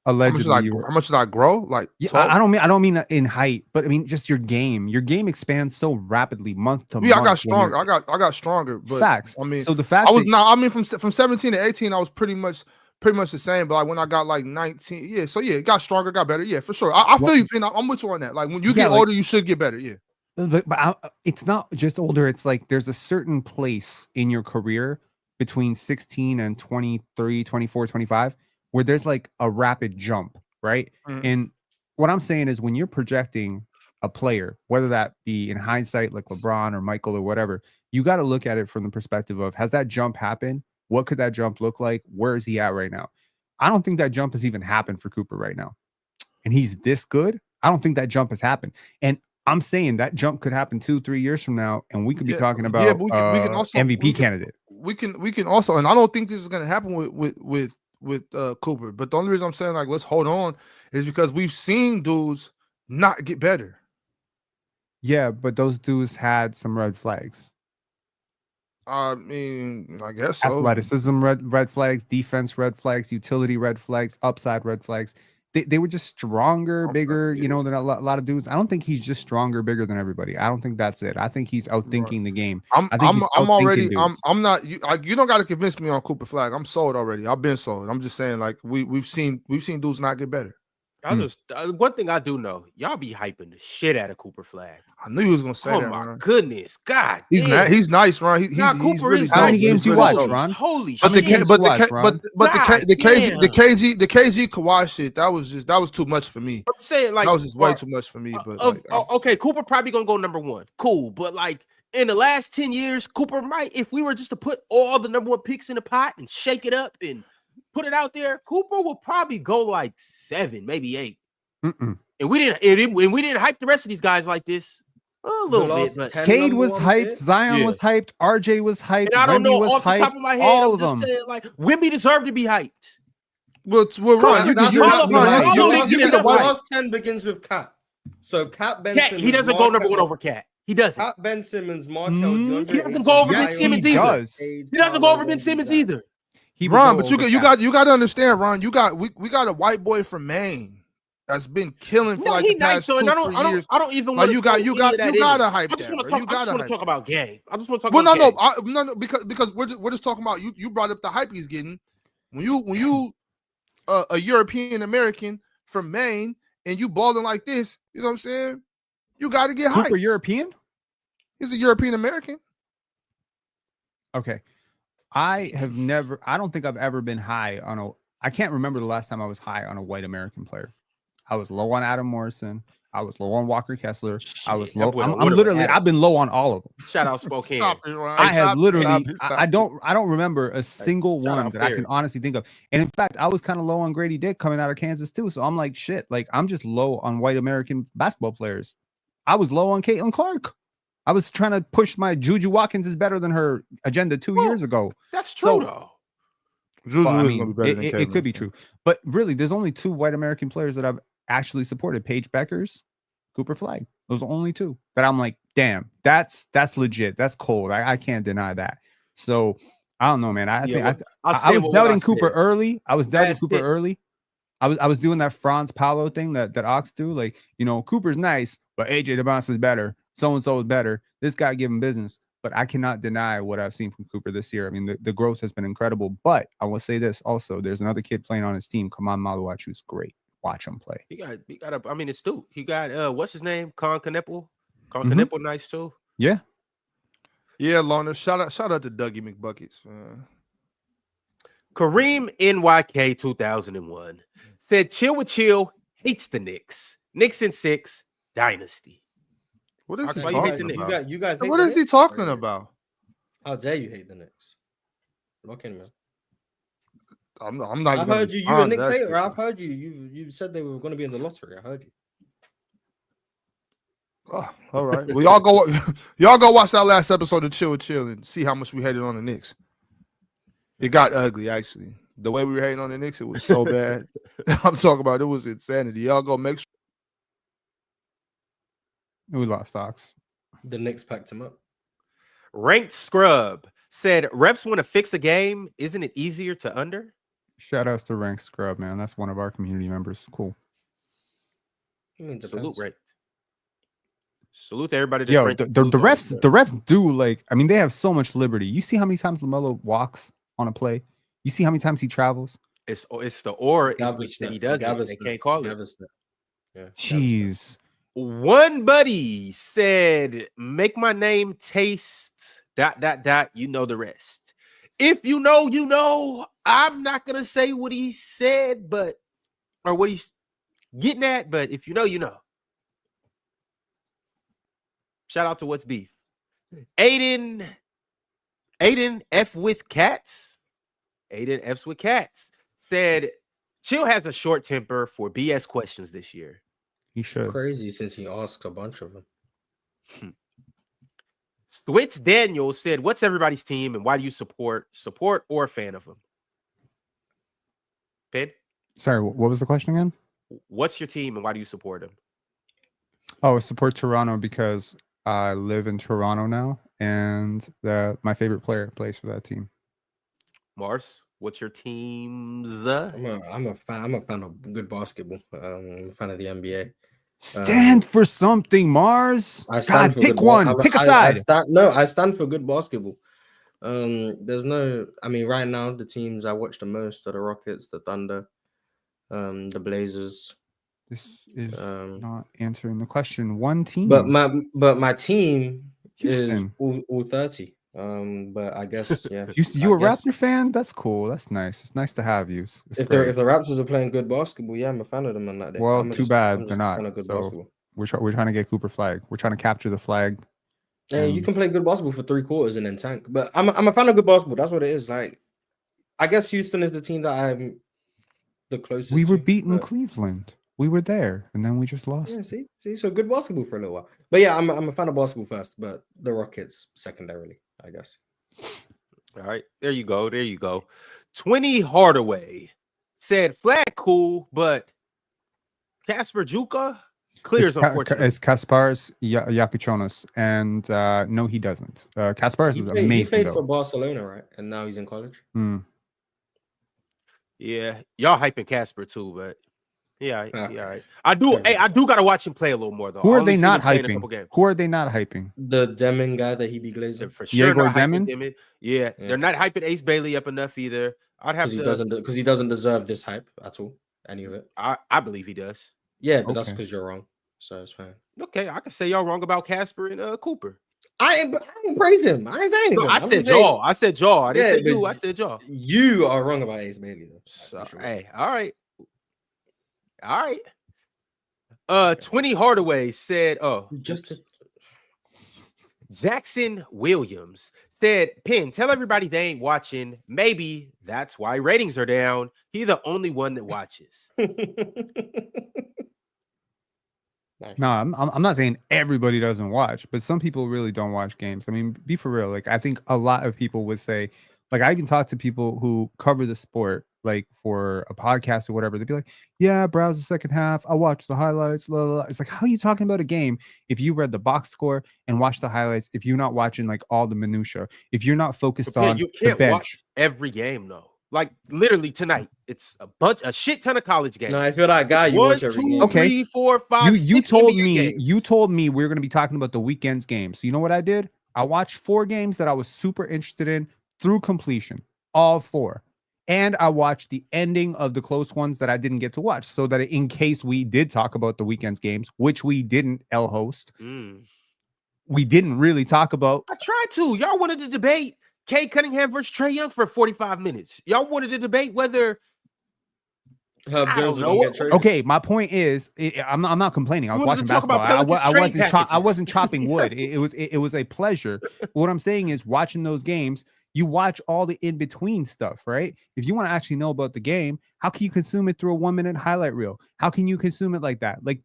S5: how
S8: Allegedly, you were.
S5: much did I grow? Like
S8: Yeah,
S5: tall?
S8: I don't mean in height, but I mean just your game. Your game expands so rapidly month to month.
S5: Yeah, I got
S8: when
S5: stronger.
S8: you're-
S5: I got stronger. But
S8: Facts.
S5: I mean,
S8: so the fact
S5: I was
S8: that-
S5: not. I mean, from 17 to 18, I was pretty much the same. But like when I got like 19, yeah. So yeah, it got stronger, got better. Yeah, for sure. I feel you, Pin. I'm with you on that. Like when you
S8: Yeah,
S5: get
S8: like-
S5: older, you should get better. Yeah.
S8: It's not just older. It's like there's a certain place in your career between 16 and 23, 24, 25 where there's like a rapid jump, right? And what I'm saying is when you're projecting a player, whether that be in hindsight like LeBron or Michael or whatever, you got to look at it from the perspective of, has that jump happened? What could that jump look like? Where is he at right now? I don't think that jump has even happened for Cooper right now. And he's this good. I don't think that jump has happened. And I'm saying that jump could happen 2-3 years from now, and we could be talking about
S9: we can also
S8: MVP candidate.
S9: We can also, and I don't think this is going to happen with Cooper. But the only reason I'm saying like let's hold on is because we've seen dudes not get better.
S8: Yeah, but those dudes had some red flags.
S9: I mean, I guess so.
S8: Athleticism red flags, defense red flags, utility red flags, upside red flags. They were just stronger, bigger, you know, than a lot of dudes. I don't think he's just stronger, bigger than everybody. I don't think that's it. I think he's outthinking the game.
S9: I'm not. You don't got to convince me on Cooper Flag. I'm sold already. I've been sold. I'm just saying, like we've seen dudes not get better.
S1: One thing I do know, y'all be hyping the shit out of Cooper Flag.
S9: I knew you was gonna say that.
S1: Oh my
S9: Ron.
S1: goodness, God,
S9: he's nice, Ron. He's
S1: Cooper
S9: really
S1: is
S8: how many
S1: nice.
S8: games you watch, Ron?
S1: Holy
S9: but
S1: shit!
S9: The KG Kawhi shit, that was too much for me.
S1: I'm saying like
S9: that was just way too much for me. But
S1: okay, Cooper probably gonna go number one. Cool, but like in the last 10 years, Cooper might, if we were just to put all the number one picks in the pot and shake it up and put it out there, Cooper will probably go like 7, maybe 8. And we didn't hype the rest of these guys like this. A little bit, but
S8: Cade was hyped, Zion was hyped, RJ was hyped.
S1: And I don't know off
S8: hyped,
S1: the top of my head.
S8: all
S1: I'm
S8: of
S1: just
S8: them.
S1: saying, like, Wemby deserved to be hyped.
S9: Well, Ron, you
S7: the last 10 begins with Cat. So Cat Ben Simmons.
S1: He doesn't go number one over Cat. He doesn't.
S7: Cat Ben Simmons, Markel.
S1: He doesn't go over Ben Simmons either. He doesn't go over Ben Simmons either.
S9: Ron, but you got to understand, Ron. We got a white boy from Maine that's been killing for like the past 2-3 years.
S1: I don't even
S9: want
S1: to.
S9: You gotta hype.
S1: I just want to talk about game. I just want to talk.
S9: No, because we're just talking about you. brought up the hype he's getting. When you a European American from Maine and you balling like this, you know what I'm saying? You got to get hype.
S8: Cooper European?
S9: He's a European American.
S8: Okay, I don't think I've ever been high on a. I can't remember the last time I was high on a white American player. I was low on Adam Morrison. I was low on Walker Kessler. I was low. I've been low on all of them.
S1: Shout out Spokane.
S8: I have literally. I don't remember a single one that I can honestly think of. And in fact, I was kind of low on Grady Dick coming out of Kansas too. So I'm like, shit. Like I'm just low on white American basketball players. I was low on Caitlin Clark. I was trying to push my Juju Watkins is better than her agenda 2 years ago.
S1: That's true though.
S8: It could be true, but really, there's only 2 white American players that I've actually supported: Paige Beckers, Cooper Flag. Those are only 2 that I'm like, damn, that's legit. That's cold. I can't deny that. So I don't know, man. I was doubting Cooper early. I was doing that Franz Paolo thing that Ox do. Like, you know, Cooper's nice, but AJ DeBounce is better. So and so is better. This guy give him business. But I cannot deny what I've seen from Cooper this year. I mean, the growth has been incredible. But I will say this also: there's another kid playing on his team, Kaman Maluach, who's great. Watch him play.
S1: He got. I mean, it's Stu. He got what's his name? Con Kneppel. Kneppel, nice too.
S8: Yeah.
S9: Yeah, Lorna. Shout out to Dougie McBuckets.
S1: Kareem NYK 2001 said, "Chill with chill hates the Knicks. Knicks in 6 dynasty."
S9: What is he
S7: talking about? You guys
S9: what is he talking about?
S7: How dare you hate the Knicks? Okay, man.
S9: I'm not.
S7: I heard you. You're a Knicks hater. I've heard you. You said they were going to be in the lottery. I heard you.
S9: Oh, all right. Well, y'all go watch that last episode of Chill with Chill and see how much we hated on the Knicks. It got ugly, actually. The way we were hating on the Knicks, it was so bad. I'm talking about it was insanity. Y'all go make sure.
S8: We lost stocks.
S7: The Knicks packed him up.
S1: Ranked Scrub said, "Reps want to fix a game. Isn't it easier to under?"
S8: Shout outs to Ranked Scrub, man. That's one of our community members. Cool.
S1: Salute, Ranked. Salute to everybody.
S8: The refs do like. I mean, they have so much liberty. You see how many times LaMelo walks on a play. You see how many times he travels.
S1: It's the or that he does. They can't call it.
S7: Yeah.
S8: Jeez.
S1: One buddy said, "Make my name taste ... You know the rest. If you know, you know. I'm not gonna say what he said, or what he's getting at, but if you know, you know. Shout out to What's Beef. Aiden F with Cats. Aiden F's with Cats said, Chill has a short temper for BS questions this year.
S8: He should.
S7: Crazy since he asked a bunch of them.
S1: Switz Daniel said, what's everybody's team and why do you support or a fan of them? Pin?
S8: Sorry, what was the question again?
S1: What's your team and why do you support them?
S8: Oh, I support Toronto because I live in Toronto now, and my favorite player plays for that team.
S1: Mars, what's your team's
S7: I'm a fan of good basketball. I'm a fan of the NBA.
S8: Stand for something, Mars.
S7: I stand for
S8: pick one. Pick a side.
S7: I stand for good basketball. Right now the teams I watch the most are the Rockets, the Thunder, the Blazers.
S8: This is not answering the question. One team,
S7: but my team
S8: Houston.
S7: is all 30. But I guess yeah.
S8: You a Raptor fan? That's cool. That's nice. It's nice to have you.
S7: If the Raptors are playing good basketball, yeah, I'm a fan of them on that day.
S8: Well, too bad they're not. So we're trying to get Cooper flag. We're trying to capture the flag.
S7: Yeah, you can play good basketball for 3 quarters and then tank. But I'm a fan of good basketball. That's what it is. Like, I guess Houston is the team that I'm the closest.
S8: We were beating Cleveland. We were there, and then we just lost.
S7: Yeah, see, so good basketball for a little while. But yeah, I'm a fan of basketball first, but the Rockets secondarily, I guess.
S1: All right, there you go. 20 Hardaway said flag cool, but Casper Juka clears unfortunately.
S8: It's Kasparas Yakuchonis, and no, he doesn't. Kasparas is amazing. He
S7: played for Barcelona, right? And now he's in college.
S1: Yeah, y'all hyping Casper too, but yeah, right. I do gotta watch him play a little more though.
S8: Who are they not hyping? Who are they not hyping?
S7: The Demon guy that he be glazing
S1: for sure. Not Demon. Yeah, they're not hyping Ace Bailey up enough either. I'd have to
S7: because he doesn't deserve this hype at all. Any of it.
S1: I believe he does.
S7: Yeah, but that's because you're wrong. So it's fine.
S1: Okay, I can say y'all wrong about Casper and Cooper.
S7: I ain't praise him. I ain't saying anything.
S1: No, I said y'all. I didn't say you. I said y'all.
S7: You are wrong about Ace Bailey though.
S1: So, sure. Hey, all right. 20 Hardaway said, Jackson Williams said, Penn, tell everybody they ain't watching. Maybe that's why ratings are down. He's the only one that watches.
S8: Nice. No, I'm not saying everybody doesn't watch, but some people really don't watch games. I mean, be for real. Like, I think a lot of people would say, like, I even talk to people who cover the sport, like for a podcast or whatever. They'd be like, yeah, browse the second half. I watch the highlights. Blah, blah, blah. It's like, how are you talking about a game if you read the box score and watch the highlights, if you're not watching like all the minutia, if you're not focused on
S1: you can't
S8: the bench?
S1: Watch every game though. Like literally tonight, it's a shit ton of college games.
S7: No, I feel that guy. You watch every game.
S8: Okay,
S1: 3, 4, 5.
S8: You told me we were going to be talking about the weekend's games. So you know what I did? I watched 4 games that I was super interested in through completion, all 4. And I watched the ending of the close ones that I didn't get to watch, so that in case we did talk about the weekend's games, which we didn't, host, we didn't really talk about.
S1: I tried to. Y'all wanted to debate Cade Cunningham versus Trae Young for 45 minutes. Y'all wanted to debate whether
S7: Herb Jones will get traded.
S8: Okay, my point is, I'm not complaining. I was watching basketball. I wasn't chopping wood. It was a pleasure. What I'm saying is, watching those games, you watch all the in-between stuff, right? If you want to actually know about the game, how can you consume it through a 1-minute highlight reel? How can you consume it like that? Like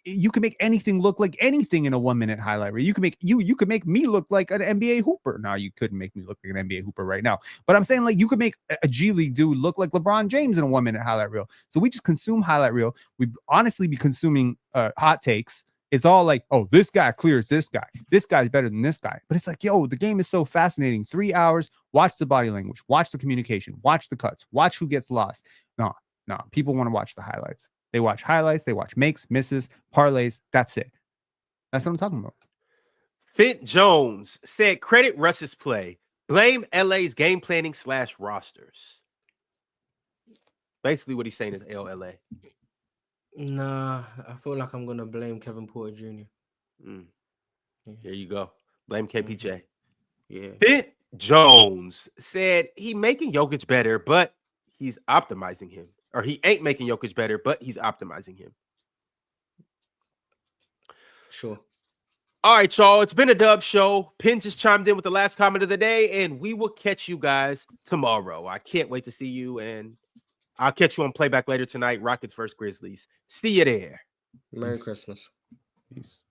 S8: you can make anything look like anything in a 1-minute highlight reel. You can make me look like an NBA hooper. Now you couldn't make me look like an NBA hooper right now, but I'm saying like you could make a G League dude look like LeBron James in a 1-minute highlight reel. So we just consume highlight reel. We honestly be consuming hot takes. It's all like, oh, this guy clears this guy. This guy's better than this guy. But it's like, yo, the game is so fascinating. 3 hours, watch the body language, watch the communication, watch the cuts, watch who gets lost. No. People want to watch the highlights. They watch highlights. They watch makes, misses, parlays. That's it. That's what I'm talking about.
S1: Fint Jones said, credit Russ's play. Blame LA's game planning / rosters. Basically what he's saying is LA.
S7: Nah, I feel like I'm gonna blame Kevin Porter Jr.
S1: There you go. Blame KPJ.
S7: Yeah.
S1: Fint Jones said he making Jokic better, but he's optimizing him. Or he ain't making Jokic better, but he's optimizing him.
S7: Sure.
S1: All right, y'all. It's been a dub show. Penn just chimed in with the last comment of the day, and we will catch you guys tomorrow. I can't wait to see you, and I'll catch you on playback later tonight. Rockets versus Grizzlies. See you there.
S7: Merry Christmas.
S3: Peace.